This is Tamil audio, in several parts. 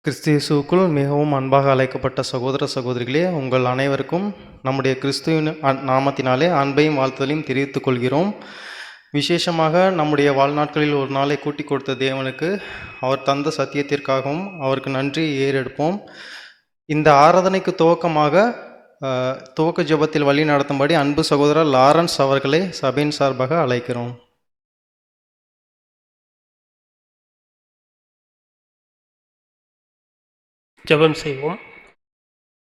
கிறிஸ்து மிகவும் அன்பாக அழைக்கப்பட்ட சகோதர சகோதரிகளே, உங்கள் அனைவருக்கும் நம்முடைய கிறிஸ்துவின் நாமத்தினாலே அன்பையும் வாழ்த்துதலையும் தெரிவித்துக் கொள்கிறோம். விசேஷமாக நம்முடைய வாழ்நாட்களில் ஒரு நாளை கூட்டி கொடுத்த தேவனுக்கு, அவர் தந்த சத்தியத்திற்காகவும் அவருக்கு நன்றி ஏறெடுப்போம். இந்த ஆராதனைக்கு துவக்க ஜெபத்தில் வழி நடத்தும்படி அன்பு சகோதரர் லாரன்ஸ் அவர்களை சபையின் சார்பாக அழைக்கிறோம். ஜெபம் செய்வோம்.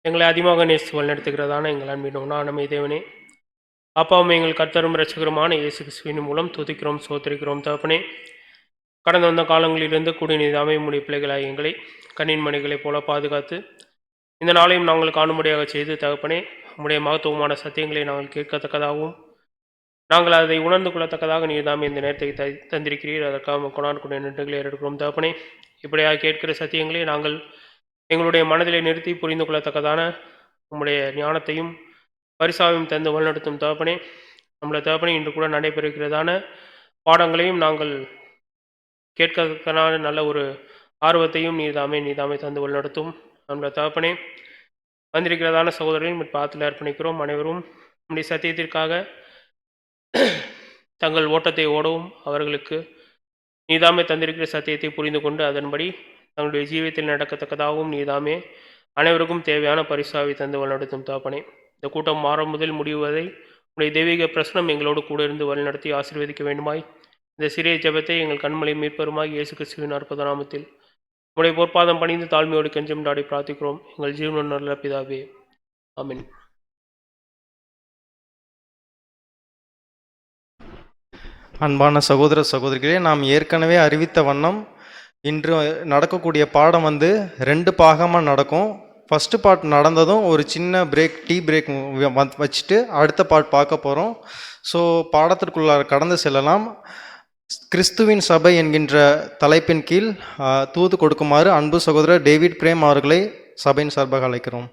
எங்களை அதிகமாக நேசித்து வழிநடத்துகிறதான எங்கள் அன்பின் உணானமை தேவனே, அப்பாவும் எங்கள் கர்த்தரும் இரட்சகருமான இயேசு கிறிஸ்துவின் மூலம் துதிக்கிறோம், சோதரிக்கிறோம். தகப்பனே, கடந்த வந்த காலங்களிலிருந்து கூடிய நீதாமை உடைய பிள்ளைகளாக எங்களை கண்ணின் மணிகளைப் போல பாதுகாத்து இந்த நாளையும் நாங்கள் காணும்படியாக செய்து தகப்பனே, உம்முடைய மகத்துவமான சத்தியங்களை நாங்கள் கேட்கத்தக்கதாகவும் நாங்கள் அதை உணர்ந்து கொள்ளத்தக்கதாக நீதாமே இந்த நேரத்தை தந்திருக்கிறீர். அதற்காக கொண்டாடக்கூடிய நன்றிகளை எடுக்கிறோம். தகப்பனே, இப்படியாக கேட்கிற சத்தியங்களை நாங்கள் எங்களுடைய மனதிலே நிறுத்தி புரிந்து கொள்ளத்தக்கதான உம்முடைய ஞானத்தையும் பரிசாவையும் தந்து வழிநடத்தும் தகப்பனே, நம்முடைய தகப்பனே, இன்று கூட நடைபெறுகிறதான பாடங்களையும் நாங்கள் கேட்கறதுக்கான நல்ல ஒரு ஆர்வத்தையும் நீதாமே தந்து வழிநடத்தும். நம்முடைய தகப்பனே, வந்திருக்கிறதான சகோதரர்கள் பாத்தில் அர்ப்பணிக்கிறோம். அனைவரும் நம்முடைய சத்தியத்திற்காக தங்கள் ஓட்டத்தை ஓடவும் அவர்களுக்கு நீதாமே தந்திருக்கிற சத்தியத்தை புரிந்து கொண்டு அதன்படி தங்களுடைய ஜீவியத்தில் நடக்கத்தக்கதாகவும் நீதாமே அனைவருக்கும் தேவையான பரிசாவை தந்து வழிநடத்தும் தகப்பனே, இந்த கூட்டம் மாறும் முதல் முடிவதை உடைய தெய்வீக பிரசனம் எங்களோடு கூட இருந்து வழிநடத்தி ஆசீர்வதிக்க வேண்டுமாய் இந்த சிறிய ஜெபத்தை எங்கள் கண்மலை மீட்பெருமாய் இயேசு கிறிஸ்துவின் அற்புத நாமத்தில் உடைய பொற்பாதம் பணிந்து தாழ்மையோடு கெஞ்சம் பிரார்த்திக்கிறோம் எங்கள் ஜீவன நல்ல பிதாவே, ஆமென். அன்பான சகோதர சகோதரிகளே, நாம் ஏற்கனவே அறிவித்த வண்ணம் இன்று நடக்கக்கூடிய பாடம் 2 பாகமாக நடக்கும். ஃபஸ்ட்டு பார்ட் நடந்ததும் ஒரு சின்ன டீ பிரேக் வச்சுட்டு அடுத்த பார்ட் பார்க்க போகிறோம். ஸோ பாடத்திற்குள்ளார கடந்து செல்லலாம். கிறிஸ்துவின் சபை என்கின்ற தலைப்பின் கீழ் தூது கொடுக்குமாறு அன்பு சகோதரர் டேவிட் பிரேம் அவர்களை சபையின் சார்பாக அழைக்கிறோம்.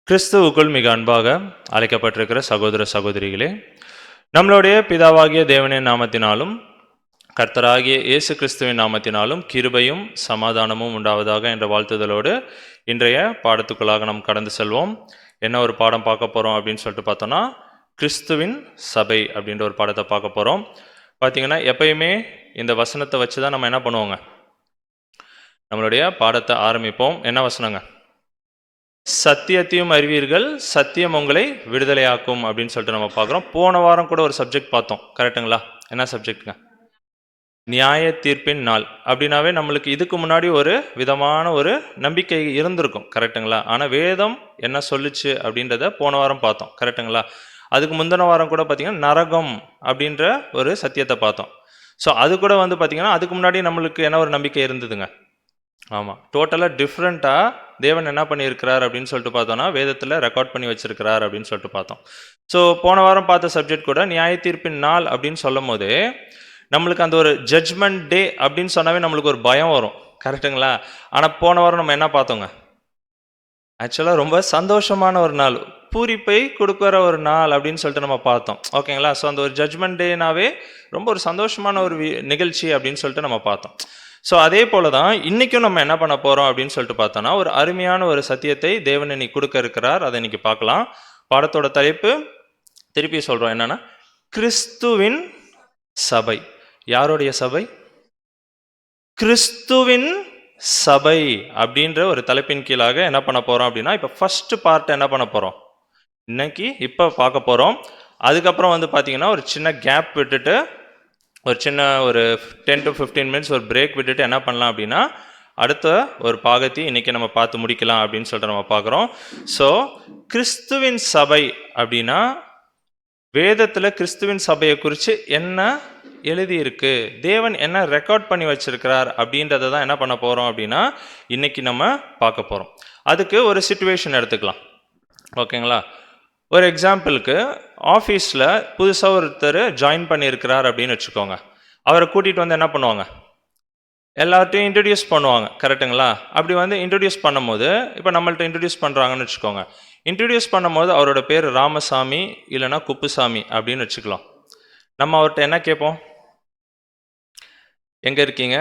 கிறிஸ்துவுக்குள் மிக அன்பாக அழைக்கப்பட்டிருக்கிற சகோதர சகோதரிகளே, நம்மளுடைய பிதாவாகிய தேவனின் நாமத்தினாலும் கர்த்தராகிய இயேசு கிறிஸ்துவின் நாமத்தினாலும் கிருபையும் சமாதானமும் உண்டாவதாக என்ற வாழ்த்துதலோடு இன்றைய பாடத்துக்குள்ளாக நாம் கடந்து செல்வோம். என்ன ஒரு பாடம் பார்க்க போகிறோம் அப்படின்னு சொல்லிட்டு பார்த்தோன்னா, கிறிஸ்துவின் சபை அப்படின்ற ஒரு பாடத்தை பார்க்க போகிறோம். பார்த்தீங்கன்னா, எப்பயுமே இந்த வசனத்தை வச்சு தான் நம்ம என்ன பண்ணுவோங்க, நம்மளுடைய பாடத்தை ஆரம்பிப்போம். என்ன வசனங்க? சத்தியத்தையும் அறிவீர்கள், சத்தியம் உங்களை விடுதலையாக்கும் அப்படின்னு சொல்லிட்டு நம்ம பார்க்குறோம். போன வாரம் கூட ஒரு சப்ஜெக்ட் பார்த்தோம், கரெக்டுங்களா? என்ன சப்ஜெக்டுங்க? நியாய தீர்ப்பின் நாள். அப்படின்னாவே நம்மளுக்கு இதுக்கு முன்னாடி ஒரு விதமான ஒரு நம்பிக்கை இருந்திருக்கும், கரெக்டுங்களா? ஆனால் வேதம் என்ன சொல்லுச்சு அப்படின்றத போன வாரம் பார்த்தோம், கரெக்டுங்களா? அதுக்கு முந்தின வாரம் கூட பார்த்தீங்கன்னா நரகம் அப்படின்ற ஒரு சத்தியத்தை பார்த்தோம். ஸோ அது கூட பார்த்தீங்கன்னா அதுக்கு முன்னாடி நம்மளுக்கு என்ன ஒரு நம்பிக்கை இருந்ததுங்க? ஆமாம், டோட்டலாக டிஃப்ரெண்ட்டாக தேவன் என்ன பண்ணியிருக்கிறார் அப்படின்னு சொல்லிட்டு பார்த்தோன்னா வேதத்தில் ரெக்கார்ட் பண்ணி வச்சிருக்கிறார் அப்படின்னு சொல்லிட்டு பார்த்தோம். ஸோ போன வாரம் பார்த்த சப்ஜெக்ட் கூட நியாய தீர்ப்பின் நாள் அப்படின்னு சொல்லும் போதே நம்மளுக்கு அந்த ஒரு ஜட்ஜ்மெண்ட் டே அப்படின்னு சொன்னாவே நம்மளுக்கு ஒரு பயம் வரும், கரெக்டுங்களா? ஆனால் போன வாரம் நம்ம என்ன பார்த்தோங்க? ஆக்சுவலாக ரொம்ப சந்தோஷமான ஒரு நாள், பூரிப்பை கொடுக்குற ஒரு நாள் அப்படின்னு சொல்லிட்டு நம்ம பார்த்தோம், ஓகேங்களா? ஸோ அந்த ஒரு ஜட்ஜ்மெண்ட் டேனாவே ரொம்ப ஒரு சந்தோஷமான ஒரு நிகழ்ச்சி அப்படின்னு சொல்லிட்டு நம்ம பார்த்தோம். ஸோ அதே போல தான் இன்றைக்கும் நம்ம என்ன பண்ண போகிறோம் அப்படின்னு சொல்லிட்டு பார்த்தோன்னா, ஒரு அருமையான ஒரு சத்தியத்தை தேவன் இன்னைக்கு கொடுக்க இருக்கிறார். அதை இன்னைக்கு பார்க்கலாம். பாடத்தோட தலைப்பு திருப்பி சொல்கிறோம், என்னன்னா கிறிஸ்துவின் சபை. யாருடைய சபை? கிறிஸ்துவின் சபை அப்படின்ற ஒரு தலைப்பின் கீழாக என்ன பண்ண போகிறோம் அப்படின்னா, இப்போ ஃபர்ஸ்ட் பார்ட் என்ன பண்ண போகிறோம் இப்போ பார்க்க போகிறோம். அதுக்கப்புறம் பார்த்தீங்கன்னா ஒரு சின்ன கேப் விட்டுட்டு ஒரு 10 to 15 மினிட்ஸ் ஒரு பிரேக் விட்டுட்டு என்ன பண்ணலாம் அப்படின்னா அடுத்த ஒரு பாகத்தை இன்றைக்கி நம்ம பார்த்து முடிக்கலாம் அப்படின்னு சொல்லிட்டு நம்ம பார்க்குறோம். ஸோ கிறிஸ்துவின் சபை அப்படின்னா வேதத்தில் கிறிஸ்துவின் சபையை குறித்து என்ன எழுதியிருக்கு, தேவன் என்ன ரெக்கார்ட் பண்ணி வச்சிருக்கிறார் அப்படின்றத தான் என்ன பண்ண போகிறோம் அப்படின்னா இன்றைக்கி நம்ம பார்க்க போகிறோம். அதுக்கு ஒரு சிச்சுவேஷன் எடுத்துக்கலாம், ஓகேங்களா? ஒரு எக்ஸாம்பிளுக்கு ஆஃபீஸில் புதுசாக ஒருத்தர் ஜாயின் பண்ணியிருக்கிறார் அப்படின்னு வச்சுக்கோங்க. அவரை கூட்டிகிட்டு வந்து என்ன பண்ணுவாங்க, எல்லார்ட்டையும் இன்ட்ரடியூஸ் பண்ணுவாங்க, கரெக்டுங்களா? அப்படி வந்து இன்ட்ரடியூஸ் பண்ணும்போது, இப்போ நம்மள்ட்ட இன்ட்ரடியூஸ் பண்ணுறாங்கன்னு வச்சுக்கோங்க. இன்ட்ரடியூஸ் பண்ணும்போது அவரோட பேர் ராமசாமி இல்லைன்னா குப்புசாமி அப்படின்னு வச்சுக்கலாம். நம்ம அவர்கிட்ட என்ன கேட்போம், எங்கே இருக்கீங்க,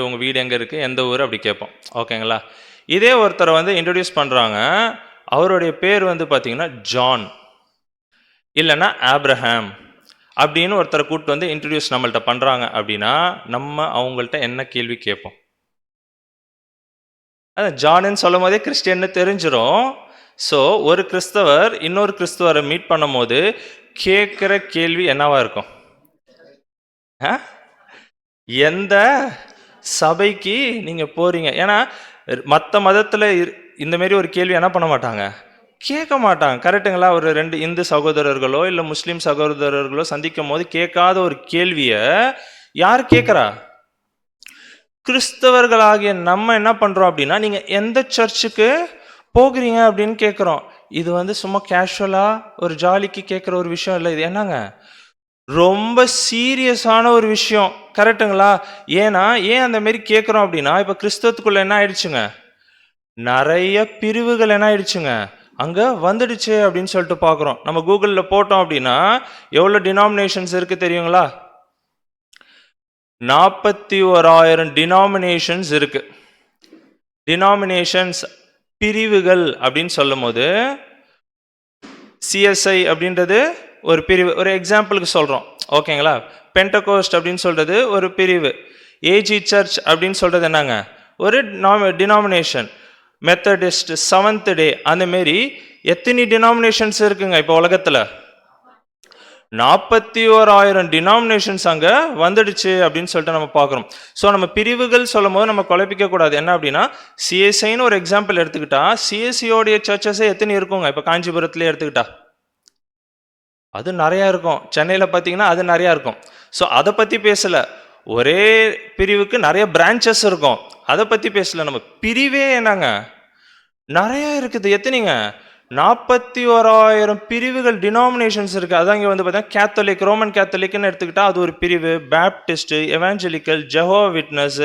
உங்கள் வீடு எங்கே இருக்குது, எந்த ஊர், அப்படி கேட்போம், ஓகேங்களா? இதே ஒருத்தரை வந்து இன்ட்ரடியூஸ் பண்ணுறாங்க, அவருடைய பேர் வந்து பார்த்தீங்கன்னா ஜான் இல்லைன்னா ஆப்ரஹாம் அப்படின்னு ஒருத்தரை கூப்பிட்டு வந்து இன்ட்ரடியூஸ் நம்மள்ட்ட பண்ணுறாங்க அப்படின்னா நம்ம அவங்கள்ட்ட என்ன கேள்வி கேட்போம்? அதான் ஜான்னு சொல்லும் போதே கிறிஸ்டியன்னு தெரிஞ்சிடும். ஸோ ஒரு கிறிஸ்தவர் இன்னொரு கிறிஸ்தவரை மீட் பண்ணும் போது கேட்குற கேள்வி என்னவா இருக்கும்? எந்த சபைக்கு நீங்கள் போகிறீங்க? ஏன்னா மற்ற மதத்தில் இந்த மாதிரி ஒரு கேள்வி என்ன பண்ண மாட்டாங்க, கேட்க மாட்டாங்க, கரெக்டுங்களா? ஒரு 2 இந்து சகோதரர்களோ இல்லை முஸ்லீம் சகோதரர்களோ சந்திக்கும் போது கேட்காத ஒரு கேள்வியை யார் கேட்குறா? கிறிஸ்தவர்களாகிய நம்ம என்ன பண்ணுறோம் அப்படின்னா, நீங்கள் எந்த சர்ச்சுக்கு போகிறீங்க அப்படின்னு கேட்குறோம். இது வந்து சும்மா கேஷுவலாக ஒரு ஜாலிக்கு கேட்குற ஒரு விஷயம் இல்லை, இது என்னங்க ரொம்ப சீரியஸான ஒரு விஷயம், கரெக்டுங்களா? ஏன் அந்த மாதிரி கேட்குறோம் அப்படின்னா, இப்போ கிறிஸ்தவத்துக்குள்ள என்ன ஆயிடுச்சுங்க, நிறைய பிரிவுகள் என்ன ஆயிடுச்சுங்க அங்கே வந்துடுச்சு அப்படின்னு சொல்லிட்டு பார்க்குறோம். நம்ம கூகுளில் போட்டோம் அப்படின்னா எவ்வளோ டினாமினேஷன்ஸ் இருக்குது தெரியுங்களா? 41,000 டினாமினேஷன்ஸ் இருக்கு. டினாமினேஷன்ஸ் பிரிவுகள் அப்படின்னு சொல்லும் போது சிஎஸ்ஐ அப்படின்றது ஒரு பிரிவு, ஒரு எக்ஸாம்பிளுக்கு சொல்கிறோம், ஓகேங்களா? பென்டகோஸ்ட் அப்படின்னு சொல்கிறது ஒரு பிரிவு, ஏஜி சர்ச் அப்படின்னு சொல்கிறது என்னங்க ஒரு டினாமினேஷன், மெத்தடிஸ்ட், செவன்த் டே, அந்த மாரி எத்தனை டினாமினேஷன்ஸ் இருக்குங்க இப்போ உலகத்தில்? 41,000 டினாமினேஷன்ஸ் அங்கே வந்துடுச்சு அப்படின்னு சொல்லிட்டு நம்ம பார்க்குறோம். ஸோ நம்ம பிரிவுகள் சொல்லும் போது நம்ம குழப்பிக்க கூடாது. என்ன அப்படின்னா, சிஎஸ்ஐன்னு ஒரு எக்ஸாம்பிள் எடுத்துக்கிட்டா சிஎஸ்சியோடைய சர்ச்சஸே எத்தனை இருக்குங்க? இப்போ காஞ்சிபுரத்துலேயே எடுத்துக்கிட்டா அது நிறையா இருக்கும், சென்னையில் பார்த்தீங்கன்னா அது நிறையா இருக்கும். ஸோ அதை பற்றி பேசலை, ஒரே பிரிவுக்கு நிறைய பிரான்ச்சஸ் இருக்கும், அதை பற்றி பேசலை. நம்ம பிரிவே என்னங்க நிறையா இருக்குது. எத்தனைங்க? 41,000 பிரிவுகள், டினாமினேஷன்ஸ் இருக்குது. அதான் இங்கே வந்து பார்த்தீங்கன்னா கேத்தலிக், ரோமன் கேத்தலிக்னு எடுத்துக்கிட்டா அது ஒரு பிரிவு, Baptist, evangelical, Jehovah witness,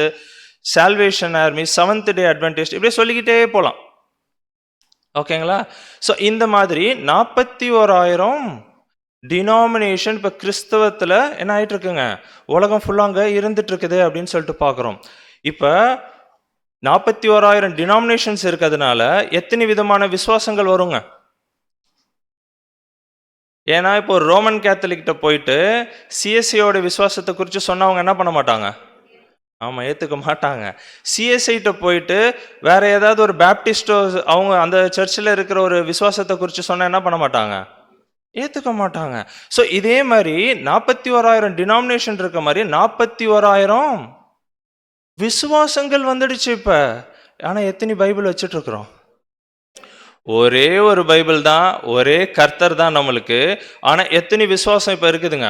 salvation army, seventh day Adventist, இப்படியே சொல்லிக்கிட்டே போகலாம், ஓகேங்களா? ஸோ இந்த மாதிரி 41,000 டினாமினேஷன் இப்போ கிறிஸ்தவத்தில் என்ன ஆகிட்டு இருக்குங்க, உலகம் ஃபுல்லாக அங்கே இருந்துட்டு இருக்குது அப்படின்னு சொல்லிட்டு பார்க்குறோம். இப்போ 41,000 டினாமினேஷன்ஸ் இருக்கிறதுனால எத்தனை விதமான விசுவாசங்கள் வருங்க? ஏன்னா இப்போ ரோமன் கேத்தலிக்கிட்ட போயிட்டு சிஎஸ்ஐயோட விசுவாசத்தை குறித்து சொன்னவங்க என்ன பண்ண மாட்டாங்க, ஆமாம் ஏற்றுக்க மாட்டாங்க. சிஎஸ்ஐட்ட போயிட்டு வேற ஏதாவது ஒரு பேப்டிஸ்டோ அவங்க அந்த சர்ச்சில் இருக்கிற ஒரு விசுவாசத்தை குறித்து சொன்னால் என்ன பண்ண மாட்டாங்க, ஏற்றுக்க மாட்டாங்க. ஸோ இதே மாதிரி 41,000 டினாமினேஷன் இருக்க மாதிரி 41,000 விசுவாசங்கள் வந்துடுச்சு இப்போ. ஆனால் எத்தனை பைபிள் வச்சுட்டு இருக்கிறோம்? ஒரே ஒரு பைபிள் தான், ஒரே கர்த்தர் தான் நம்மளுக்கு. ஆனால் எத்தனை விசுவாசம் இப்போ இருக்குதுங்க?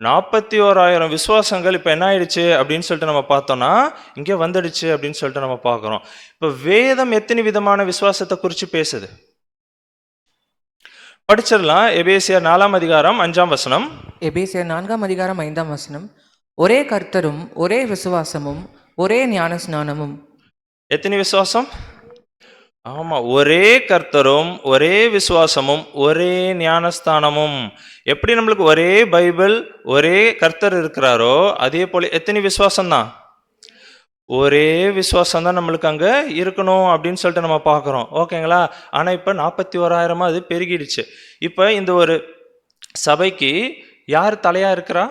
41,000 விசுவாசங்கள் இப்போ என்ன ஆயிடுச்சு அப்படின்னு சொல்லிட்டு நம்ம பார்த்தோம்னா இங்கே வந்துடுச்சு அப்படின்னு சொல்லிட்டு நம்ம பார்க்குறோம். இப்போ வேதம் எத்தனை விதமான விசுவாசத்தை குறித்து பேசுது படிச்சிடலாம். எபேசியர் 4ஆம் அதிகாரம் 5ஆம் வசனம். எபேசியர் 4ஆம் அதிகாரம் 5ஆம் வசனம். ஒரே கர்த்தரும் ஒரே விசுவாசமும் ஒரே ஞான ஸ்நானமும். எத்தனை விசுவாசம்? ஆமா, ஒரே கர்த்தரும் ஒரே விசுவாசமும் ஒரே ஞானஸ்தானமும். எப்படி நம்மளுக்கு ஒரே பைபிள் ஒரே கர்த்தர் இருக்கிறாரோ அதே போல எத்தனை விசுவாசம் தான்? ஒரே விசுவாசம் தான் நம்மளுக்கு அங்கே இருக்கணும் அப்படின்னு சொல்லிட்டு நம்ம பார்க்குறோம், ஓகேங்களா? ஆனால் இப்போ 41,000 அது பெருகிடுச்சு. இப்போ இந்த ஒரு சபைக்கு யார் தலையாக இருக்கிறா?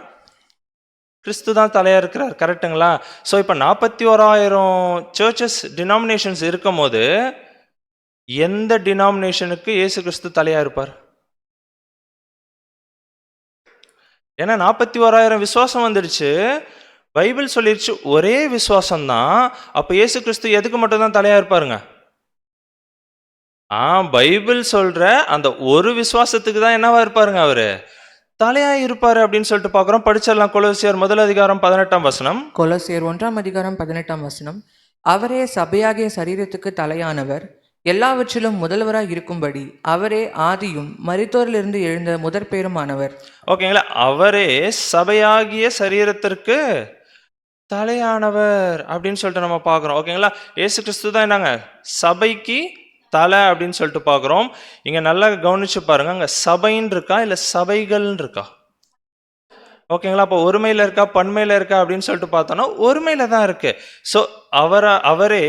கிறிஸ்து தான் தலையாக இருக்கிறார், கரெக்டுங்களா? ஸோ இப்போ 41,000 சர்ச்சஸ் டினாமினேஷன்ஸ் இருக்கும் போது எந்த டினாமினேஷனுக்கு இயேசு கிறிஸ்து தலையாக இருப்பார்? ஏன்னா 41,000 விசுவாசம் வந்துடுச்சு, பைபிள் சொல்லிடுச்சு ஒரே விசுவாசம் தான். அப்போ இயேசு கிறிஸ்து எதுக்கு மட்டும் தான் தலையாக இருப்பாருங்க? பைபிள் சொல்ற அந்த ஒரு விசுவாசத்துக்கு தான் என்னவா இருப்பாருங்க அவரு? தலையா இருப்பாரு அப்படின்னு சொல்லிட்டு பார்க்குறோம். படிச்சிடலாம். கொலோசியர் 1 அதிகாரம் 18ஆம் வசனம். கொலோசியர் 1ஆம் அதிகாரம் 18ஆம் வசனம். அவரே சபையாகிய சரீரத்துக்கு தலையானவர், எல்லாவற்றிலும் முதல்வராய் இருக்கும்படி அவரே ஆதியும் மரித்தோரிலிருந்து எழுந்த முதற்பேருமானவர். ஓகேங்களா, அவரே சபையாகிய சரீரத்திற்கு தலையானவர் அப்படின்னு சொல்லிட்டு நம்ம பார்க்குறோம். ஓகேங்களா, இயேசு கிறிஸ்து தான் என்னங்க சபைக்கு தலை அப்படின்னு சொல்லிட்டு பார்க்குறோம். இங்க நல்லா கவனிச்சு பாருங்க, அங்க சபைன்னு இருக்கா இல்லை சபைகள்னு இருக்கா? ஓகேங்களா, அப்போ ஒருமையில இருக்கா பன்மையில இருக்கா அப்படின்னு சொல்லிட்டு பார்த்தோம்னா ஒருமையில தான் இருக்கு. ஸோ அவரே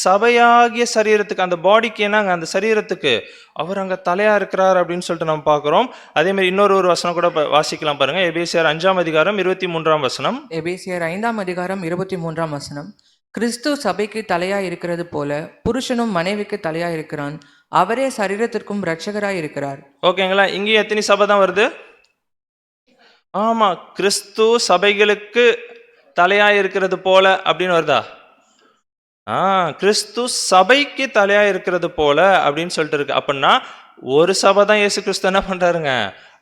சபையாகிய சரீரத்துக்கு, அந்த பாடிக்கு என்னங்க அந்த சரீரத்துக்கு அவர் அங்க தலையா இருக்கிறார் அப்படின்னு சொல்லிட்டு நம்ம பார்க்குறோம். அதே மாதிரி இன்னொரு வசனம் கூட வாசிக்கலாம் பாருங்க. எபேசியர் 5:23. எபேசியர் 5:23. கிறிஸ்து சபைக்கு தலையாய் இருக்கிறது போல புருஷனும் மனைவிக்கு தலையாய் இருக்கிறான். அவரே சரீரத்திற்கும் இரட்சகராய் இருக்கிறார். ஓகேங்களா, இங்கேயும் எத்தனை சபை தான் வருது? ஆமா, கிறிஸ்து சபைகளுக்கு தலையா இருக்கிறது போல அப்படின்னு வருதா? கிறிஸ்து சபைக்கு தலையா இருக்கிறது போல அப்படின்னு சொல்லிட்டு இருக்கு. அப்படின்னா ஒரு சபை தான் இயேசு கிறிஸ்து என்ன பண்றாருங்க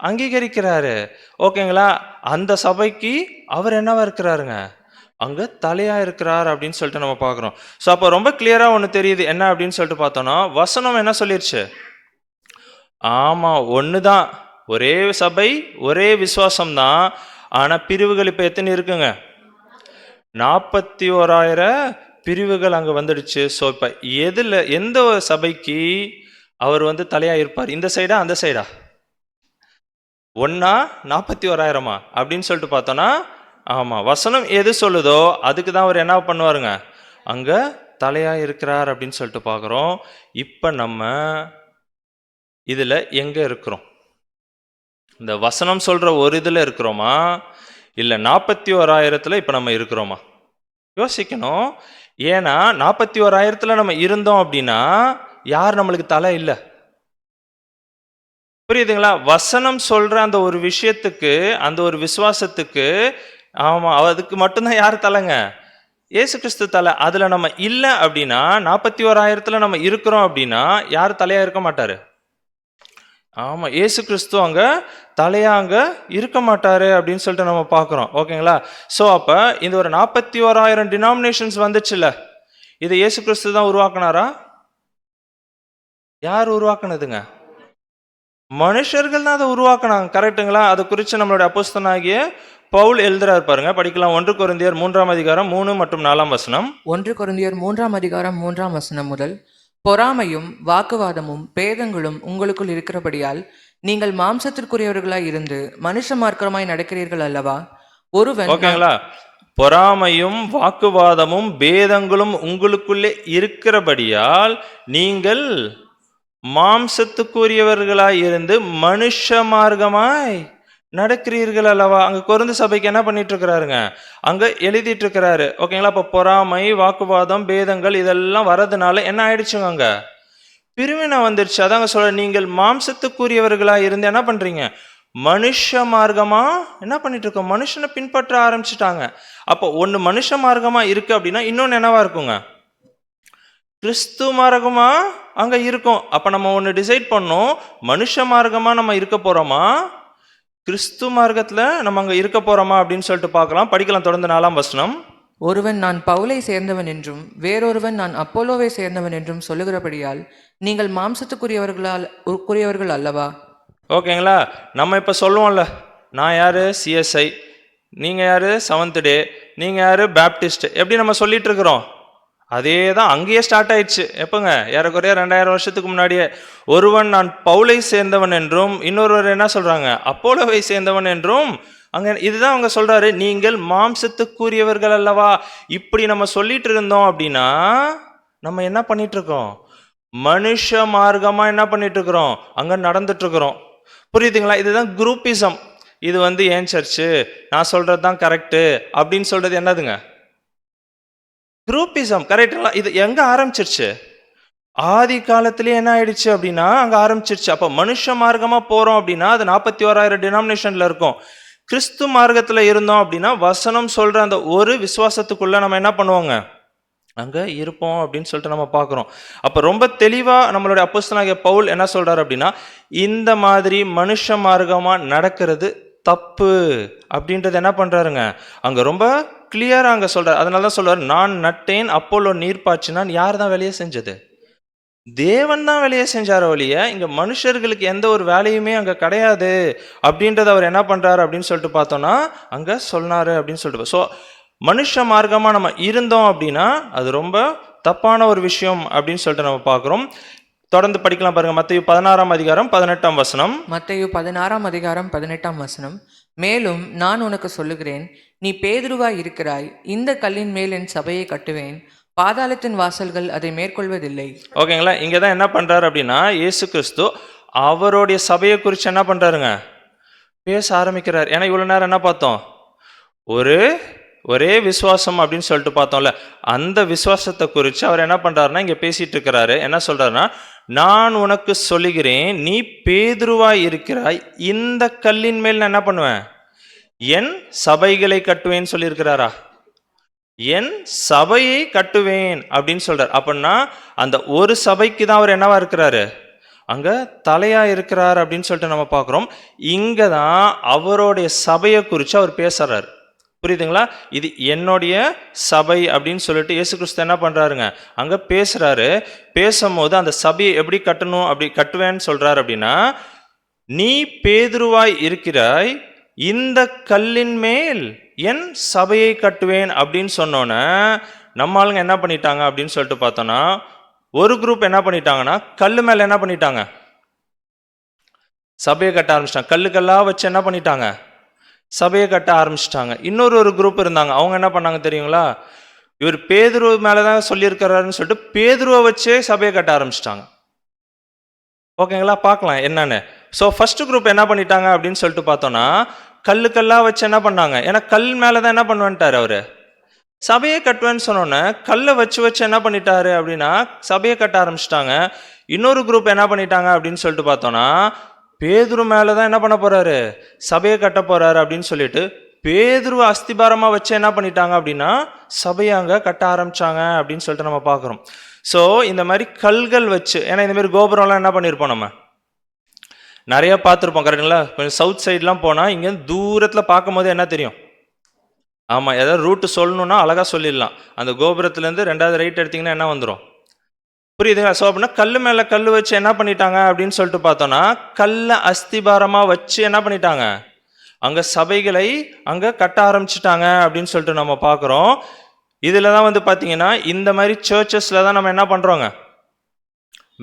அங்கீகரிக்கிறாரு. ஓகேங்களா, அந்த சபைக்கு அவர் என்னவா இருக்கிறாருங்க அங்க தலையா இருக்கிறார் அப்படின்னு சொல்லிட்டு நம்ம பார்க்குறோம். ஸோ அப்போ ரொம்ப கிளியரா ஒன்று தெரியுது என்ன அப்படின்னு சொல்லிட்டு பார்த்தோம்னா, வசனம் என்ன சொல்லிருச்சு? ஆமா, ஒண்ணுதான், ஒரே சபை ஒரே விசுவாசம் தான். ஆனா பிரிவுகள் இப்ப எத்தனை இருக்குங்க? 41,000 பிரிவுகள் அங்க வந்துடுச்சு. ஸோ இப்ப எந்த ஒரு சபைக்கு அவர் தலையா இருப்பார்? இந்த சைடா அந்த சைடா? ஒன்னா 41,000 அப்படின்னு சொல்லிட்டு பார்த்தோம்னா, ஆமா, வசனம் எது சொல்லுதோ அதுக்கு தான் அவர் என்ன பண்ணுவாருங்க அங்க தலையா இருக்கிறார் அப்படின்னு சொல்லிட்டு பார்க்குறோம். இப்ப நம்ம இதுல எங்க இருக்கிறோம்? இந்த வசனம் சொல்ற ஒரு இதுல இருக்கிறோமா இல்ல 41,000 இப்ப நம்ம இருக்கிறோமா? யோசிக்கணும். ஏன்னா 41,000 நம்ம இருந்தோம் அப்படின்னா யார் நம்மளுக்கு தலை இல்லை. புரியுதுங்களா? வசனம் சொல்ற அந்த ஒரு விஷயத்துக்கு, அந்த ஒரு விசுவாசத்துக்கு, ஆமா, அதுக்கு மட்டும்தான் யார் தலைங்க? இயேசு கிறிஸ்து தலை. அதுல நம்ம இல்லை அப்படின்னா, 41,000 நம்ம இருக்கிறோம் அப்படின்னா யார் தலையா இருக்க மாட்டாரு? ஆமா, இயேசு கிறிஸ்து அங்க தலையா அங்க இருக்க மாட்டாரு அப்படின்னு சொல்லிட்டு நம்ம பார்க்கிறோம். ஓகேங்களா? ஸோ அப்ப இந்த ஒரு 41,000 டினாமினேஷன்ஸ் வந்துச்சுல்ல, இதை இயேசு கிறிஸ்து தான் உருவாக்குனாரா? யார் உருவாக்குனதுங்க? மனுஷர்கள் தான் அதை உருவாக்குனாங்க. கரெக்டுங்களா? அதை குறித்து நம்மளுடைய அப்போஸ்தலனாகிய பவுல் எழுதுறாரு பாருங்க, படிக்கலாம். 1 கொரிந்தியர் 3:3 மற்றும் 4. 1 கொரிந்தியர் 3:3 முதல், பொறாமையும் வாக்குவாதமும் பேதங்களும் உங்களுக்குள் இருக்கிறபடியால் நீங்கள் மாம்சத்திற்குரியவர்களாய் இருந்து மனுஷ மார்க்கமாய் நடக்கிறீர்கள் அல்லவா? ஒருவன் ஓகேங்களா, பொறாமையும் வாக்குவாதமும் பேதங்களும் உங்களுக்குள்ளே இருக்கிறபடியால் நீங்கள் மாம்சத்துக்குரியவர்களாய் இருந்து மனுஷ மார்க்கமாய் நடக்கிறீர்கள் அல்லவா? அங்க கொரிந்து சபைக்கு என்ன பண்ணிட்டு இருக்கிறாருங்க அங்க எழுதிட்டு இருக்கிறாரு. ஓகேங்களா, அப்ப பொறாமை வாக்குவாதம் பேதங்கள் இதெல்லாம் வரதுனால என்ன ஆயிடுச்சுங்க அங்க பிரிவினை வந்துருச்சு. அதாங்க சொல்ற, நீங்கள் மாம்சத்துக்குரியவர்களா இருந்து என்ன பண்றீங்க மனுஷ மார்க்கமா என்ன பண்ணிட்டு இருக்கோம், மனுஷனை பின்பற்ற ஆரம்பிச்சுட்டாங்க. அப்போ ஒண்ணு மனுஷ மார்க்கமா இருக்கு அப்படின்னா இன்னொன்னு என்னவா இருக்குங்க கிறிஸ்து மார்க்கமா அங்க இருக்கும். அப்ப நம்ம ஒண்ணு டிசைட் பண்ணோம், மனுஷ மார்க்கமா நம்ம இருக்க போறோமா கிறிஸ்து மார்க்கத்துல நம்ம அங்க இருக்க போறோமா அப்படின்னு சொல்லிட்டு பார்க்கலாம். படிக்கலாம் தொடர்ந்து 4. ஒருவன் நான் பவுலை சேர்ந்தவன் என்றும் வேறொருவன் நான் அப்போலோவை சேர்ந்தவன் என்றும் சொல்லுகிறபடியால் நீங்கள் மாம்சத்துக்குரியவர்கள் அல்லவா? ஓகேங்களா, நம்ம இப்ப சொல்லுவோம்ல, நான் யாரு சிஎஸ்ஐ, நீங்க யாரு செவன்த் டே, நீங்க யாரு பேப்டிஸ்ட், எப்படி நம்ம சொல்லிட்டு இருக்கிறோம் அதே தான் அங்கேயே ஸ்டார்ட் ஆயிடுச்சு. எப்போங்க? ஏறக்குறைய 2000 வருஷத்துக்கு முன்னாடியே. ஒருவன் நான் பவுலை சேர்ந்தவன் என்றும் இன்னொருவர் என்ன சொல்றாங்க அப்போலோவை சேர்ந்தவன் என்றும். அங்க இதுதான் அவங்க சொல்றாரு, நீங்கள் மாம்சத்துக்குரியவர்கள் அல்லவா. இப்படி நம்ம சொல்லிட்டு இருந்தோம் அப்படின்னா நம்ம என்ன பண்ணிட்டு இருக்கோம் மனுஷ மார்க்கமா என்ன பண்ணிட்டு இருக்கிறோம் அங்க நடந்துட்டு இருக்கிறோம். புரியுதுங்களா? இதுதான் குரூப்பிசம். இது ஏன் சர்ச்சு, நான் சொல்றது தான் கரெக்டு அப்படின்னு சொல்றது என்னதுங்க குரூப்பிசம். கரெக்டுங்களா? இது எங்க ஆரம்பிச்சிருச்சு? ஆதி காலத்திலே என்ன ஆயிடுச்சு அப்படின்னா அங்க ஆரம்பிச்சிருச்சு. அப்ப மனுஷ மார்க்கமா போறோம் அப்படின்னா அது 41,000 டினாமினேஷன்ல இருக்கும். கிறிஸ்து மார்க்கத்துல இருந்தோம் அப்படின்னா வசனம் சொல்ற அந்த ஒரு விசுவாசத்துக்குள்ள நம்ம என்ன பண்ணுவோங்க அங்க இருப்போம் அப்படின்னு சொல்லிட்டு நம்ம பார்க்கிறோம். அப்ப ரொம்ப தெளிவா நம்மளுடைய அப்போஸ்தலனாகிய பவுல் என்ன சொல்றாரு அப்படின்னா, இந்த மாதிரி மனுஷ மார்க்கமா நடக்கிறது தப்பு அப்படின்றது என்ன பண்றாருங்க அங்க ரொம்ப கிளியரா அங்க சொல்றாரு. அதனால தான் சொல்றாரு, நான் நட்டேன் அப்போலோ நீர் பாய்ச்சினான். யார் தான் வேலையை செஞ்சது? தேவன் தான் வேலையை செஞ்சார ஒழிய இங்க மனுஷர்களுக்கு எந்த ஒரு வேலையுமே அங்க கிடையாது அப்படின்றத அவர் என்ன பண்றாரு அப்படின்னு சொல்லிட்டு பார்த்தோம்னா அங்க சொன்னாரு அப்படின்னு சொல்லிட்டு. ஸோ மனுஷ மார்க்கமா நம்ம இருந்தோம் அப்படின்னா அது ரொம்ப தப்பான ஒரு விஷயம் அப்படின்னு சொல்லிட்டு நம்ம பார்க்குறோம். தொடர்ந்து படிக்கலாம் பாருங்க. மத்தேயு 16ஆம் அதிகாரம் 18ஆம் வசனம். மத்தேயு 16ஆம் அதிகாரம் 18ஆம் வசனம். மேலும் நான் உனக்கு சொல்லுகிறேன், நீ பேதுருவாய் இருக்கிறாய், இந்த கல்லின் மேல் என் சபையை கட்டுவேன், பாதாளத்தின் வாசல்கள் அதை மேற்கொள்வதில்லை. ஓகேங்களா? இங்க தான் என்ன பண்றாரு அப்படின்னா இயேசு கிறிஸ்து அவருடைய சபையை குறித்து என்ன பண்றாருங்க, பேச ஆரம்பிக்கிறார். ஏன்னா இவ்வளவு நேரம் என்ன பார்த்தோம், ஒரே விசுவாசம் அப்படின்னு சொல்லிட்டு பார்த்தோம்ல, அந்த விசுவாசத்தை குறித்து அவர் என்ன பண்றாருன்னா இங்க பேசிட்டு இருக்கிறாரு. என்ன சொல்றாருன்னா, நான் உனக்கு சொல்லுகிறேன், நீ பேதுருவாய் இருக்கிறாய், இந்த கல்லின் மேல் நான் என்ன பண்ணுவேன், என் சபைகளை கட்டுவேன்னு சொல்லியிருக்கிறாரா? என் சபையை கட்டுவேன் அப்படின்னு சொல்றார். அப்படின்னா அந்த ஒரு சபைக்கு தான் அவர் என்னவா இருக்கிறாரு, அங்க தலையா இருக்கிறார் அப்படின்னு சொல்லிட்டு நம்ம பார்க்கிறோம். இங்க தான் அவருடைய சபையை குறித்து அவர் பேசுறாரு. புரியுதுங்களா? இது என்னுடைய சபை அப்படின்னு சொல்லிட்டு இயேசு கிறிஸ்து என்ன பண்றாருங்க, அங்க பேசுறாரு. பேசும்போது அந்த சபையை எப்படி கட்டணும், அப்படி கட்டுவேன்னு சொல்றாரு அப்படின்னா, நீ பேதுருவாய் இருக்கிறாய், இந்த கல்லின் மேல் என் சபையை கட்டுவேன் அப்படின்னு சொன்னோன்னே நம்ம ஆளுங்க என்ன பண்ணிட்டாங்க அப்படின்னு சொல்லிட்டு பார்த்தோன்னா, ஒரு குரூப் என்ன பண்ணிட்டாங்கன்னா கல்லு மேல என்ன பண்ணிட்டாங்க, சபையை கட்ட ஆரம்பிச்சிட்டாங்க. கல்லுக்கெல்லாம் வச்சு என்ன பண்ணிட்டாங்க, சபையை கட்ட ஆரம்பிச்சிட்டாங்க. இன்னொரு குரூப் இருந்தாங்க, அவங்க என்ன பண்ணாங்க தெரியுங்களா, இவர் பேதுருவ மேலதான் சொல்லியிருக்கிறாருன்னு சொல்லிட்டு பேதுருவை வச்சே சபையை கட்ட ஆரம்பிச்சிட்டாங்க. ஓகேங்களா? பார்க்கலாம் என்னன்னு. ஸோ ஃபர்ஸ்ட் குரூப் என்ன பண்ணிட்டாங்க அப்படின்னு சொல்லிட்டு பார்த்தோன்னா, கல்லுக்கெல்லாம் வச்சு என்ன பண்ணாங்க, ஏன்னா கல் மேலதான் என்ன பண்ணுவேன்ட்டாரு அவரு, சபையை கட்டுவேன்னு சொன்னோன்னே கல்லை வச்சு என்ன பண்ணிட்டாரு அப்படின்னா சபையை கட்ட ஆரம்பிச்சிட்டாங்க. இன்னொரு குரூப் என்ன பண்ணிட்டாங்க அப்படின்னு சொல்லிட்டு பார்த்தோன்னா, பேதுரு மேலதான் என்ன பண்ண போறாரு, சபையை கட்ட போறாரு அப்படின்னு சொல்லிட்டு பேதுருவை அஸ்திபாரமா வச்சு என்ன பண்ணிட்டாங்க அப்படின்னா சபையை அங்க கட்ட ஆரம்பிச்சாங்க அப்படின்னு சொல்லிட்டு நம்ம பார்க்குறோம். ஸோ இந்த மாதிரி கல்கள் வச்சு, ஏன்னா இந்த மாதிரி கோபுரம்லாம் என்ன பண்ணியிருப்போம், நம்ம நிறைய பார்த்துருப்போம் கரெக்டுங்களா? கொஞ்சம் சவுத் சைட்லாம் போனால் இங்கே தூரத்தில் பார்க்கும் போது என்ன தெரியும், ஆமாம், ஏதாவது ரூட்டு சொல்லணும்னா அழகாக சொல்லிடலாம். அந்த கோபுரத்துலேருந்து 2வது ரைட் எடுத்திங்கன்னா என்ன வந்துடும், புரியுதுங்களா? ஸோ அப்படின்னா கல் மேலே கல் வச்சு என்ன பண்ணிட்டாங்க அப்படின்னு சொல்லிட்டு பார்த்தோன்னா, கல்லை அஸ்திபாரமாக வச்சு என்ன பண்ணிட்டாங்க, அங்கே சபைகளை அங்கே கட்ட ஆரம்பிச்சிட்டாங்க அப்படின்னு சொல்லிட்டு நம்ம பார்க்குறோம். இதில் தான் வந்து பார்த்தீங்கன்னா இந்த மாதிரி சர்ச்சஸில் தான் நம்ம என்ன பண்ணுறோங்க,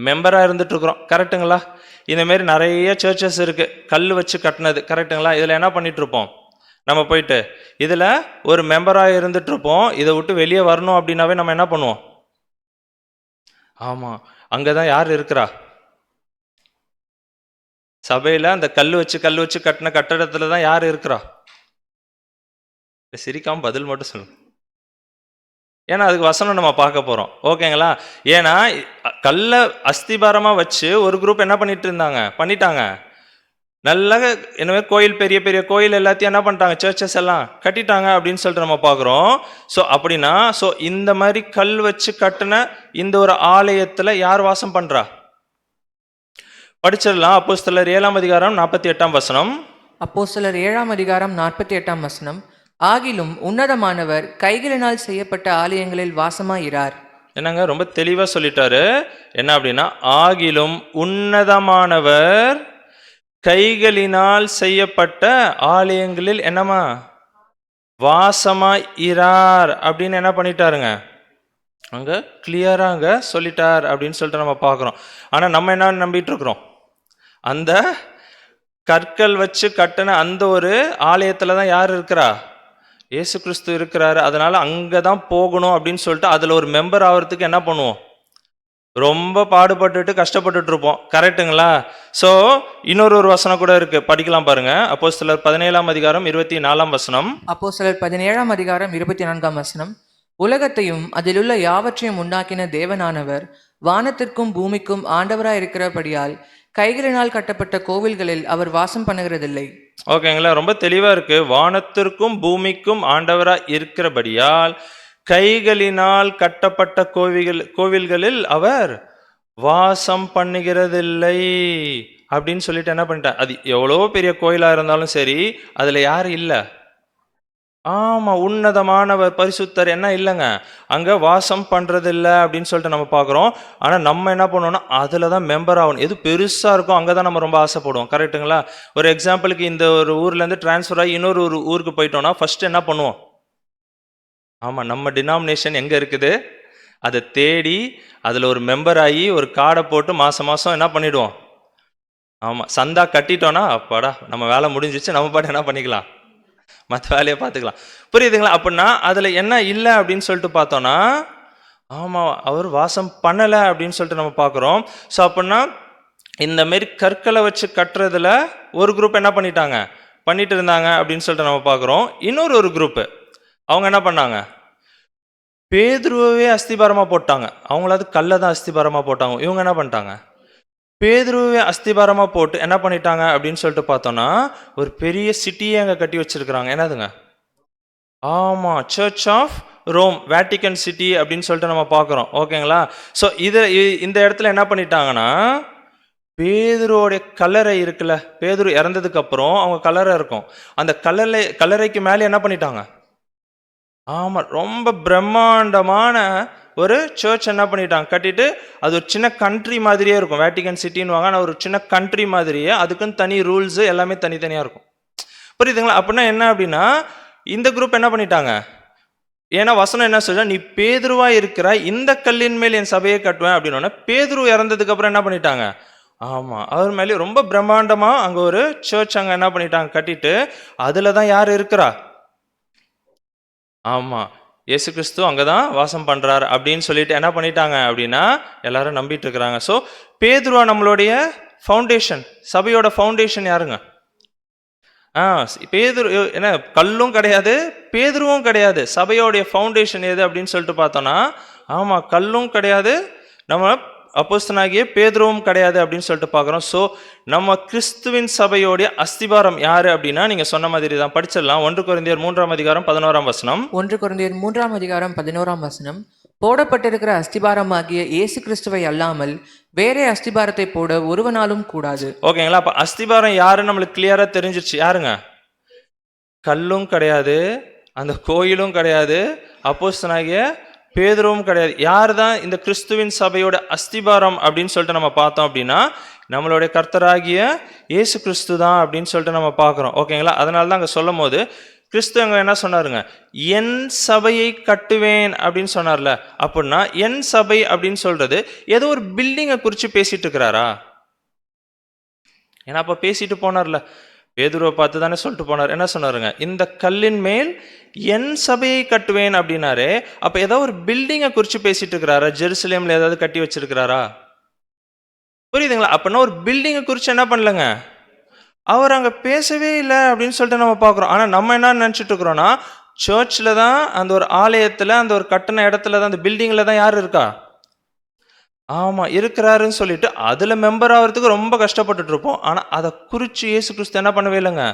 மெம்பராக இருந்துட்டு இருக்கிறோம். கரெக்டுங்களா? இந்த மாதிரி நிறைய சர்ச்சஸ் இருக்குது கல் வச்சு கட்டினது. கரெக்டுங்களா? இதில் என்ன பண்ணிட்டு இருப்போம், நம்ம போயிட்டு இதில் ஒரு மெம்பராக இருந்துட்டு இருப்போம். இதை விட்டு வெளியே வரணும் அப்படின்னாவே நம்ம என்ன பண்ணுவோம், ஆமாம், அங்கே தான் யார் இருக்கிறா, சபையில் அந்த கல் வச்சு கட்டின கட்டடத்தில் தான் யார் இருக்கிறா. சிரிக்காம பதில் மட்டும் சொல்லுங்க, ஏன்னா அதுக்கு வசனம் நம்ம பார்க்க போகிறோம். ஓகேங்களா? ஏன்னா கல்லை அஸ்திபாரமாக வச்சு ஒரு குரூப் என்ன பண்ணிட்டாங்க நல்ல எனவே கோயில், பெரிய பெரிய கோயில் எல்லாத்தையும் என்ன பண்ணிட்டாங்க, சர்ச்சஸ் எல்லாம் கட்டிட்டாங்க அப்படின்னு சொல்லிட்டு நம்ம பார்க்குறோம். ஸோ அப்படின்னா இந்த மாதிரி கல் வச்சு கட்டின இந்த ஒரு ஆலயத்தில் யார் வாசம் பண்ணுறா, படிச்சிடலாம். அப்போஸ்தலர் 7ஆம் அதிகாரம் 48ஆம் வசனம். அப்போஸ்தலர் 7ஆம் அதிகாரம் 48ஆம் வசனம். ஆகிலும் உன்னதமானவர் கைகளினால் செய்யப்பட்ட ஆலயங்களில் வாசமாயிரார். என்னங்க, ரொம்ப தெளிவாக சொல்லிட்டாரு. என்ன அப்படின்னா, ஆகிலும் உன்னதமானவர் கைகளினால் செய்யப்பட்ட ஆலயங்களில் என்னமா வாசமா இரார் அப்படின்னு என்ன பண்ணிட்டாருங்க, அங்க கிளியரா அங்க சொல்லிட்டார் அப்படின்னு சொல்லிட்டு நம்ம பார்க்குறோம். ஆனா நம்ம என்ன நம்பிட்டு இருக்கிறோம், அந்த கற்கள் வச்சு கட்டின அந்த ஒரு ஆலயத்துல தான் யார் இருக்கிறா, இயேசு கிறிஸ்து இருக்கிறாரு. அதனால அங்கதான் போகணும் அப்படின்னு சொல்லிட்டு அதுல ஒரு மெம்பர் ஆகிறதுக்கு என்ன பண்ணுவோம், ரொம்ப பாடுபட்டுட்டு கஷ்டப்பட்டுட்டு இருப்போம். கரெக்டுங்களா? ஸோ இன்னொரு வசனம் கூட இருக்கு, படிக்கலாம் பாருங்க. அப்போஸ்தலர் 17ஆம் அதிகாரம் 24ஆம் வசனம். அப்போஸ்தலர் 17ஆம் அதிகாரம் 24ஆம் வசனம். உலகத்தையும் அதிலுள்ள யாவற்றையும் உண்டாக்கின தேவனானவர் வானத்திற்கும் பூமிக்கும் ஆண்டவராய் இருக்கிறபடியால் கைகளினால் கட்டப்பட்ட கோவில்களில் அவர் வாசம் பண்ணுகிறதில்லை. ஓகேங்களா? ரொம்ப தெளிவா இருக்கு. வானத்திற்கும் பூமிக்கும் ஆண்டவராய் இருக்கிறபடியால் கைகளினால் கட்டப்பட்ட கோவில்களில் அவர் வாசம் பண்ணுகிறதில்லை அப்படின்னு சொல்லிட்டு என்ன பண்ணிட்டார். அது எவ்வளோ பெரிய கோயிலா இருந்தாலும் சரி, அதுல யாரு இல்லை, ஆமா, உன்னதமானவர் பரிசுத்தர் என்ன இல்லைங்க, அங்க வாசம் பண்றது இல்லை அப்படின்னு சொல்லிட்டு நம்ம பார்க்குறோம். ஆனா நம்ம என்ன பண்ணுவோம்னா அதுல தான் மெம்பர் ஆகணும். எது பெருசா இருக்கும் அங்கதான் நம்ம ரொம்ப ஆசைப்படுவோம். கரெக்ட்டுங்களா? ஒரு எக்ஸாம்பிளுக்கு இந்த ஒரு ஊர்ல இருந்து டிரான்ஸ்ஃபர் ஆகி இன்னொரு ஒரு ஊருக்கு போயிட்டோம்னா ஃபர்ஸ்ட் என்ன பண்ணுவோம்? ஆமா, நம்ம டினாமினேஷன் எங்க இருக்குது அதை தேடி அதுல ஒரு மெம்பர் ஆகி ஒரு கார்டை போட்டு மாசம் மாசம் என்ன பண்ணிடுவோம்? ஆமா, சந்தா கட்டிட்டோம்னா அப்பாடா நம்ம வேலை முடிஞ்சிச்சு, நம்ம பாட்டு என்ன பண்ணிக்கலாம், மற்ற வேலையை பார்த்துக்கலாம். புரியுதுங்களா? அப்படின்னா அதுல என்ன இல்லை அப்படின்னு சொல்லிட்டு பார்த்தோம்னா, ஆமா அவர் வாசம் பண்ணலை அப்படின்னு சொல்லிட்டு நம்ம பார்க்குறோம். ஸோ அப்படின்னா இந்த மாரி கற்களை வச்சு கட்டுறதுல ஒரு குரூப் என்ன பண்ணிட்டு இருந்தாங்க அப்படின்னு சொல்லிட்டு நம்ம பார்க்குறோம். இன்னொரு குரூப்பு அவங்க என்ன பண்ணாங்க, பேதுருவே அஸ்திபாரமா போட்டாங்க. அவங்களாவது கல்லை தான் அஸ்திபாரமா போட்டாங்க. இவங்க என்ன பண்ணிட்டாங்க, பேதுருவே அஸ்திபாரமா போட்டு என்ன பண்ணிட்டாங்க அப்படின்னு சொல்லிட்டு பார்த்தோம்னா ஒரு பெரிய சிட்டியே அங்கே கட்டி வச்சிருக்கிறாங்க. என்னதுங்க? ஆமா, church of Rome, Vatican city அப்படின்னு சொல்லிட்டு நம்ம பார்க்குறோம். ஓகேங்களா? ஸோ இந்த இடத்துல என்ன பண்ணிட்டாங்கன்னா பேதுருவோடைய கல்லறை இருக்குல்ல, பேதுரு இறந்ததுக்கு அப்புறம் அவங்க கல்லறை இருக்கும், அந்த கல்லறைக்கு மேலே என்ன பண்ணிட்டாங்க, ஆமா ரொம்ப பிரம்மாண்டமான ஒரு சர்ச் என்ன பண்ணிட்டாங்க கட்டிட்டு, அது ஒரு சின்ன கண்ட்ரி மாதிரியே இருக்கும். வேட்டிகன் சிட்டின்னு வாங்க, ஆனால் ஒரு சின்ன கண்ட்ரி மாதிரியே அதுக்குன்னு தனி ரூல்ஸு எல்லாமே தனித்தனியாக இருக்கும். புரியுதுங்களா? அப்படின்னா என்ன அப்படின்னா இந்த குரூப் என்ன பண்ணிட்டாங்க, ஏன்னா வசனம் என்ன சொல்ற, நீ பேதுருவா இருக்கிற இந்த கல்லின் மேல் என் சபையை கட்டுவேன் அப்படின்னா பேதுரு இறந்ததுக்கு அப்புறம் என்ன பண்ணிட்டாங்க, ஆமா அவர் மேலே ரொம்ப பிரம்மாண்டமா அங்க ஒரு சர்ச் அங்க என்ன பண்ணிட்டாங்க கட்டிட்டு, அதுல தான் யார் இருக்கிறா, ஆமா இயேசு கிறிஸ்து அங்கதான் வாசம் பண்றாரு அப்படின்னு சொல்லிட்டு என்ன பண்ணிட்டாங்க அப்படின்னா எல்லாரும் நம்பிட்டு இருக்கிறாங்க. ஸோ பேதுருவா நம்மளுடைய ஃபவுண்டேஷன், சபையோட ஃபவுண்டேஷன் யாருங்க? பேதுரு என்ன, கல்லும் கிடையாது பேதுருவும் கிடையாது. சபையோடைய ஃபவுண்டேஷன் எது அப்படின்னு சொல்லிட்டு பார்த்தோம்னா, ஆமா கல்லும் கிடையாது, நம்ம அப்போஸ்தலனாகிய பேதுருவும் கிடையாது அப்படின்னு சொல்லிட்டு பார்க்குறோம். ஸோ நம்ம கிறிஸ்துவின் சபையோடைய அஸ்திபாரம் யாரு அப்படின்னா நீங்க சொன்ன மாதிரி தான் படிச்சிடலாம். 1 கொரிந்தியர் 3ஆம் அதிகாரம் 11ஆம் வசனம். 1 கொரிந்தியர் 3ஆம் அதிகாரம் 11ஆம் வசனம். போடப்பட்டிருக்கிற அஸ்திபாரமாகிய இயேசு கிறிஸ்துவை அல்லாமல் வேறே அஸ்திபாரத்தை போட ஒருவனாலும் கூடாது. ஓகேங்களா? அப்ப அஸ்திபாரம் யாருன்னு நம்மளுக்கு கிளியரா தெரிஞ்சிருச்சு. யாருங்க? கல்லும் கிடையாது, அந்த கோயிலும் கிடையாது, அப்போஸ்தலனாகிய பேதுருவும் கிடையாது. யார் தான் இந்த கிறிஸ்துவின் சபையோட அஸ்திபாரம் அப்படின்னு சொல்லிட்டு நம்ம பார்த்தோம் அப்படின்னா நம்மளுடைய கர்த்தராகிய இயேசு கிறிஸ்து தான் அப்படின்னு சொல்லிட்டு நம்ம பார்க்குறோம். ஓகேங்களா? அதனால தான் அங்கே சொல்லும் போது கிறிஸ்து அங்கே என்ன சொன்னாருங்க, என் சபையை கட்டுவேன் அப்படின்னு சொன்னார்ல. அப்படின்னா என் சபை அப்படின்னு சொல்றது ஏதோ ஒரு பில்டிங்கை குறித்து பேசிட்டு இருக்கிறாரா? ஏன்னா அப்போ பேசிட்டு போனார்ல, பேதுருவை பார்த்து தானே சொல்லிட்டு போனார். என்ன சொன்னாருங்க, இந்த கல்லின் மேல் என் சபையை கட்டுவேன் அப்படின்னாரு. அப்ப ஏதோ ஒரு பில்டிங்கை குறித்து பேசிட்டு இருக்கிறாரா? ஜெருசலேம்ல ஏதாவது கட்டி வச்சிருக்கிறாரா? புரியுதுங்களா? அப்படின்னா ஒரு பில்டிங்கை குறித்து என்ன பண்ணலங்க, அவர் அங்க பேசவே இல்லை அப்படின்னு சொல்லிட்டு நம்ம பார்க்குறோம். ஆனா நம்ம என்ன நினைச்சிட்டு இருக்கிறோம்னா சர்ச்ல தான், அந்த ஒரு ஆலயத்துல, அந்த ஒரு கட்டின இடத்துல தான், அந்த பில்டிங்ல தான் யார் இருக்கா, ஆமா இருக்கிறாருன்னு சொல்லிட்டு அதுல மெம்பர் ஆகிறதுக்கு ரொம்ப கஷ்டப்பட்டுட்டு இருப்போம். ஆனா அதை குறிச்சு இயேசு கிறிஸ்து என்ன பண்ணவே இல்லைங்க,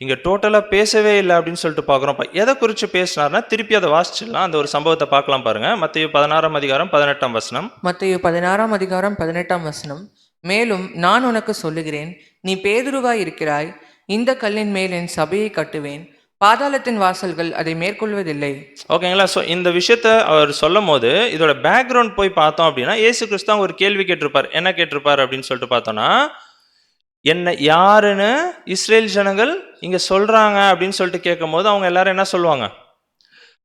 இங்க டோட்டலா பேசவே இல்லை அப்படின்னு சொல்லிட்டு பார்க்குறோம். எதை குறிச்சு பேசினார்னா திருப்பி அதை வாசிச்சிடலாம், அந்த ஒரு சம்பவத்தை பார்க்கலாம் பாருங்க. மத்தேயு 16ஆம் அதிகாரம் 18ஆம் வசனம். மத்தேயு 16ஆம் அதிகாரம் 18ஆம் வசனம். மேலும் நான் உனக்கு சொல்லுகிறேன், நீ பேதுருவாய் இருக்கிறாய், இந்த கல்லின் மேல் என் சபையை கட்டுவேன், பாதாளத்தின் வாசல்கள் அதை மேற்கொள்வதில்லை. ஓகேங்களா? ஸோ இந்த விஷயத்த அவர் சொல்லும் போது இதோட பேக்ரவுண்ட் போய் பார்த்தோம் அப்படின்னா இயேசு கிறிஸ்து ஒரு கேள்வி கேட்டிருப்பார். என்ன கேட்டிருப்பார் அப்படின்னு சொல்லிட்டு பார்த்தோம்னா, என்ன யாருன்னு இஸ்ரேல் ஜனங்கள் இங்க சொல்றாங்க அப்படின்னு சொல்லிட்டு கேட்கும் போது அவங்க எல்லாரும் என்ன சொல்லுவாங்க,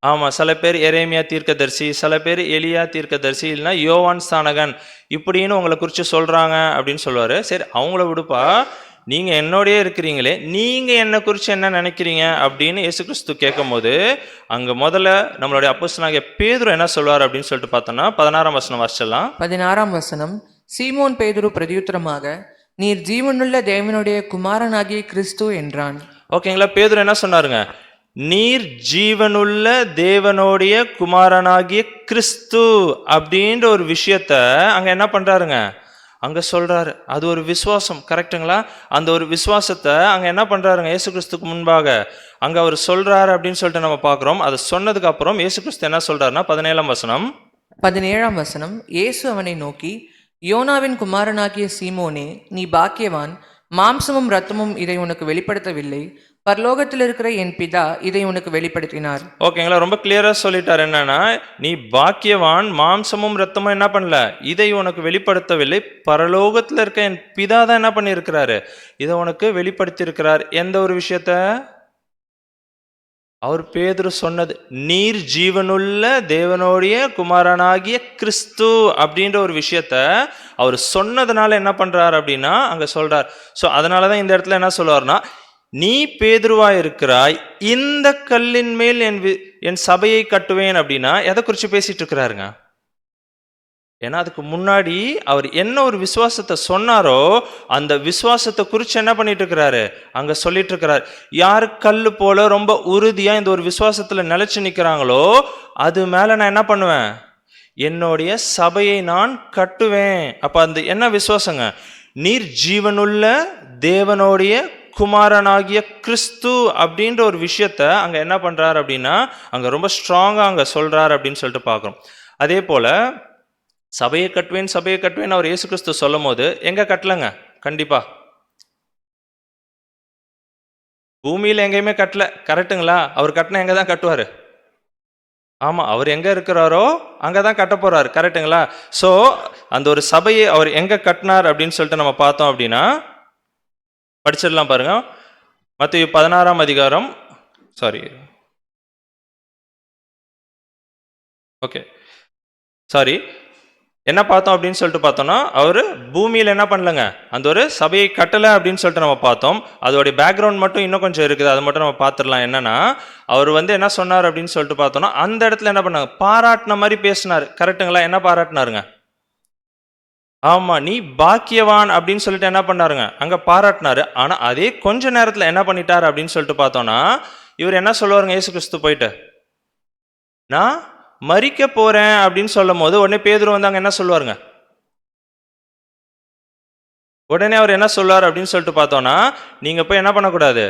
ஆமா சில பேர் எரேமியா தீர்க்கதரிசி, சில பேர் எலியா தீர்க்கதரிசி, இல்லைன்னா யோவான் ஸ்தானகன் இப்படின்னு உங்களை குறித்து சொல்றாங்க அப்படின்னு சொல்லுவாரு. சரி அவங்கள விடுப்பா, நீங்க என்னோடயே இருக்கிறீங்களே, நீங்க என்னை குறித்து என்ன நினைக்கிறீங்க அப்படின்னு இயேசு கிறிஸ்து கேட்கும் போது அங்க முதல்ல நம்மளுடைய அப்போஸ்தலனாகிய பேதுரு என்ன சொல்வார் அப்படின்னு சொல்லிட்டு பார்த்தோம்னா 16ஆம் வசனம் வாசிச்சலாம். 16ஆம் வசனம். சீமோன் பேதுரு பிரதியுத்தரமாக, நீர் ஜீவனுள்ள தேவனுடைய குமாரனாகிய கிறிஸ்து என்றான். ஓகேங்களா? பேதுரு என்ன சொன்னாருங்க, நீர் ஜீவனுள்ள தேவனுடைய குமாரனாகிய கிறிஸ்து அப்படின்ற ஒரு விஷயத்த அங்க என்ன பண்றாருங்க, அங்க சொல்றாரு. அது ஒரு விசுவாசம். கரெக்டுங்களா? அந்த ஒரு விசுவாசத்தை அங்க என்ன பண்றாருங்க, இயேசு கிறிஸ்துக்கு முன்பாக அங்க அவர் சொல்றாரு அப்படின்னு சொல்லிட்டு நம்ம பார்க்கிறோம். அதை சொன்னதுக்கு அப்புறம் இயேசு கிறிஸ்து என்ன சொல்றாருன்னா 17ஆம் வசனம். 17ஆம் வசனம். இயேசு அவனை நோக்கி, யோனாவின் குமாரனாகிய சீமோனே, நீ பாக்கியவான், மாம்சமும் இரத்தமும் இதை உனக்கு வெளிப்படுத்தவில்லை, பரலோகத்தில் இருக்கிற என் பிதா இதை உனக்கு வெளிப்படுத்தினார். ஓகேங்களா, ரொம்ப கிளியரா சொல்லிட்டார். என்னன்னா, நீ பாக்கியவான், மாம்சமும் ரத்தமும் என்ன பண்ணல, இதை உனக்கு வெளிப்படுத்தவில்லை, பரலோகத்துல இருக்க என் பிதா தான் என்ன பண்ணியிருக்கிறாரு, இதை உனக்கு வெளிப்படுத்தி இருக்கிறார். எந்த ஒரு விஷயத்த அவர் பேதுரு சொன்னது, நீர் ஜீவனுள்ள தேவனுடைய குமாரனாகிய கிறிஸ்து அப்படின்ற ஒரு விஷயத்த அவர் சொன்னதுனால என்ன பண்றார் அப்படின்னா அங்க சொல்றார். ஸோ அதனாலதான் இந்த இடத்துல என்ன சொல்லுவார்னா, நீ பேதுருவா இருக்கிறாய், இந்த கல்லின் மேல் என் சபையை கட்டுவேன் அப்படின்னா எதை குறித்து பேசிட்டு இருக்கிறாருங்க? ஏன்னா அதுக்கு முன்னாடி அவர் என்ன ஒரு விசுவாசத்தை சொன்னாரோ அந்த விசுவாசத்தை குறித்து என்ன பண்ணிட்டு இருக்கிறாரு அங்க சொல்லிட்டு இருக்கிறார். யாரு கல்லு போல ரொம்ப உறுதியா இந்த ஒரு விசுவாசத்துல நிலைச்சு நிக்கிறாங்களோ அது மேல நான் என்ன பண்ணுவேன், என்னுடைய சபையை நான் கட்டுவேன். அப்ப அந்த என்ன விசுவாசங்க, நீர் ஜீவனுள்ள தேவனுடைய குமாரனாகிய கிறிஸ்து அப்படின்ற ஒரு விஷயத்த அங்க என்ன பண்றாரு அப்படின்னா அங்க ரொம்ப ஸ்ட்ராங்கா அங்க சொல்றாரு அப்படின்னு சொல்லிட்டு பார்க்கிறோம். அதே போல சபையை கட்டுவேன் அவர் இயேசு கிறிஸ்து சொல்லும் போது எங்க கட்டலங்க, கண்டிப்பா பூமியில எங்கேயுமே கட்டல, கரெக்டுங்களா? அவர் கட்டின எங்க தான் கட்டுவாரு? ஆமா, அவர் எங்க இருக்கிறாரோ அங்கதான் கட்ட போறாரு, கரெக்டுங்களா? சோ அந்த ஒரு சபையை அவர் எங்க கட்டினார் அப்படின்னு சொல்லிட்டு நம்ம பார்த்தோம் அப்படின்னா படிச்சிடலாம் பாருங்க. மத்தேயு 16ஆம் அதிகாரம், என்ன பார்த்தோம் அப்படின்னு சொல்லிட்டு பார்த்தோம்னா, அவர் பூமியில் என்ன பண்ணலங்க, அந்த ஒரு சபையை கட்டலை அப்படின்னு சொல்லிட்டு நம்ம பார்த்தோம். அதோடைய பேக்ரவுண்ட் மட்டும் இன்னும் கொஞ்சம் இருக்குது, அதை மட்டும் நம்ம பார்த்துடலாம். என்னன்னா, அவர் என்ன சொன்னார் அப்படின்னு சொல்லிட்டு பார்த்தோம்னா, அந்த இடத்துல என்ன பண்ணாங்க, பாராட்டின மாதிரி பேசினார், கரெக்டுங்களா? என்ன பாராட்டினாருங்க? ஆமா, நீ பாக்கியவான் அப்படின்னு சொல்லிட்டு என்ன பண்ணாருங்க அங்க பாராட்டினாரு. ஆனா அதே கொஞ்ச நேரத்துல என்ன பண்ணிட்டாரு அப்படின்னு சொல்லிட்டு பார்த்தோம்னா, இவர் என்ன சொல்லுவாருங்க இயேசு கிறிஸ்து போயிட்டு, நான் மரிக்க போறேன் அப்படின்னு சொல்லும் போது உடனே பேதுரு அங்க என்ன சொல்லுவாருங்க, உடனே அவர் என்ன சொல்லுவார் அப்படின்னு சொல்லிட்டு பார்த்தோம்னா, நீங்க போய் என்ன பண்ணக்கூடாது,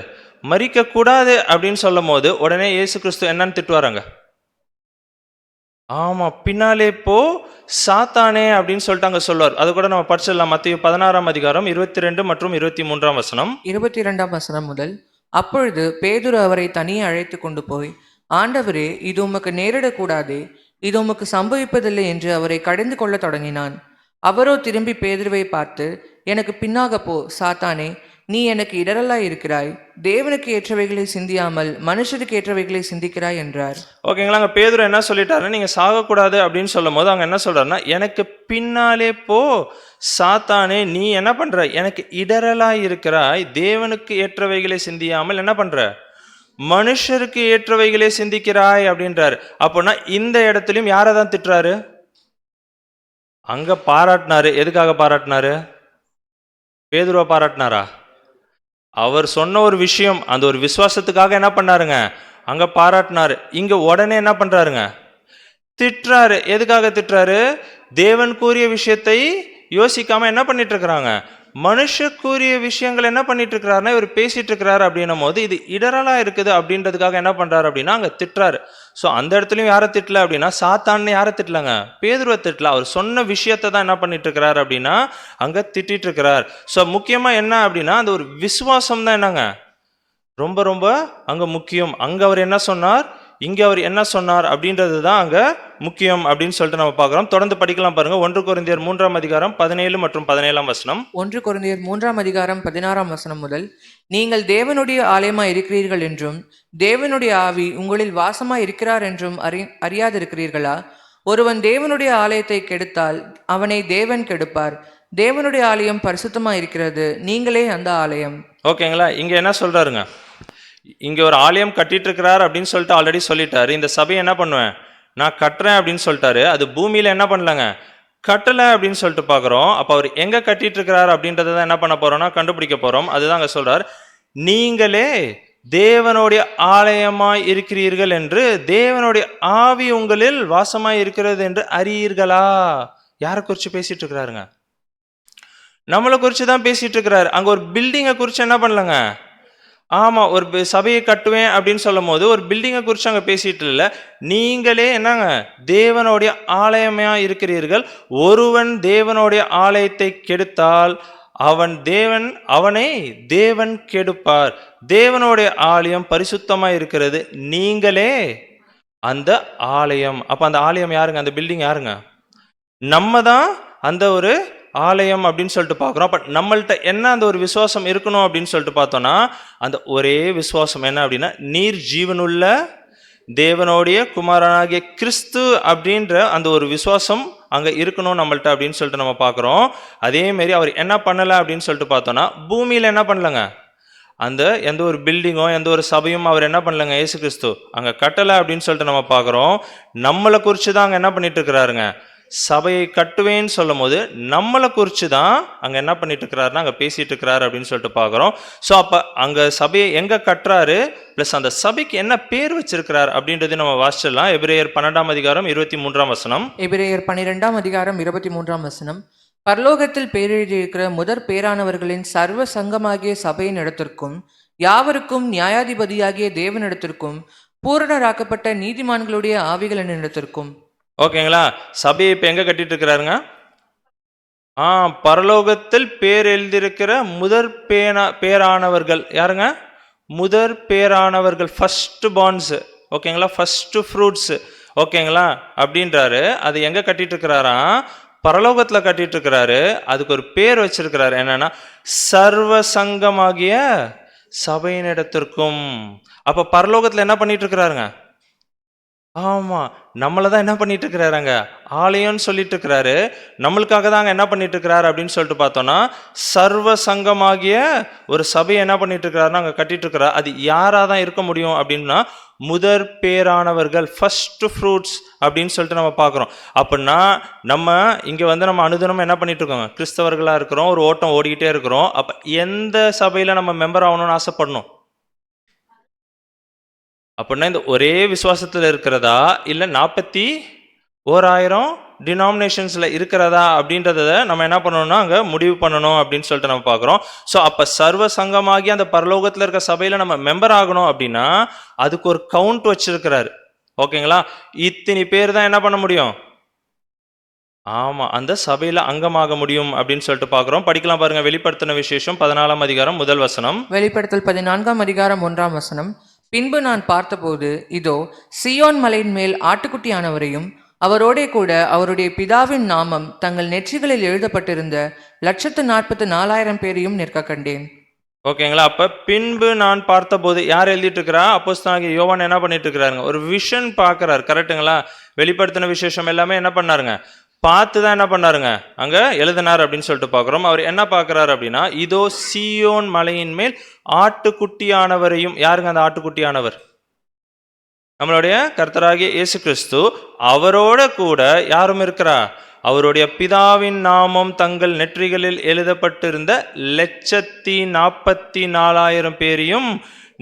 மரிக்க கூடாது அப்படின்னு சொல்லும் போது உடனே இயேசு கிறிஸ்து என்னன்னு திட்டுவாருங்க. ஆமா, பின்னாலே போ சாத்தானே அப்படின்னு சொல்லிட்டு அங்க சொல்லுவார். அது கூட நம்ம படிச்சிடலாம். மத்தேயு 16ஆம் அதிகாரம் 22 மற்றும் 23ஆம் வசனம். 22ஆம் வசனம் முதல். அப்பொழுது பேதுரு அவரை தனியே அழைத்து கொண்டு போய், ஆண்டவரே, இது உமக்கு நேரிடக்கூடாதே, இது உமக்கு சம்பவிப்பதில்லை என்று அவரை கடிந்து கொள்ள தொடங்கினான். அவரோ திரும்பி பேதுருவை பார்த்து, எனக்கு பின்னாக போ சாத்தானே, நீ எனக்கு இடரலாய் இருக்கிறாய், தேவனுக்கு ஏற்றவைகளை சிந்தியாமல் மனுஷருக்கு ஏற்றவைகளை சிந்திக்கிறாய் என்றார். ஓகேங்களா, அங்க பேதுரு என்ன சொல்லிட்டாரு, நீங்க சாகக்கூடாது அப்படின்னு சொல்லும் போது அங்க என்ன சொல்றாருன்னா, எனக்கு பின்னாலே போ சாத்தானே, நீ என்ன பண்ற, எனக்கு இடரலாய் இருக்கிறாய், தேவனுக்கு ஏற்றவைகளை சிந்தியாமல் என்ன பண்ற, மனுஷருக்கு ஏற்றவைகளே சிந்திக்கிறாய் அப்படின்றாரு. அப்போனா இந்த இடத்துலயும் யாரை தான் திட்டுறாரு, அங்க பாராட்டினாரு. எதுக்காக பாராட்டினாரு, பேதுருவை பாராட்டினாரா? அவர் சொன்ன ஒரு விஷயம், அந்த ஒரு விசுவாசத்துக்காக என்ன பண்ணாருங்க அங்க பாராட்டினாரு. இங்க உடனே என்ன பண்றாருங்க, திட்டுறாரு. எதுக்காக திட்டுறாரு, தேவன் கூறிய விஷயத்தை யோசிக்காம என்ன பண்ணிட்டு இருக்கிறாங்க, மனுஷ கூறிய விஷயங்கள் என்ன பண்ணிட்டு இருக்கிறாருன்னா இவர் பேசிட்டு இருக்கிறாரு அப்படின்னும் போது இது இடரலா இருக்குது அப்படின்றதுக்காக என்ன பண்றாரு அப்படின்னா அங்க திட்டுறாரு. ஸோ அந்த இடத்துலயும் யாரை திட்டல அப்படின்னா சாத்தான்னு யாரை திட்டலங்க, பேதுருவை திட்டல. அவர் சொன்ன விஷயத்தை தான் என்ன பண்ணிட்டு இருக்கிறார் அப்படின்னா அங்க திட்டிட்டு இருக்கிறார். ஸோ முக்கியமா என்ன அப்படின்னா அந்த ஒரு விசுவாசம் தான் என்னங்க ரொம்ப ரொம்ப அங்க முக்கியம். அங்க அவர் என்ன சொன்னார், இங்க அவர் என்ன சொன்னார் அப்படின்றது தான் அங்க முக்கியம் அப்படின்னு சொல்லிட்டு நம்ம பார்க்கிறோம். தொடர்ந்து படிக்கலாம் பாருங்க. 1 கொரிந்தியர் 3ஆம் அதிகாரம் 17 மற்றும் 17ஆம் வசனம். 1 கொரிந்தியர் 3ஆம் அதிகாரம் 16ஆம் வசனம் முதல். நீங்கள் தேவனுடைய ஆலயமாய் இருக்கிறீர்கள் என்றும் தேவனுடைய ஆவி உங்களில் வாசமாய் இருக்கிறார் என்றும் அறியாதிருக்கிறீர்களா? ஒருவன் தேவனுடைய ஆலயத்தை கெடுத்தால் அவனை தேவன் கெடுப்பார். தேவனுடைய ஆலயம் பரிசுத்தமாய் இருக்கிறது, நீங்களே அந்த ஆலயம். ஓகேங்களா, இங்க என்ன சொல்றாருங்க, இங்க ஒரு ஆலயம் கட்டிட்டு இருக்கிறார் அப்படின்னு சொல்லிட்டு ஆல்ரெடி சொல்லிட்டாரு. இந்த சபையை என்ன பண்ணுவேன், நான் கட்டுறேன் அப்படின்னு சொல்லிட்டாரு. அது பூமியில என்ன பண்ணலங்க, கட்டலை அப்படின்னு சொல்லிட்டு பார்க்குறோம். அப்போ அவர் எங்க கட்டிட்டு இருக்கிறார் அப்படின்றத தான் என்ன பண்ண போறோம்னா கண்டுபிடிக்க போறோம். அதுதான் அங்க சொல்றார், நீங்களே தேவனுடைய ஆலயமாய் இருக்கிறீர்கள் என்று தேவனுடைய ஆவி உங்களில் வாசமாய் இருக்கிறது என்று அறியீர்களா? யாரை குறிச்சு பேசிட்டு இருக்கிறாருங்க, நம்மளை குறிச்சு தான் பேசிட்டு இருக்கிறாரு. அங்க ஒரு பில்டிங்கை குறிச்சு என்ன பண்ணலங்க, ஆமா ஒரு சபையை கட்டுவேன் அப்படின்னு சொல்லும் போது ஒரு பில்டிங்கை குறித்து அங்கே பேசிட்டு இல்லை, நீங்களே என்னங்க தேவனுடைய ஆலயமா இருக்கிறீர்கள். ஒருவன் தேவனுடைய ஆலயத்தை கெடுத்தால் அவனை தேவன் கெடுப்பார். தேவனுடைய ஆலயம் பரிசுத்தமா இருக்கிறது, நீங்களே அந்த ஆலயம். அப்ப அந்த ஆலயம் யாருங்க? அந்த பில்டிங் யாருங்க? நம்ம தான் அந்த ஒரு ஆலயம் அப்படின்னு சொல்லிட்டு பார்க்குறோம். அப்ப நம்மள்ட்ட என்ன அந்த ஒரு விசுவாசம் இருக்கணும் அப்படின்னு சொல்லிட்டு பார்த்தோம்னா, அந்த ஒரே விசுவாசம் என்ன அப்படின்னா, நீர் ஜீவனுள்ள தேவனுடைய குமாரனாகிய கிறிஸ்து அப்படின்ற அந்த ஒரு விசுவாசம் அங்க இருக்கணும் நம்மள்ட்ட அப்படின்னு சொல்லிட்டு நம்ம பார்க்குறோம். அதே மாதிரி அவர் என்ன பண்ணல அப்படின்னு சொல்லிட்டு பார்த்தோம்னா, பூமியில என்ன பண்ணலங்க, அந்த எந்த ஒரு பில்டிங்கோ எந்த ஒரு சபையும் அவர் என்ன பண்ணலங்க, இயேசு கிறிஸ்து அங்க கட்டலை அப்படின்னு சொல்லிட்டு நம்ம பார்க்குறோம். நம்மளை குறித்து தான் அங்கே என்ன பண்ணிட்டு இருக்கிறாருங்க, சபையை கட்டுவேன்னு சொல்லும் போது நம்மளை குறித்து தான் அங்கே என்ன பண்ணிட்டு இருக்கிறாருன்னா அங்கே பேசிட்டு இருக்கிறாரு அப்படின்னு சொல்லிட்டு பார்க்குறோம். ஸோ அப்போ அங்கே சபையை எங்கே கட்டுறாரு, ப்ளஸ் அந்த சபைக்கு என்ன பேர் வச்சிருக்கிறார் அப்படின்றது நம்ம வாசிச்சிடலாம். எபிரேயர் 12ஆம் அதிகாரம் 23ஆம் வசனம். எபிரேயர் 12ஆம் அதிகாரம் 23ஆம் வசனம். பரலோகத்தில் பேரெழுதியிருக்கிற முதற் பேரானவர்களின் சர்வ சங்கமாகிய சபையின் இடத்திற்கும் யாவருக்கும் நியாயாதிபதியாகிய தேவனிடத்திற்கும் பூரணராக்கப்பட்ட நீதிமான்களுடைய ஆவிகளின் இடத்திற்கும். ஓகேங்களா, சபையை இப்போ எங்கே கட்டிட்டு இருக்கிறாருங்க? பரலோகத்தில் பேர் எழுதியிருக்கிற முதற் பேரானவர்கள் யாருங்க? முதற் பேரானவர்கள், ஃபர்ஸ்ட் பார்ன்ஸ், ஓகேங்களா, ஃபர்ஸ்ட் ஃப்ரூட்ஸ், ஓகேங்களா அப்படின்றாரு. அது எங்கே கட்டிட்டு இருக்கிறாராம்? பரலோகத்தில் கட்டிட்டு இருக்கிறாரு. அதுக்கு ஒரு பேர் வச்சிருக்கிறாரு, என்னன்னா சர்வ சங்கமாகிய சபையினிடத்திற்கும். அப்ப பரலோகத்தில் என்ன பண்ணிட்டு இருக்கிறாருங்க? ஆமா, நம்மளை தான் என்ன பண்ணிட்டு இருக்கிறாருங்க, ஆலயம்னு சொல்லிட்டு இருக்கிறாரு. நம்மளுக்காக தாங்க என்ன பண்ணிட்டு இருக்கிறாரு அப்படின்னு சொல்லிட்டு பார்த்தோம்னா, சர்வ சங்கமாகிய ஒரு சபையை என்ன பண்ணிட்டு இருக்கிறாருன்னா அங்கே கட்டிட்டு இருக்கிறார். அது யாரா தான் இருக்க முடியும் அப்படின்னா, முதற் பேரானவர்கள், ஃபர்ஸ்ட் ஃப்ரூட்ஸ் அப்படின்னு சொல்லிட்டு நம்ம பார்க்குறோம். அப்படின்னா நம்ம இங்கே வந்து நம்ம அனுதினம் என்ன பண்ணிட்டு இருக்கோங்க, கிறிஸ்தவர்களாக இருக்கிறோம், ஒரு ஓட்டம் ஓடிக்கிட்டே இருக்கிறோம். அப்போ எந்த சபையில் நம்ம மெம்பர் ஆகணும்னு ஆசைப்படணும் அப்படின்னா, இந்த ஒரே விசுவாசத்தில் இருக்கிறதா இல்லை 41,000 டினாமினேஷன்ஸில் இருக்கிறதா அப்படின்றத நம்ம என்ன பண்ணணும்னா அங்கே முடிவு பண்ணணும் அப்படின்னு சொல்லிட்டு நம்ம பார்க்குறோம். ஸோ அப்போ சர்வ சங்கமாகி அந்த பரலோகத்தில் இருக்க சபையில் நம்ம மெம்பர் ஆகணும் அப்படின்னா அதுக்கு ஒரு கவுண்ட் வச்சிருக்கிறாரு. ஓகேங்களா, இத்தனை பேர் தான் என்ன பண்ண முடியும், ஆமாம், அந்த சபையில் அங்கமாக முடியும் அப்படின்னு சொல்லிட்டு பார்க்குறோம். படிக்கலாம் பாருங்க, வெளிப்படுத்தின விசேஷம் 14ஆம் அதிகாரம் 1 வசனம். வெளிப்படுத்தல் 14ஆம் அதிகாரம் 1ஆம் வசனம். பின்பு நான் பார்த்தபோது இதோ சீயோன் மலையின் மேல் ஆட்டுக்குட்டியானவரையும் அவரோடே கூட அவருடைய பிதாவின் நாமம் தங்கள் நெற்றிகளில் எழுதப்பட்டிருந்த 144,000 பேரையும் நிற்க கண்டேன். ஓகேங்களா, அப்ப பின்பு நான் பார்த்தபோது யார் எழுதிட்டு இருக்கிறா? அப்போஸ்தலனாகிய யோவான் என்ன பண்ணிட்டு இருக்கிறாருங்க, ஒரு விஷன் பார்க்கிறாரு. கரெக்டுங்களா, வெளிப்படுத்தின விசேஷம் எல்லாமே என்ன பண்ணாருங்க, பார்த்து தான் என்ன பண்ணாருங்க அங்க எழுதினார் அப்படின்னு சொல்லிட்டு பார்க்குறோம். அவர் என்ன பார்க்கிறாரு அப்படின்னா, இதோ சீயோன் மலையின் மேல் ஆட்டுக்குட்டியானவரையும், யாருங்க அந்த ஆட்டுக்குட்டியானவர்? நம்மளுடைய கர்த்தராகிய இயேசு கிறிஸ்து. அவரோட கூட யாரும் இருக்கிறா, அவருடைய பிதாவின் நாமம் தங்கள் நெற்றிகளில் எழுதப்பட்டிருந்த 144,000 பேரையும்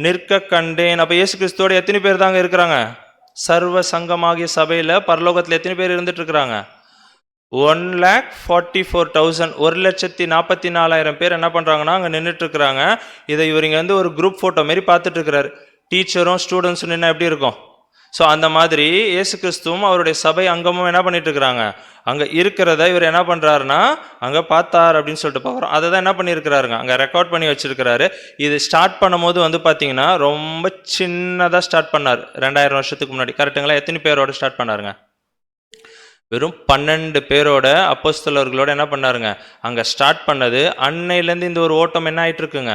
நிற்க கண்டேன். அப்ப இயேசு கிறிஸ்துவோட எத்தனை பேர் தாங்க இருக்கிறாங்க? சர்வ சங்கமாகிய சபையில பரலோகத்தில் எத்தனை பேர் இருந்துட்டு இருக்கிறாங்க? 1,44,000, 1,44,000 பேர் என்ன பண்றாங்கன்னா அங்க நின்றுட்டு இருக்கிறாங்க. இதை இவங்க வந்து ஒரு குரூப் போட்டோ மாரி பார்த்துட்டு இருக்கிறாரு. டீச்சரும் ஸ்டூடெண்ட்ஸும் நின்னா எப்படி இருக்கும்? ஸோ அந்த மாதிரி இயேசு கிறிஸ்துவும் அவருடைய சபை அங்கமும் என்ன பண்ணிட்டு இருக்கிறாங்க, அங்கே இருக்கிறத இவர் என்ன பண்ணுறாருன்னா அங்கே பார்த்தார் அப்படின்னு சொல்லிட்டு பார்க்குறோம். அதை தான் என்ன பண்ணியிருக்கிறாருங்க அங்கே ரெக்கார்ட் பண்ணி வச்சிருக்கிறாரு. இது ஸ்டார்ட் பண்ணும்போது வந்து பார்த்தீங்கன்னா ரொம்ப சின்னதாக ஸ்டார்ட் பண்ணார் 2000 வருஷத்துக்கு முன்னாடி. கரெக்டுங்களா? எத்தனை பேரோட ஸ்டார்ட் பண்ணாருங்க? வெறும் 12 பேரோட அப்போஸ்தலர்களோட என்ன பண்ணாருங்க அங்கே ஸ்டார்ட் பண்ணது. அன்னையிலேருந்து இந்த ஒரு ஓட்டம் என்ன ஆயிட்டு இருக்குங்க,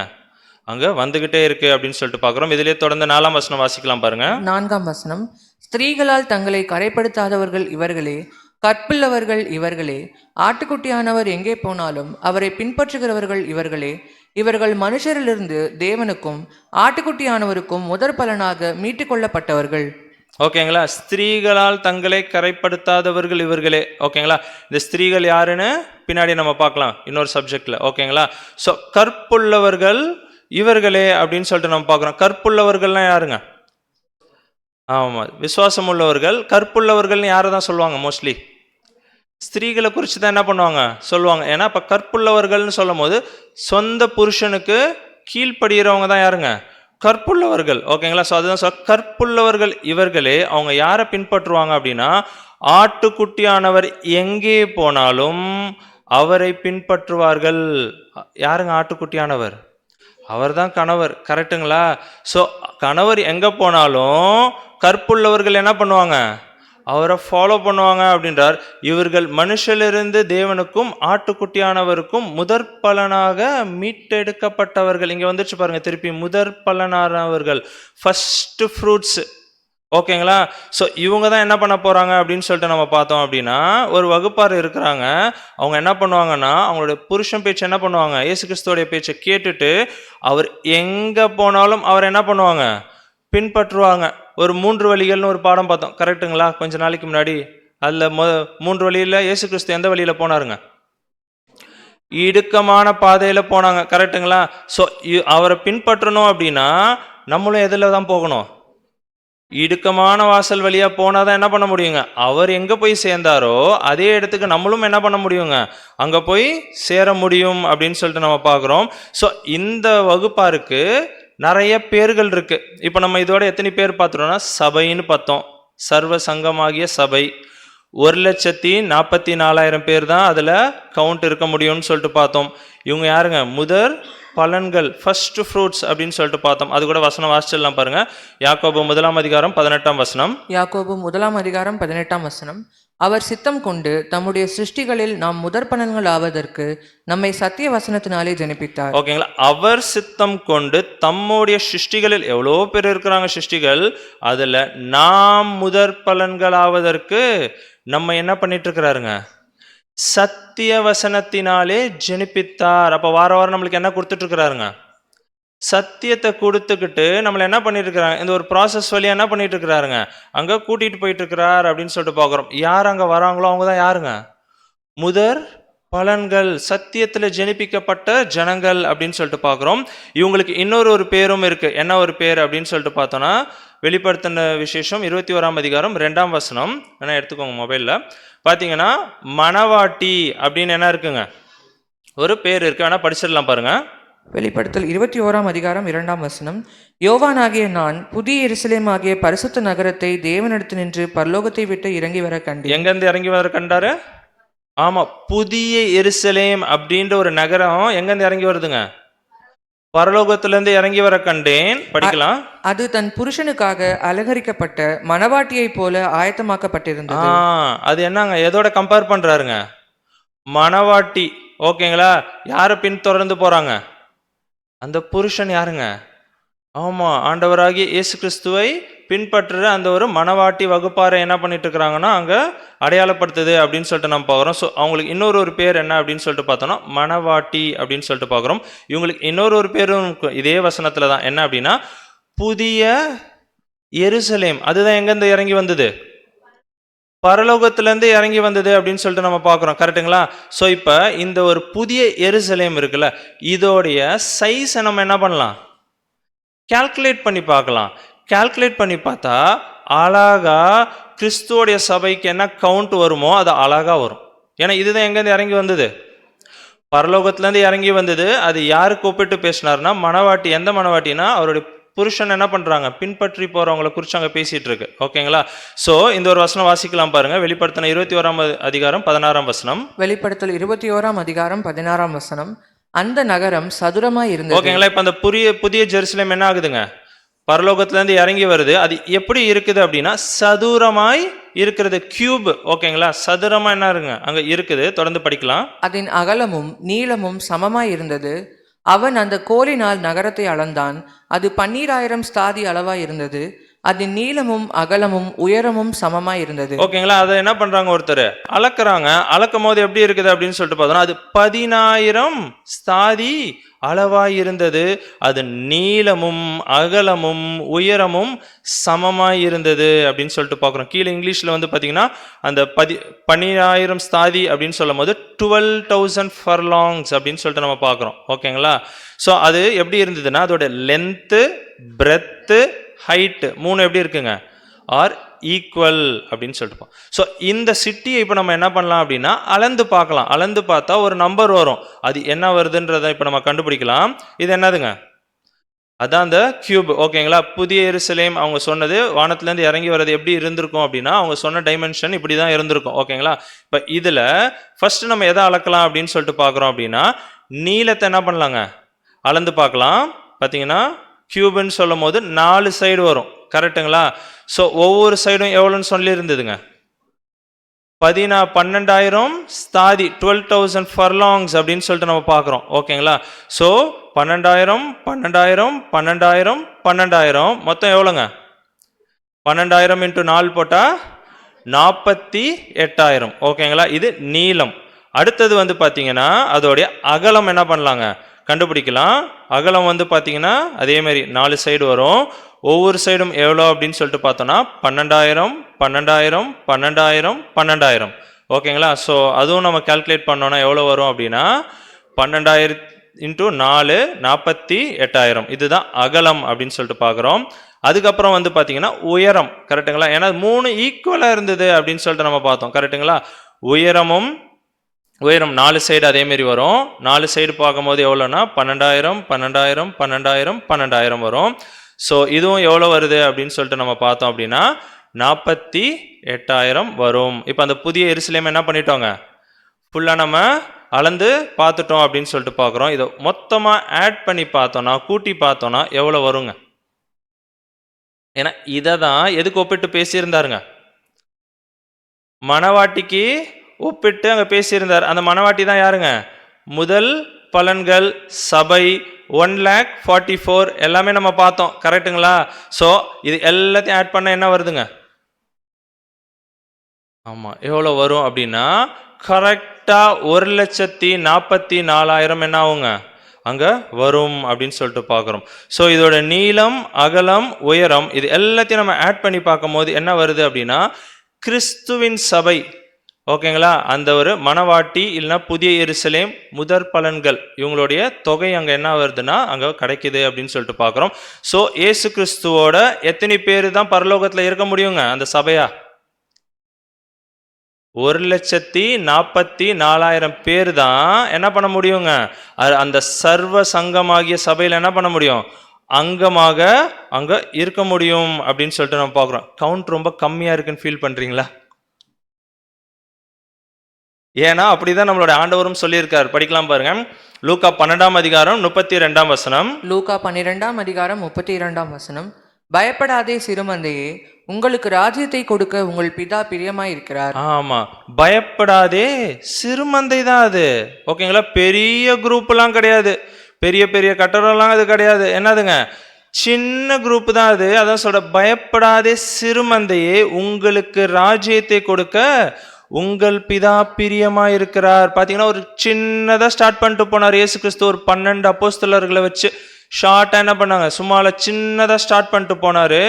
அங்கே வந்துகிட்டே இருக்கு அப்படின்னு சொல்லிட்டு பார்க்குறோம். இதிலே தொடர்ந்து 4ஆம் வசனம் வாசிக்கலாம் பாருங்க. 4ஆம் வசனம். ஸ்திரீகளால் தங்களை கரைப்படுத்தாதவர்கள் இவர்களே, கற்புள்ளவர்கள் இவர்களே, ஆட்டுக்குட்டியானவர் எங்கே போனாலும் அவரை பின்பற்றுகிறவர்கள் இவர்களே, இவர்கள் மனுஷரிலிருந்து தேவனுக்கும் ஆட்டுக்குட்டியானவருக்கும் முதற் பலனாக மீட்டுக் கொள்ளப்பட்டவர்கள். ஓகேங்களா, ஸ்திரீகளால் தங்களை கரைப்படுத்தாதவர்கள் இவர்களே. ஓகேங்களா, இந்த ஸ்திரீகள் யாருன்னு பின்னாடி நம்ம பார்க்கலாம் இன்னொரு சப்ஜெக்ட்ல. ஓகேங்களா, ஸோ கற்புள்ளவர்கள் இவர்களே அப்படின்னு சொல்லிட்டு நம்ம பார்க்குறோம். கற்புள்ளவர்கள்லாம் யாருங்க? ஆமாம், விசுவாசம் உள்ளவர்கள். கற்புள்ளவர்கள்னு யாரை தான் சொல்லுவாங்க? மோஸ்ட்லி ஸ்திரீகளை குறித்து தான் என்ன பண்ணுவாங்க சொல்லுவாங்க. ஏன்னா இப்போ கற்புள்ளவர்கள்னு சொல்லும் போது சொந்த புருஷனுக்கு கீழ்ப்படுகிறவங்க தான் யாருங்க? கற்புள்ளவர்கள். ஓகேங்களா, ஸோ அதுதான் கற்புள்ளவர்கள் இவர்களே. அவங்க யாரை பின்பற்றுவாங்க அப்படின்னா, ஆட்டுக்குட்டியானவர் எங்கே போனாலும் அவரை பின்பற்றுவார்கள். யாருங்க ஆட்டுக்குட்டியானவர்? அவர்தான் கணவர், கரெக்டுங்களா? ஸோ கணவர் எங்க போனாலும் கற்புள்ளவர்கள் என்ன பண்ணுவாங்க? அவரை ஃபாலோ பண்ணுவாங்க அப்படின்றார். இவர்கள் மனுஷரிலிருந்து தேவனுக்கும் ஆட்டுக்குட்டியானவருக்கும் முதற் பலனாக மீட்டெடுக்கப்பட்டவர்கள். இங்க வந்துச்சு பாருங்க, திருப்பி முதற் பலனானவர்கள், ஃபர்ஸ்ட் ஃப்ரூட்ஸ். ஓகேங்களா? ஸோ இவங்க தான் என்ன பண்ண போறாங்க அப்படின்னு சொல்லிட்டு நம்ம பார்த்தோம் அப்படின்னா, ஒரு வகுப்பார் இருக்கிறாங்க. அவங்க என்ன பண்ணுவாங்கன்னா, அவங்களுடைய புருஷன் பேச்சு என்ன பண்ணுவாங்க? இயேசு கிறிஸ்துவோடைய பேச்சை கேட்டுட்டு அவர் எங்க போனாலும் அவர் என்ன பண்ணுவாங்க? பின்பற்றுவாங்க. ஒரு 3 வழிகள்னு ஒரு பாடம் பார்த்தோம், கரெக்டுங்களா? கொஞ்ச நாளைக்கு முன்னாடி. அதில் 3 வழியில் இயேசு கிறிஸ்து எந்த வழியில் போனாருங்க? இடுக்கமான பாதையில் போனாங்க, கரெக்டுங்களா? ஸோ அவரை பின்பற்றணும் அப்படின்னா நம்மளும் எதில் தான் போகணும்? இடுக்கமான வாசல் வழியாக போனால் தான் என்ன பண்ண முடியுங்க? அவர் எங்கே போய் சேர்ந்தாரோ அதே இடத்துக்கு நம்மளும் என்ன பண்ண முடியுங்க? அங்கே போய் சேர முடியும் அப்படின்னு சொல்லிட்டு நம்ம பார்க்குறோம். ஸோ இந்த வகுப்பாருக்கு நிறைய பேர்கள் இருக்கு. இப்போ நம்ம இதோட எத்தனை பேர் பார்த்துட்டோம்னா, சபைன்னு பார்த்தோம், சர்வ சங்கமாகிய சபை. 1,44,000 பேர் தான் அதில் கவுண்ட் இருக்க முடியும்னு சொல்லிட்டு பார்த்தோம். இவங்க யாருங்க? முதற் பலன்கள், ஃபர்ஸ்ட் ஃப்ரூட்ஸ் அப்படின்னு சொல்லிட்டு பார்த்தோம். அது கூட வசனம் வாசிச்சிடலாம் பாருங்க. யாக்கோபு 1:18. யாக்கோபு 1:18. அவர் சித்தம் கொண்டு தம்முடைய சிருஷ்டிகளில் நாம் முதற்பலன்கள் ஆவதற்கு நம்மை சத்திய வசனத்தினாலே ஜனிப்பித்தார். ஓகேங்களா? அவர் சித்தம் கொண்டு தம்முடைய சிருஷ்டிகளில், எவ்வளோ பேர் இருக்கிறாங்க சிருஷ்டிகள், அதுல நாம் முதற் பலன்கள் ஆவதற்கு நம்ம என்ன பண்ணிட்டு இருக்கிறாருங்க? சத்திய வசனத்தினாலே ஜெனிப்பித்தார். அப்ப வார வாரம் நம்மளுக்கு என்ன கொடுத்துட்டு இருக்கிறாருங்க? சத்தியத்தை கொடுத்துக்கிட்டு நம்மளை என்ன பண்ணிட்டு இருக்கிறாங்க? இந்த ஒரு ப்ராசஸ் வழியா என்ன பண்ணிட்டு இருக்கிறாருங்க? அங்க கூட்டிட்டு போயிட்டு இருக்கிறார் அப்படின்னு சொல்லிட்டு பார்க்குறோம். யார் அங்க வராங்களோ அவங்க தான் யாருங்க? முதற் பலன்கள், சத்தியத்துல ஜெனிப்பிக்கப்பட்ட ஜனங்கள் அப்படின்னு சொல்லிட்டு பார்க்குறோம். இவங்களுக்கு இன்னொரு பேரும் இருக்கு. என்ன ஒரு பேர் அப்படின்னு சொல்லிட்டு பார்த்தோன்னா, வெளிப்படுத்தின விசேஷம் 21:2 வேணா எடுத்துக்கோங்க மொபைலில். பார்த்தீங்கன்னா மணவாட்டி அப்படின்னு என்ன இருக்குங்க? ஒரு பேர் இருக்கு, வேணா படிச்சிடலாம் பாருங்க. வெளிப்படுத்தல் 21:2. யோவானாகிய நான் புதிய எருசலேம் ஆகிய பரிசுத்த நகரத்தை தேவனிடத்தினின்று பரலோகத்தை விட்டு இறங்கி வர கண்டேன். எங்கேருந்து இறங்கி வர கண்டாரு? ஆமா, புதிய எருசலேம் அப்படின்ற ஒரு நகரம் எங்கேருந்து இறங்கி வருதுங்க? பரலோகத்திலிருந்து இறங்கி வர கண்டேன். படிக்கலாம். அது தன் புருஷனுக்காக அலங்கரிக்கப்பட்ட மணவாட்டியை போல ஆயத்தமாக்கப்பட்டிருந்தது. அது என்னங்க? எதோட கம்பேர் பண்றாருங்க? மணவாட்டி. ஓகேங்களா? யாரை பின்தொடர்ந்து போறாங்க? அந்த புருஷன் யாருங்க? ஆமா, ஆண்டவராகிய இயேசு கிறிஸ்துவை பின்பற்றுற அந்த ஒரு மணவாட்டி வகுப்பாரை என்ன பண்ணிட்டு இருக்கிறாங்கன்னா அங்க அடையாளப்படுத்துது அப்படின்னு சொல்லிட்டு நம்ம பார்க்குறோம். ஸோ அவங்களுக்கு இன்னொரு பேர் என்ன அப்படின்னு சொல்லிட்டு பார்த்தோம்னா மணவாட்டி அப்படின்னு சொல்லிட்டு பார்க்குறோம். இவங்களுக்கு இன்னொரு பேரும் இதே வசனத்துல தான். என்ன அப்படின்னா புதிய எருசலேம். அதுதான் எங்கேருந்து இறங்கி வந்தது? பரலோகத்திலேருந்து இறங்கி வந்தது அப்படின்னு சொல்லிட்டு நம்ம பார்க்குறோம், கரெக்டுங்களா? ஸோ இப்போ இந்த ஒரு புதிய எருசலேம் இருக்குல்ல, இதோடைய சைஸை நம்ம என்ன பண்ணலாம்? கால்குலேட் பண்ணி பார்க்கலாம். கால்குலேட் பண்ணி பார்த்தா அழகா கிறிஸ்துவோடைய சபைக்கு என்ன கவுண்ட் வருமோ அது அழகா வரும். ஏன்னா இதுதான் எங்கேருந்து இறங்கி வந்தது? பரலோகத்திலேருந்து இறங்கி வந்தது. அது யாருக்கு ஒப்பிட்டு பேசினார்னா மணவாட்டி. எந்த மணவாட்டினா அவருடைய புருஷன் என்ன பண்றாங்க? பின்பற்றி போறவங்களை குறித்து அங்கே பேசிட்டு இருக்கு. ஓகேங்களா? ஸோ இந்த ஒரு வசனம் வாசிக்கலாம் பாருங்க. வெளிப்படுத்தின 21:16. வெளிப்படுத்தல் 21:16. அந்த நகரம் சதுரமாய் இருந்தது. ஓகேங்களா? இப்போ அந்த புதிய ஜெருசலேம் என்ன ஆகுதுங்க? பரலோகத்திலேருந்து இறங்கி வருது. அது எப்படி இருக்குது அப்படின்னா சதுரமாய் இருக்கிறது, கியூப். ஓகேங்களா? சதுரமா என்ன இருக்குங்க அங்க இருக்குது. தொடர்ந்து படிக்கலாம். அதன் அகலமும் நீளமும் சமமாய் இருந்தது. அவன் அந்த கோலினால் நகரத்தை அளந்தான். அது 12,000 ஸ்தாதி அளவாய் இருந்தது. அதன் நீளமும் அகலமும் உயரமும் சமமாய் இருந்தது. ஓகேங்களா? அதை என்ன பண்றாங்க? ஒருத்தர் அளக்குறாங்க. அளக்கும் போது எப்படி இருக்குது அப்படின்னு சொல்லிட்டு பார்த்தோம்னா அது 10,000 ஸ்தாதி அளவாய் இருந்தது. அது நீளமும் அகலமும் உயரமும் சமமாய் இருந்தது அப்படின்னு சொல்லிட்டு பார்க்குறோம். கீழே இங்கிலீஷ்ல வந்து பார்த்தீங்கன்னா அந்த 10,000 ஸ்தாதி அப்படின்னு சொல்லும் போது 12,000 ஃபர்லாங்ஸ் அப்படின்னு சொல்லிட்டு நம்ம பார்க்குறோம். ஓகேங்களா? ஸோ அது எப்படி இருந்ததுன்னா அதோட லென்த்து, பிரெத்து, ஹைட்டு 3 எப்படி இருக்குங்க? ஆர் ஈக்குவல் அப்படின்னு சொல்லிட்டு. ஸோ இந்த சிட்டியை இப்போ நம்ம என்ன பண்ணலாம் அப்படின்னா அளந்து பார்க்கலாம். அளந்து பார்த்தா ஒரு நம்பர் வரும். அது என்ன வருதுன்றதை இப்போ நம்ம கண்டுபிடிக்கலாம். இது என்னதுங்க? அதான் அந்த கியூப். ஓகேங்களா? புதிய எருசலேம் அவங்க சொன்னது வானத்திலேருந்து இறங்கி வர்றது எப்படி இருந்திருக்கும் அப்படின்னா அவங்க சொன்ன டைமென்ஷன் இப்படி தான் இருந்திருக்கும். ஓகேங்களா? இப்போ இதில் ஃபர்ஸ்ட் நம்ம எதை அளக்கலாம் அப்படின்னு சொல்லிட்டு பார்க்குறோம் அப்படின்னா நீளத்தை என்ன பண்ணலாங்க, அளந்து பார்க்கலாம். பார்த்தீங்கன்னா கியூப்னு சொல்லும் போது 4 சைடு வரும். கரெக்டுங்களா? ஸோ ஒவ்வொரு சைடும் எவ்வளோன்னு சொல்லி இருந்ததுங்க, 12,000 ஸ்தாதி, 12,000 ஃபர்லாங்ஸ் அப்படின்னு சொல்லிட்டு நம்ம பார்க்குறோம். ஓகேங்களா? ஸோ 12,000 12,000 12,000 12,000 மொத்தம் எவ்வளோங்க, 12,000 இன்ட்டு 4 போட்டால் 48,000. ஓகேங்களா? இது நீளம். அடுத்தது வந்து பார்த்தீங்கன்னா அதோடைய அகலம் என்ன பண்ணலாங்க, கண்டுபிடிக்கலாம். அகலம் வந்து பார்த்தீங்கன்னா அதேமாரி 4 சைடு வரும். ஒவ்வொரு சைடும் எவ்வளோ அப்படின்னு சொல்லிட்டு பார்த்தோன்னா 12,000 12,000 12,000 12,000. ஓகேங்களா? ஸோ அதுவும் நம்ம கால்குலேட் பண்ணோன்னா எவ்வளோ வரும் அப்படின்னா 12,000 இன்ட்டு 4 48,000. இதுதான் அகலம் அப்படின்னு சொல்லிட்டு பார்க்குறோம். அதுக்கப்புறம் வந்து பார்த்தீங்கன்னா உயரம். கரெக்டுங்களா? ஏன்னா 3 ஈக்குவலாக இருந்தது அப்படின்னு சொல்லிட்டு நம்ம பார்த்தோம். கரெக்டுங்களா? உயரம் 4 சைடு அதேமாரி வரும். 4 சைடு பார்க்கும்போது எவ்வளோன்னா 12,000 12,000 12,000 12,000 வரும். ஸோ இதுவும் எவ்வளோ வருது அப்படின்னு சொல்லிட்டு நம்ம பார்த்தோம் அப்படின்னா 48,000 வரும். இப்போ அந்த புதிய எருசலேம் என்ன பண்ணிட்டோங்க, ஃபுல்லாக நம்ம அளந்து பார்த்துட்டோம் அப்படின்னு சொல்லிட்டு பார்க்குறோம். இதை மொத்தமாக ஆட் பண்ணி பார்த்தோன்னா, கூட்டி பார்த்தோன்னா எவ்வளோ வருங்க. ஏன்னா இதை தான் எதுக்கு ஒப்பிட்டு பேசியிருந்தாருங்க, மணவாட்டிக்கு ஒப்பிட்டு அங்கே பேசியிருந்தார். அந்த மணவாட்டி தான் யாருங்க, முதல் பலன்கள் சபை 1,44,000 எல்லாமே நம்ம பார்த்தோம். கரெக்டுங்களா? ஸோ இது எல்லாத்தையும் ஆட் பண்ண என்ன வருதுங்க, ஆமாம் எவ்வளோ வரும் அப்படின்னா கரெக்டாக 1,44,000 என்ன ஆகுங்க அங்கே வரும் அப்படின்னு சொல்லிட்டு பார்க்குறோம். ஸோ இதோட நீளம் அகலம் உயரம் இது எல்லாத்தையும் நம்ம ஆட் பண்ணி பார்க்கும் போது என்ன வருது அப்படின்னா கிறிஸ்துவின் சபை. ஓகேங்களா? அந்த ஒரு மணவாட்டி இல்லைன்னா புதிய எருசலேம் முதற் பலன்கள் இவங்களுடைய தொகை அங்கே என்ன வருதுன்னா அங்கே கிடைக்குது அப்படின்னு சொல்லிட்டு பார்க்குறோம். ஸோ ஏசு கிறிஸ்துவோட எத்தனை பேர் தான் பரலோகத்தில் இருக்க முடியுங்க அந்த சபையா, 1,44,000 பேர் தான் என்ன பண்ண முடியுங்க அந்த சர்வ சங்கமாகிய சபையில் என்ன பண்ண முடியும், அங்கமாக அங்கே இருக்க முடியும் அப்படின்னு சொல்லிட்டு நம்ம பார்க்குறோம். கவுண்ட் ரொம்ப கம்மியாக இருக்குன்னு ஃபீல் பண்ணுறீங்களா? ஏன்னா அப்படிதான் நம்மளோட ஆண்டவரும் சொல்லியிருக்கார். படிக்கலாம் பாருங்க. லூக்கா 12:32. லூக்கா 12:32. பயப்படாதே சிறுமந்தையே, உங்களுக்கு ராஜ்யத்தை கொடுக்க உங்கள் பிதா பிரியமாய் இருக்கிறார். ஆமா, பயப்படாதே சிறுமந்தை தான் அது. ஓகேங்களா? பெரிய குரூப்லாம் கிடையாது, பெரிய பெரிய கட்டடம்லாம் அது கிடையாது. என்னதுங்க, சின்ன குரூப் தான் அது. அதான் சொல்ற, பயப்படாதே சிறுமந்தையே, உங்களுக்கு ராஜ்யத்தை கொடுக்க உங்கள் பிதா பிரியமா இருக்கிறார். பார்த்தீங்கன்னா ஒரு சின்னதாக ஸ்டார்ட் பண்ணிட்டு போனார் இயேசு கிறிஸ்து. ஒரு 12 அப்போஸ்தலர்களை வச்சு ஷார்ட்டாக என்ன பண்ணாங்க, சும்மால சின்னதாக ஸ்டார்ட் பண்ணிட்டு போனார்.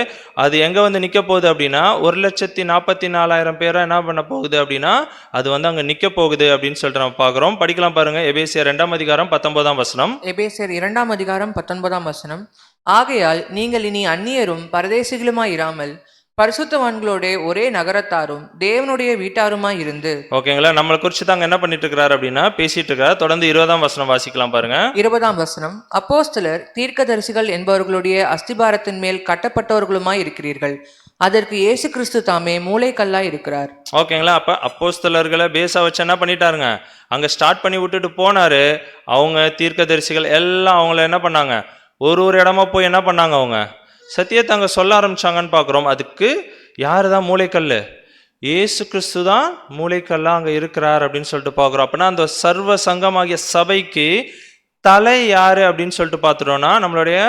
அது எங்கே வந்து நிற்க போகுது அப்படின்னா 1,44,000 பேரை என்ன பண்ண போகுது அப்படின்னா அது வந்து அங்கே நிற்க போகுது அப்படின்னு சொல்லிட்டு நம்ம பார்க்குறோம். படிக்கலாம் பாருங்க. எபேசியர் 2:19. எபேசியர் 2:19. ஆகையால் நீங்கள் இனி அந்நியரும் பரதேசிகளுமாய் இராமல் பரிசுத்தவான்களோட ஒரே நகரத்தாரும் தேவனுடைய வீட்டாருமாய் இருந்து. ஓகேங்களா? நம்மளை குறித்து தாங்க என்ன பண்ணிட்டு இருக்கிறார் அப்படின்னா பேசிட்டு இருக்கார். தொடர்ந்து 20 வாசிக்கலாம் பாருங்க. 20. அப்போஸ்தலர் தீர்க்கதரிசிகள் என்பவர்களுடைய அஸ்திபாரத்தின் மேல் கட்டப்பட்டவர்களுமாய் இருக்கிறீர்கள், அதற்கு இயேசு கிறிஸ்து தாமே மூளைக்கல்லாய் இருக்கிறார். ஓகேங்களா? அப்ப அப்போஸ்தலர்களை பேச வச்சு என்ன பண்ணிட்டாருங்க, அங்க ஸ்டார்ட் பண்ணி விட்டுட்டு போனாரு. அவங்க தீர்க்கதரிசிகள் எல்லாம் அவங்கள என்ன பண்ணாங்க, ஒரு இடமா போய் என்ன பண்ணாங்க, அவங்க சத்தியத்தை அங்கே சொல்ல ஆரம்பிச்சாங்கன்னு பார்க்குறோம். அதுக்கு யார் தான் மூளைக்கல், இயேசு கிறிஸ்து தான் மூளைக்கல்லாம் அங்கே இருக்கிறார் அப்படின்னு சொல்லிட்டு பார்க்குறோம். அப்படின்னா அந்த சர்வ சங்கமாகிய சபைக்கு தலை யாரு அப்படின்னு சொல்லிட்டு பார்த்துட்டோம்னா நம்மளுடைய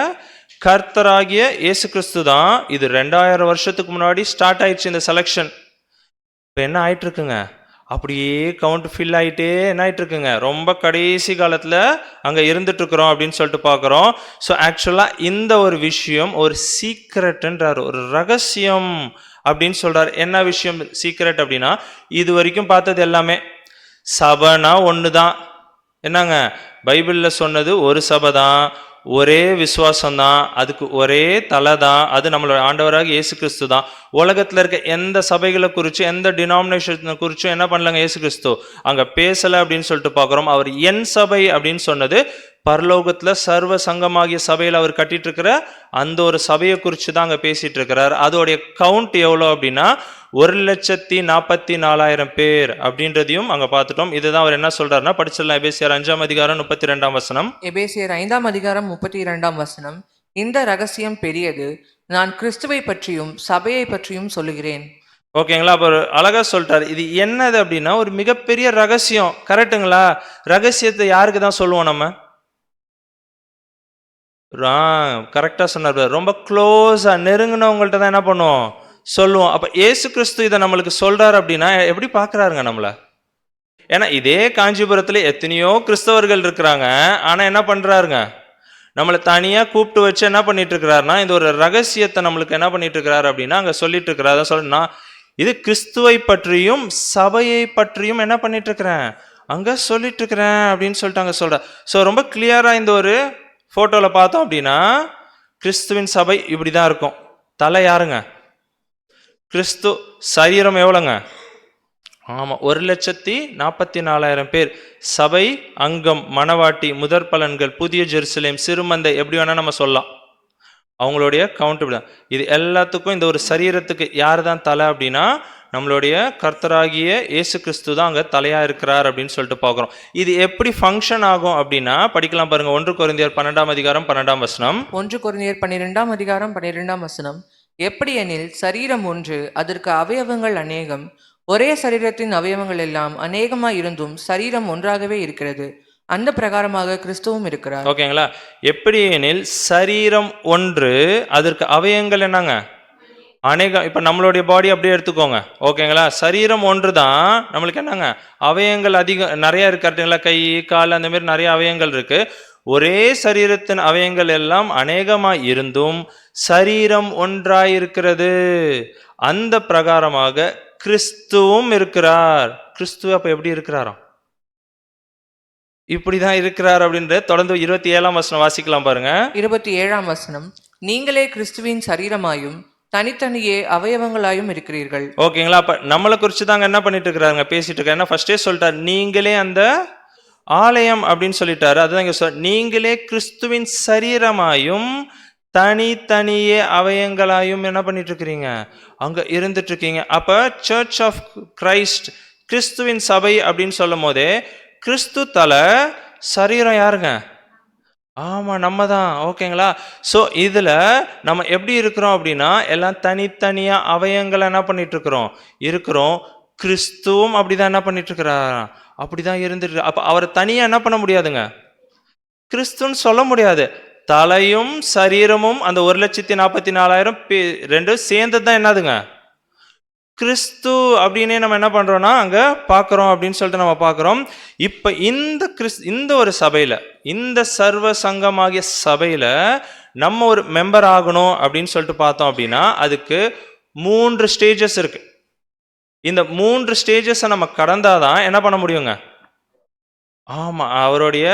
கர்த்தராகிய இயேசு கிறிஸ்து தான். இது 2000 வருஷத்துக்கு முன்னாடி ஸ்டார்ட் ஆயிடுச்சு இந்த செலெக்ஷன். இப்போ என்ன ஆயிட்டு இருக்குங்க, அப்படியே கவுண்ட் ஃபில் ஆகிட்டே என்ன ஆகிட்டு இருக்குங்க, ரொம்ப கடைசி காலத்தில் அங்கே இருந்துட்டு இருக்கிறோம் அப்படின்னு சொல்லிட்டு பார்க்குறோம். ஸோ ஆக்சுவலாக இந்த ஒரு விஷயம் ஒரு சீக்ரெட்ன்றார், ஒரு ரகசியம் அப்படின்னு சொல்கிறார். என்ன விஷயம் சீக்ரெட் அப்படின்னா, இது வரைக்கும் பார்த்தது எல்லாமே சபைனா ஒன்று தான். என்னங்க, பைபிளில் சொன்னது ஒரு சபை தான், ஒரே விசுவாசம் தான், அதுக்கு ஒரே தலை தான், அது நம்மளோட ஆண்டவராக இயேசு கிறிஸ்து தான். உலகத்தில் இருக்க எந்த சபைகளை குறித்து எந்த டினாமினேஷனை குறித்தும் என்ன பண்ணலங்க இயேசு கிறிஸ்து அங்கே பேசலை அப்படின்னு சொல்லிட்டு பார்க்குறோம். அவர் என் சபை அப்படின்னு சொன்னது பரலோகத்துல சர்வ சங்கமாகிய சபையில அவர் கட்டிட்டு இருக்கிற அந்த ஒரு சபையை குறித்து தான் அங்க பேசிட்டு இருக்கிறார். அதோடைய கவுண்ட் எவ்வளோ அப்படின்னா 1,44,000 பேர் அப்படின்றதையும் அங்க பார்த்துட்டோம். இதுதான் அவர் என்ன சொல்றாருன்னா, படிச்சிடலாம். எபேசியர் 5ஆம் அதிகாரம் 32ஆம் வசனம். எபேசியர் 5ஆம் அதிகாரம் 32ஆம் வசனம். இந்த ரகசியம் பெரியது, நான் கிறிஸ்துவை பற்றியும் சபையை பற்றியும் சொல்லுகிறேன். ஓகேங்களா? அப்போ அழகா சொல்லிட்டாரு. இது என்னது அப்படின்னா ஒரு மிகப்பெரிய ரகசியம். கரெக்டுங்களா? ரகசியத்தை யாருக்கு தான் சொல்லுவோம் நம்ம? கரெக்டா சொன்னார். ரொம்ப க்ளோஸா நெருங்கினவங்கள்ட்ட தான் என்ன பண்ணுவோம், சொல்லுவோம். அப்ப இயேசு கிறிஸ்து இதை நம்மளுக்கு சொல்றாரு அப்படின்னா எப்படி பாக்குறாருங்க நம்மள? ஏன்னா இதே காஞ்சிபுரத்துல எத்தனையோ கிறிஸ்தவர்கள் இருக்கிறாங்க. ஆனா என்ன பண்றாருங்க, நம்மளை தனியா கூப்பிட்டு வச்சு என்ன பண்ணிட்டு இருக்கிறாருன்னா இந்த ஒரு ரகசியத்தை நம்மளுக்கு என்ன பண்ணிட்டு இருக்கிறாரு அப்படின்னா அங்க சொல்லிட்டு இருக்கிறாரு. சொல்லணும்னா இது கிறிஸ்துவை பற்றியும் சபையை பற்றியும் என்ன பண்ணிட்டு இருக்கிறேன், அங்க சொல்லிட்டு இருக்கிறேன் அப்படின்னு சொல்லிட்டு அங்க சொல்ற. ஸோ ரொம்ப கிளியரா இந்த ஒரு போட்டோல பார்த்தோம் அப்படின்னா கிறிஸ்துவின் சபை இப்படிதான் இருக்கும். தலை யாருங்க? கிறிஸ்து. சரீரம் எவ்வளோங்க? ஆமா, 1,44,000 பேர். சபை அங்கம், மணவாட்டி, முதற் பலன்கள், புதிய ஜெருசலேம், சிறுமந்தை, எப்படி வேணா நம்ம சொல்லலாம். அவங்களுடைய கவுண்ட் இப்படிதான். இது எல்லாத்துக்கும் இந்த ஒரு சரீரத்துக்கு யார் தான் தலை அப்படின்னா நம்மளுடைய கர்த்தராகிய இயேசு கிறிஸ்து தான் அங்கே தலையாக இருக்கிறார் அப்படின்னு சொல்லிட்டு பார்க்குறோம். இது எப்படி ஃபங்க்ஷன் ஆகும் அப்படின்னா படிக்கலாம் பாருங்க. 1 கொரிந்தியர் 12ஆம் அதிகாரம் 12ஆம் வசனம். 1 கொரிந்தியர் 12ஆம் அதிகாரம் 12ஆம் வசனம். எப்படி எனில் சரீரம் ஒன்று, அதற்கு அவயவங்கள் அநேகம், ஒரே சரீரத்தின் அவயவங்கள் எல்லாம் அநேகமாய் இருந்தும் சரீரம் ஒன்றாகவே இருக்கிறது, அந்த பிரகாரமாக கிறிஸ்துவும் இருக்கிறார். ஓகேங்களா? எப்படி எனில் சரீரம் ஒன்று, அதற்கு அவயங்கள் என்னங்க அநேகம். இப்ப நம்மளுடைய பாடி அப்படியே எடுத்துக்கோங்க. ஓகேங்களா? சரீரம் ஒன்று தான், நம்மளுக்கு என்னங்க அவயங்கள் அதிகம் நிறைய இருக்கு. கரெக்டுங்களா? கை, கால், அந்த மாதிரி நிறைய அவயங்கள் இருக்கு. ஒரே சரீரத்தின் அவயங்கள் எல்லாம் அநேகமாய் இருந்தும் சரீரம் ஒன்றாயிருக்கிறது, அந்த பிரகாரமாக கிறிஸ்துவும் இருக்கிறார். கிறிஸ்துவ அப்ப எப்படி இருக்கிறாராம்? இப்படிதான் இருக்கிறார் அப்படின்ற தொடர்ந்து 27ஆம் வசனம் வாசிக்கலாம் பாருங்க. 27ஆம் வசனம். நீங்களே கிறிஸ்துவின் சரீரமாயும் தனித்தனியே அவயவங்களாயும் இருக்கிறீர்கள். ஓகேங்களா? அப்ப நம்மளை குறிச்சு தாங்க என்ன பண்ணிட்டு இருக்கிறாங்க, பேசிட்டு இருக்காங்க. ஃபர்ஸ்டே சொல்லிட்டார், நீங்களே அந்த ஆலயம் அப்படின்னு சொல்லிட்டாரு. அதுதான் இங்க நீங்களே கிறிஸ்துவின் சரீரமாயும் தனித்தனியே அவயங்களாயும் என்ன பண்ணிட்டு இருக்கிறீங்க, அங்க இருந்துட்டு இருக்கீங்க. அப்ப சர்ச் ஆஃப் கிரைஸ்ட், கிறிஸ்துவின் சபை அப்படின்னு சொல்லும் போதே கிறிஸ்து தலை, சரீரம் யாருங்க? ஆமா, நம்ம தான். ஓகேங்களா? ஸோ இதுல நம்ம எப்படி இருக்கிறோம் அப்படின்னா எல்லாம் தனித்தனியா அவயங்களை என்ன பண்ணிட்டு இருக்கிறோம். கிறிஸ்துவும் அப்படிதான் என்ன பண்ணிட்டு இருக்கிறார், அப்படிதான் இருந்துட்டு. அப்ப அவரை தனியா என்ன பண்ண முடியாதுங்க, கிறிஸ்துன்னு சொல்ல முடியாது. தலையும் சரீரமும் அந்த 1,44,000 ரெண்டும் சேர்ந்தது தான் என்னதுங்க, கிறிஸ்து அப்படின்னே நம்ம என்ன பண்றோம்னா அங்க பாக்குறோம் அப்படின்னு சொல்லிட்டு நம்ம பாக்குறோம். இப்ப இந்த ஒரு சபையில, இந்த சர்வ சங்கமாகிய சபையில நம்ம ஒரு மெம்பர் ஆகணும் அப்படின்னு சொல்லிட்டு பார்த்தோம் அப்படின்னா அதுக்கு 3 ஸ்டேஜஸ் இருக்கு. இந்த 3 ஸ்டேஜஸை நம்ம கடந்தாதான் என்ன பண்ண முடியுங்க, ஆமா அவருடைய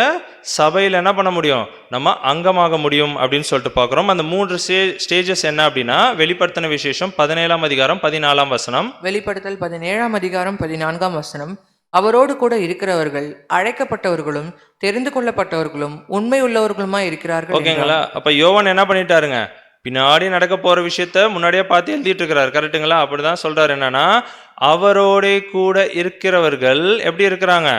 சபையில் என்ன பண்ண முடியும், நம்ம அங்கமாக முடியும் அப்படின்னு சொல்லிட்டு பார்க்கிறோம். அந்த 3 ஸ்டேஜஸ் என்ன அப்படின்னா வெளிப்படுத்தின விசேஷம் 17ஆம் அதிகாரம் 14ஆம் வசனம். வெளிப்படுத்தல் 17ஆம் அதிகாரம் 14ஆம் வசனம். அவரோடு கூட இருக்கிறவர்கள் அழைக்கப்பட்டவர்களும் தெரிந்து கொள்ளப்பட்டவர்களும் உண்மை உள்ளவர்களுமாய் இருக்கிறார்கள். ஓகேங்களா? அப்ப யோவான் என்ன பண்ணிட்டாருங்க, பின்னாடி நடக்க போற விஷயத்த முன்னாடியே பார்த்து எழுதிட்டு இருக்கிறார். கரெக்டுங்களா? அப்படிதான் சொல்றாரு. என்னன்னா அவரோட கூட இருக்கிறவர்கள் எப்படி இருக்கிறாங்க,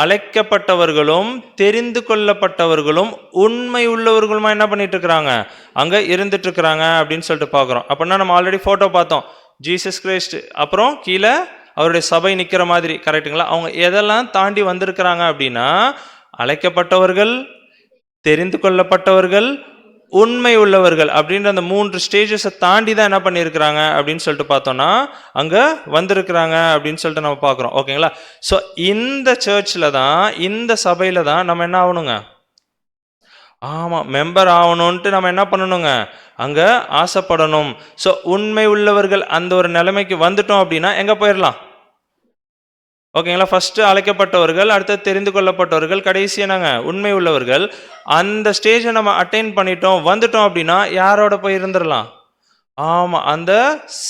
அழைக்கப்பட்டவர்களும் தெரிந்து கொள்ளப்பட்டவர்களும் உண்மை உள்ளவர்களுமா என்ன பண்ணிட்டு இருக்கிறாங்க, அங்க இருந்துட்டு இருக்கிறாங்க அப்படின்னு சொல்லிட்டு பாக்குறோம். அப்படின்னா நம்ம ஆல்ரெடி போட்டோ பார்த்தோம், ஜீசஸ் கிரைஸ்ட், அப்புறம் கீழே அவருடைய சபை நிக்கிற மாதிரி. கரெக்டுங்களா? அவங்க எதெல்லாம் தாண்டி வந்திருக்கிறாங்க அப்படின்னா அழைக்கப்பட்டவர்கள், தெரிந்து கொள்ளப்பட்டவர்கள், உண்மை உள்ளவர்கள் அப்படின்ற அந்த 3 ஸ்டேஜஸை தாண்டி தான் என்ன பண்ணியிருக்கிறாங்க அப்படின்னு சொல்லிட்டு பார்த்தோம்னா அங்க வந்திருக்கிறாங்க அப்படின்னு சொல்லிட்டு நம்ம பார்க்குறோம். ஓகேங்களா? ஸோ இந்த சர்ச்சில் தான், இந்த சபையில தான் நம்ம என்ன ஆகணுங்க, ஆமா மெம்பர் ஆகணும்ன்ட்டு நம்ம என்ன பண்ணணுங்க, அங்க ஆசைப்படணும். ஸோ உண்மை உள்ளவர்கள் அந்த ஒரு நிலைமைக்கு வந்துட்டோம் அப்படின்னா எங்க போயிடலாம். ஓகேங்களா? ஃபர்ஸ்ட் அழைக்கப்பட்டவர்கள், அடுத்து தெரிந்து கொள்ளப்பட்டவர்கள், கடைசி என்னங்க உண்மை உள்ளவர்கள். அந்த ஸ்டேஜை நம்ம அட்டைன் பண்ணிட்டோம், வந்துட்டோம் அப்படின்னா யாரோட போய் இருந்துடலாம், ஆமா, அந்த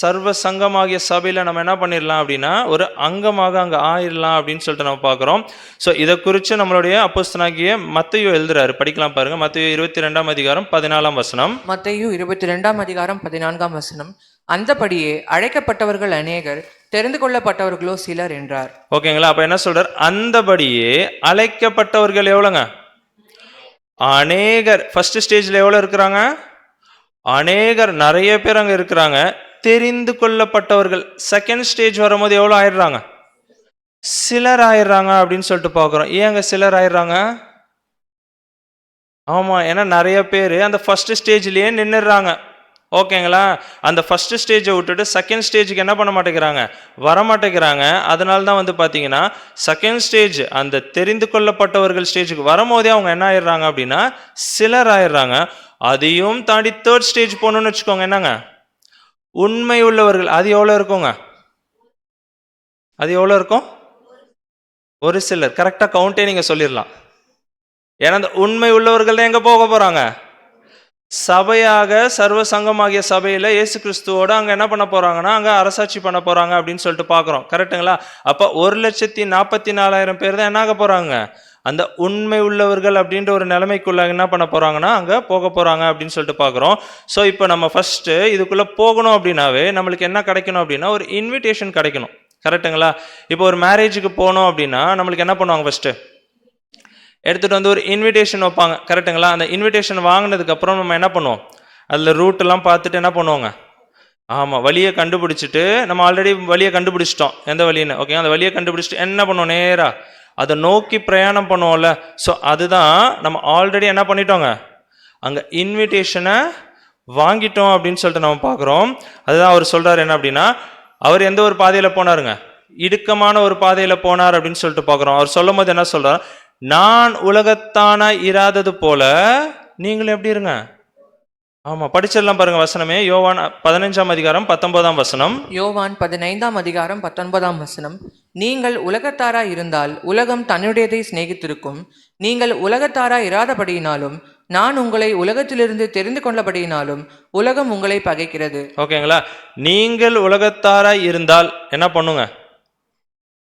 சர்வ சங்கமாகிய சபையில நம்ம என்ன பண்ணிடலாம் அப்படின்னா ஒரு அங்கமாக அங்க ஆயிடலாம் அப்படின்னு சொல்லிட்டு நம்ம பார்க்கிறோம். ஸோ இதை குறித்து நம்மளுடைய அப்போஸ்தலனாகிய மத்தேயு எழுதுறாரு, படிக்கலாம் பாருங்க. மத்தேயு 22ஆம் அதிகாரம் 14ஆம் வசனம். மத்தேயு 22ஆம் அதிகாரம் 14ஆம் வசனம். அந்தபடியே அழைக்கப்பட்டவர்கள் அநேகர், தெரிந்து கொள்ளப்பட்டவர்களோ சிலர் என்றார். ஓகேங்களா? அப்ப என்ன சொல்றார்? அந்தபடியே அழைக்கப்பட்டவர்கள் எவ்வளோங்க? அநேகர். ஃபர்ஸ்ட் ஸ்டேஜ்ல எவ்வளோ இருக்கிறாங்க? அநேகர், நிறைய பேர் அங்க இருக்கிறாங்க. தெரிந்து கொள்ளப்பட்டவர்கள் செகண்ட் ஸ்டேஜ் வரும்போது எவ்வளோ ஆயிடுறாங்க? சிலர் ஆயிடுறாங்க அப்படின்னு சொல்லிட்டு பார்க்குறோம். ஏங்க சிலர் ஆயிடுறாங்க? ஆமா, ஏன்னா நிறைய பேர் அந்த ஃபர்ஸ்ட் ஸ்டேஜ்லயே நின்றுடுறாங்க. ஓகேங்களா? அந்த ஃபர்ஸ்ட் ஸ்டேஜை விட்டுட்டு செகண்ட் ஸ்டேஜுக்கு என்ன பண்ண மாட்டேங்கிறாங்க? வர மாட்டேங்கிறாங்க. அதனால தான் வந்து பார்த்தீங்கன்னா செகண்ட் ஸ்டேஜ் அந்த தெரிந்து கொள்ளப்பட்டவர்கள் ஸ்டேஜுக்கு வரும்போதே அவங்க என்ன ஆயிடுறாங்க அப்படின்னா சிலர் ஆயிடுறாங்க. அதையும் தாண்டி தேர்ட் ஸ்டேஜ் போகணும்னு வச்சுக்கோங்க. என்னங்க? உண்மை உள்ளவர்கள். அது எவ்வளோ இருக்குங்க? அது எவ்வளோ இருக்கும்? ஒரு சிலர். கரெக்டாக கவுண்டே நீங்கள் சொல்லிடலாம். ஏன்னா அந்த உண்மை உள்ளவர்கள் தான் எங்கே போக போகிறாங்க? சபையாக, சர்வ சங்கமாகிய சபையில் இயேசு கிறிஸ்துவோட அங்கே என்ன பண்ண போகிறாங்கன்னா அங்கே அரசாட்சி பண்ண போகிறாங்க அப்படின்னு சொல்லிட்டு பார்க்குறோம். கரெக்டுங்களா? அப்போ 1,44,000 பேர் தான் என்ன ஆக போகிறாங்க? அந்த உண்மை உள்ளவர்கள் அப்படின்ற ஒரு நிலைமைக்குள்ள என்ன பண்ண போகிறாங்கன்னா அங்கே போக போகிறாங்க அப்படின்னு சொல்லிட்டு பார்க்குறோம். ஸோ இப்போ நம்ம ஃபஸ்ட்டு இதுக்குள்ளே போகணும் அப்படின்னாவே நம்மளுக்கு என்ன கிடைக்கணும் அப்படின்னா ஒரு இன்விடேஷன் கிடைக்கணும். கரெக்டுங்களா? இப்போ ஒரு மேரேஜுக்கு போனோம் அப்படின்னா நம்மளுக்கு என்ன பண்ணுவாங்க? ஃபஸ்ட்டு எடுத்துகிட்டு வந்து ஒரு இன்விடேஷன் வைப்பாங்க. கரெக்டுங்களா? அந்த இன்விடேஷன் வாங்கினதுக்கப்புறம் நம்ம என்ன பண்ணுவோம்? அதில் ரூட்டெல்லாம் பார்த்துட்டு என்ன பண்ணுவோங்க? ஆமாம், வழியை கண்டுபிடிச்சிட்டு நம்ம ஆல்ரெடி வழியை கண்டுபிடிச்சிட்டோம் எந்த வழின்னு. ஓகே, அந்த வழியை கண்டுபிடிச்சிட்டு என்ன பண்ணுவோம்? நேராக அதை நோக்கி பிரயாணம் பண்ணுவோம்ல. ஸோ அதுதான் நம்ம ஆல்ரெடி என்ன பண்ணிட்டோங்க? அங்கே இன்விடேஷனை வாங்கிட்டோம் அப்படின்னு சொல்லிட்டு நம்ம பார்க்குறோம். அதுதான் அவர் சொல்கிறார். என்ன அப்படின்னா அவர் எந்த ஒரு பாதையில் போனாருங்க? இடுக்கமான ஒரு பாதையில் போனார் அப்படின்னு சொல்லிட்டு பார்க்குறோம். அவர் சொல்லும் போது என்ன சொல்கிறார்? நான் உலகத்தான இராதது போல நீங்களும் எப்படி இருங்க? ஆமா, படிச்சிடலாம் பாருங்க வசனமே. யோவான் 15ஆம் அதிகாரம் 19ஆம் வசனம். யோவான் 15ஆம் அதிகாரம் 19ஆம் வசனம். நீங்கள் உலகத்தாராய் இருந்தால் உலகம் தன்னுடையதை சிநேகித்திருக்கும். நீங்கள் உலகத்தாராய் இராதபடியினாலும் நான் உங்களை உலகத்திலிருந்து தெரிந்து கொண்டபடியினாலும் உலகம் உங்களை பகைக்கிறது. ஓகேங்களா? நீங்கள் உலகத்தாராய் இருந்தால் என்ன பண்ணுங்க?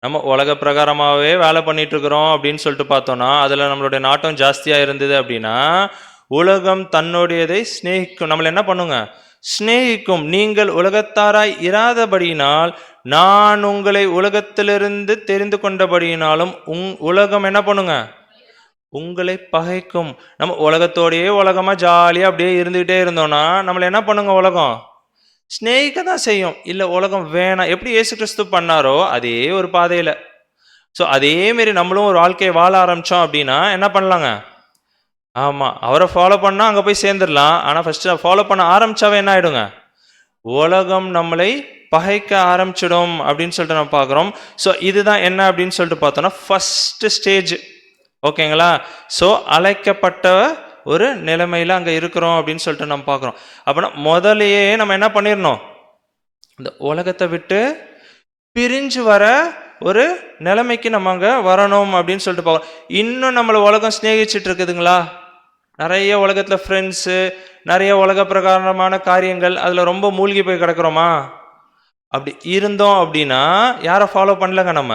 நம்ம உலக பிரகாரமாகவே வேலை பண்ணிட்டு இருக்கிறோம் அப்படின்னு சொல்லிட்டு பார்த்தோம்னா அதில் நம்மளுடைய நாட்டம் ஜாஸ்தியாக இருந்தது அப்படின்னா உலகம் தன்னுடையதை சிநேகிக்கும். நம்மளை என்ன பண்ணுங்க? சிநேகிக்கும். நீங்கள் உலகத்தாராய் இராதபடியினால் நான் உங்களை உலகத்திலிருந்து தெரிந்து கொண்டபடியினாலும் உலகம் என்ன பண்ணுங்க? உங்களை பகைக்கும். நம்ம உலகத்தோடையே உலகமாக ஜாலியாக அப்படியே இருந்துக்கிட்டே இருந்தோம்னா நம்மளை என்ன பண்ணுங்க? உலகம் ஸ்நேகிக்க தான் செய்யும். இல்லை உலகம் வேணாம். எப்படி இயேசு கிறிஸ்து பண்ணாரோ அதே ஒரு பாதையில். ஸோ அதேமாரி நம்மளும் ஒரு வாழ்க்கையை வாழ ஆரம்பித்தோம் அப்படின்னா என்ன பண்ணலாங்க? ஆமாம், அவரை ஃபாலோ பண்ணால் அங்கே போய் சேர்ந்துடலாம். ஆனால் ஃபஸ்ட்டு ஃபாலோ பண்ண ஆரம்பித்தாவே என்ன ஆகிடுங்க? உலகம் நம்மளை பகைக்க ஆரம்பிச்சிடும் அப்படின்னு சொல்லிட்டு நம்ம பார்க்குறோம். ஸோ இதுதான் என்ன அப்படின்னு சொல்லிட்டு பார்த்தோன்னா ஃபஸ்ட்டு ஸ்டேஜ். ஓகேங்களா? ஸோ அழைக்கப்பட்ட ஒரு நிலைமையில் அங்கே இருக்கிறோம் அப்படின்னு சொல்லிட்டு நம்ம பார்க்குறோம். அப்படின்னா முதலையே நம்ம என்ன பண்ணிடணும்? இந்த உலகத்தை விட்டு பிரிஞ்சு வர ஒரு நிலைமைக்கு நம்ம அங்கே வரணும் அப்படின்னு சொல்லிட்டு பார்க்குறோம். இன்னும் நம்மளை உலகம் சிநேகிச்சுட்டு இருக்குதுங்களா? நிறைய உலகத்தில் ஃப்ரெண்ட்ஸு, நிறைய உலக பிரகாரமான காரியங்கள், அதில் ரொம்ப மூழ்கி போய் கிடக்கிறோமா? அப்படி இருந்தோம் அப்படின்னா யாரை ஃபாலோ பண்ணலங்க நம்ம?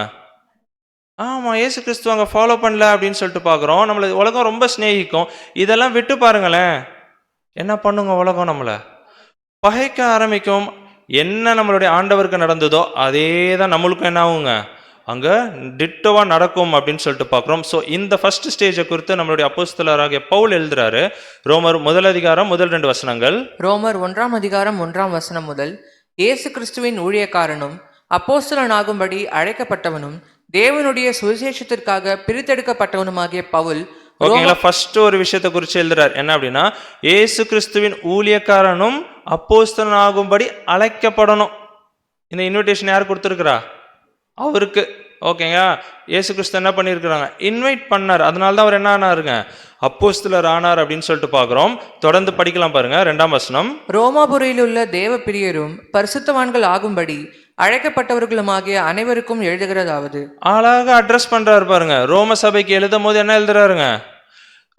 ஆமாம், இயேசு கிறிஸ்துவ அங்கே ஃபாலோ பண்ணல அப்படின்னு சொல்லிட்டு பார்க்குறோம். நம்மளை உலகம் ரொம்ப சிநேகிக்கும். இதெல்லாம் விட்டு பாருங்களேன், என்ன பண்ணுங்க? உலகம் நம்மளை பகைக்க ஆரம்பிக்கும். என்ன நம்மளுடைய ஆண்டவருக்கு நடந்ததோ அதே தான் நம்மளுக்கும் என்ன ஆகுங்க? அங்கே டிட்டோவாக நடக்கும் அப்படின்னு சொல்லிட்டு பார்க்குறோம். ஸோ இந்த ஃபர்ஸ்ட் ஸ்டேஜை குறித்து நம்மளுடைய அப்போஸ்தலராகிய பவுல் எழுதுறாரு. ரோமர் 1 அதிகாரம் 1-2 வசனங்கள். ரோமர் 1ஆம் அதிகாரம் 1ஆம் வசனம் முதல். இயேசு கிறிஸ்துவின் ஊழியக்காரனும் அப்போஸ்தலனாகும்படி அழைக்கப்பட்டவனும் தேவனுடைய சுவிசேஷத்திற்காக பிரித்தெடுக்கப்பட்டவனுமாகிய பவுல். ஓகேங்களா? ஃபர்ஸ்ட் ஒரு விஷயத்தை குறித்து எழுதுறார். என்ன அப்படின்னா இயேசு கிறிஸ்துவின் ஊழியக்காரனும் அப்போஸ்தலனாகும்படி அழைக்கப்படணும். இந்த இன்விடேஷன் யார் கொடுத்துருக்கிறா? அவருக்கு. ஓகேங்க, இயேசு கிறிஸ்து என்ன பண்ணியிருக்கிறாங்க? இன்வைட் பண்ணார். அதனால தான் அவர் என்ன ஆனாருங்க? அப்போஸ்தலர் ஆனார் அப்படின்னு சொல்லிட்டு பார்க்குறோம். தொடர்ந்து படிக்கலாம் பாருங்க 2ஆம் வசனம். ரோமாபுரியில் உள்ள தேவ பிரியரும் பரிசுத்தவான்கள் ஆகும்படி அழைக்கப்பட்டவர்களுமாகிய அனைவருக்கும் எழுதுகிறதாவது. அழகாக அட்ரஸ் பண்றாரு பாருங்க. ரோம சபைக்கு எழுதும் போது என்ன எழுதுறாருங்க?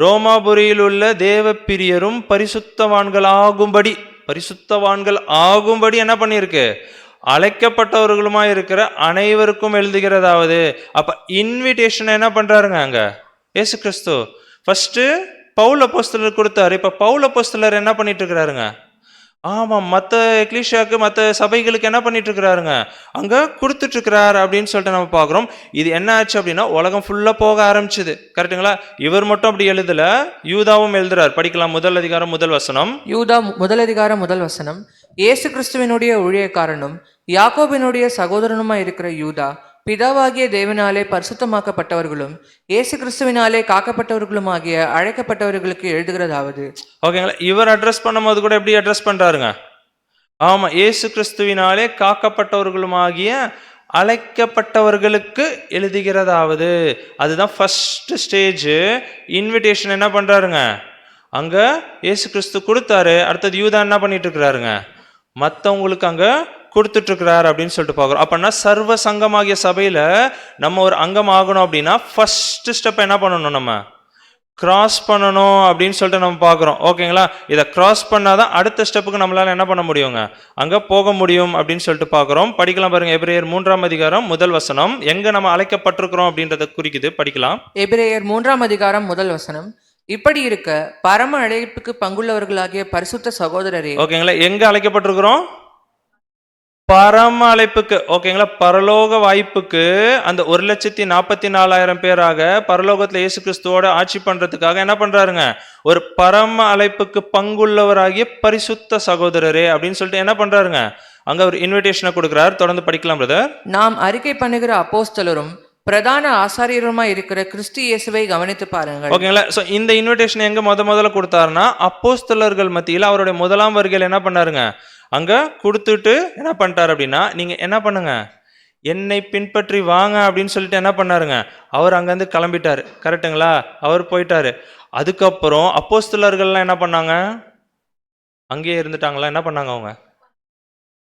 ரோமாபுரியில் உள்ள தேவ பிரியரும் பரிசுத்தவான்கள் ஆகும்படி. பரிசுத்தவான்கள் ஆகும்படி என்ன பண்ணியிருக்கு, அழைக்கப்பட்டவர்களுமா இருக்கிற அனைவருக்கும் எழுதுகிறதாவது. அப்ப இன்விடேஷன் என்ன பண்றாருங்க அங்க இயேசு கிறிஸ்து ஃபர்ஸ்ட் பவுல் அப்போஸ்தலர் கொடுத்தாரு. இப்ப பவுல் அப்போஸ்தலர் என்ன பண்ணிட்டு இருக்கிறாருங்க, ஆமா மற்ற எக்லீஷியாவுக்கு மற்ற சபைகளுக்கு என்ன பண்ணிட்டு இருக்கிறாருங்க, அங்க கொடுத்துட்டு இருக்கிறார் அப்படின்னு சொல்லிட்டு நம்ம பார்க்குறோம். இது என்ன ஆச்சு அப்படின்னா உலகம் ஃபுல்லா போக ஆரம்பிச்சுது. கரெக்டுங்களா? இவர் மட்டும் அப்படி எழுதல, யூதாவும் எழுதுறார். படிக்கலாம், 1 முதல் வசனம். யூதா 1 இயேசு கிறிஸ்துவினுடைய ஊழியக்காரனும் யாக்கோபினுடைய சகோதரனுமாய் இருக்கிற யூதா, பிதாவாகிய தேவனாலே பரிசுத்தமாக்கப்பட்டவர்களும் இயேசு கிறிஸ்துவினாலே காக்கப்பட்டவர்களுமாகிய அழைக்கப்பட்டவர்களுக்கு எழுதுகிறதாவது. ஓகேங்களா? இவர் அட்ரஸ் பண்ணும்போது கூட எப்படி அட்ரஸ் பண்றாருங்க, ஆமா இயேசு கிறிஸ்துவினாலே காக்கப்பட்டவர்களுமாகிய அழைக்கப்பட்டவர்களுக்கு எழுதுகிறதாவது. அதுதான் ஃபர்ஸ்ட் ஸ்டேஜ். இன்விடேஷன் என்ன பண்றாருங்க அங்க இயேசு கிறிஸ்து கொடுத்தாரு. அடுத்தது யூதா என்ன பண்ணிட்டு இருக்கிறாருங்க, மற்றவங்களுக்கு அங்க கொடுத்துட்டு இருக்கிறார் அப்படின்னு சொல்லிட்டு பார்க்குறோம். அப்படின்னா சர்வ சங்கமாகிய சபையில நம்ம ஒரு அங்கம் ஆகணும் அப்படின்னா ஃபர்ஸ்ட் ஸ்டெப் என்ன பண்ணணும், நம்ம கிராஸ் பண்ணணும் அப்படின்னு சொல்லிட்டு நம்ம பார்க்குறோம். ஓகேங்களா? இதை கிராஸ் பண்ணாதான் அடுத்த ஸ்டெப்புக்கு நம்மளால என்ன பண்ண முடியுங்க, அங்க போக முடியும் அப்படின்னு சொல்லிட்டு பார்க்குறோம். படிக்கலாம் பாருங்க, எபிரேயர் 3 எங்க நம்ம அழைக்கப்பட்டிருக்கிறோம் அப்படின்றத குறிக்குது. படிக்கலாம். எபிரேயர் 3 இப்படி இருக்க பரம அழைப்புக்கு பங்குள்ளவர்களாகிய பரிசுத்த சகோதரரே. ஓகேங்களா? எங்க அழைக்கப்பட்டிருக்கிறோம், பரம அழைப்புக்கு. ஓகேங்களா? பரலோக வாய்ப்புக்கு அந்த 1,44,000 பேராக பரலோகத்துல இயேசு கிறிஸ்துவோட ஆட்சி பண்றதுக்காக என்ன பண்றாருங்க, ஒரு பரம அழைப்புக்கு பங்குள்ளவராகிய பரிசுத்த சகோதரரே அப்படின்னு சொல்லிட்டு என்ன பண்றாருங்க, அங்க ஒரு இன்விடேஷனை கொடுக்கிறார். தொடர்ந்து படிக்கலாம் பிரதர். நாம் அறிக்கை பண்ணுகிற அப்போஸ்தலரும் பிரதான ஆசாரியருமாய் இருக்கிற கிறிஸ்து இயேசுவை கவனித்து பாருங்கள். ஓகேங்களா? சோ இந்த இன்விடேஷன் எங்க முதல்ல கொடுத்தாருன்னா அப்போஸ்தலர்கள் மத்தியில அவருடைய முதலாம் வருகையில் என்ன பண்ணாருங்க, அங்க கொடுத்துட்டு என்ன பண்ணிட்டாரு அப்படின்னா, நீங்க என்ன பண்ணுங்க, என்னை பின்பற்றி வாங்க அப்படின்னு சொல்லிட்டு என்ன பண்ணாருங்க, அவர் அங்கேருந்து கிளம்பிட்டாரு. கரெக்டுங்களா? அவர் போயிட்டாரு. அதுக்கப்புறம் அப்போஸ்தலர்கள்லாம் என்ன பண்ணாங்க, அங்கேயே இருந்துட்டாங்களா? என்ன பண்ணாங்க, அவங்க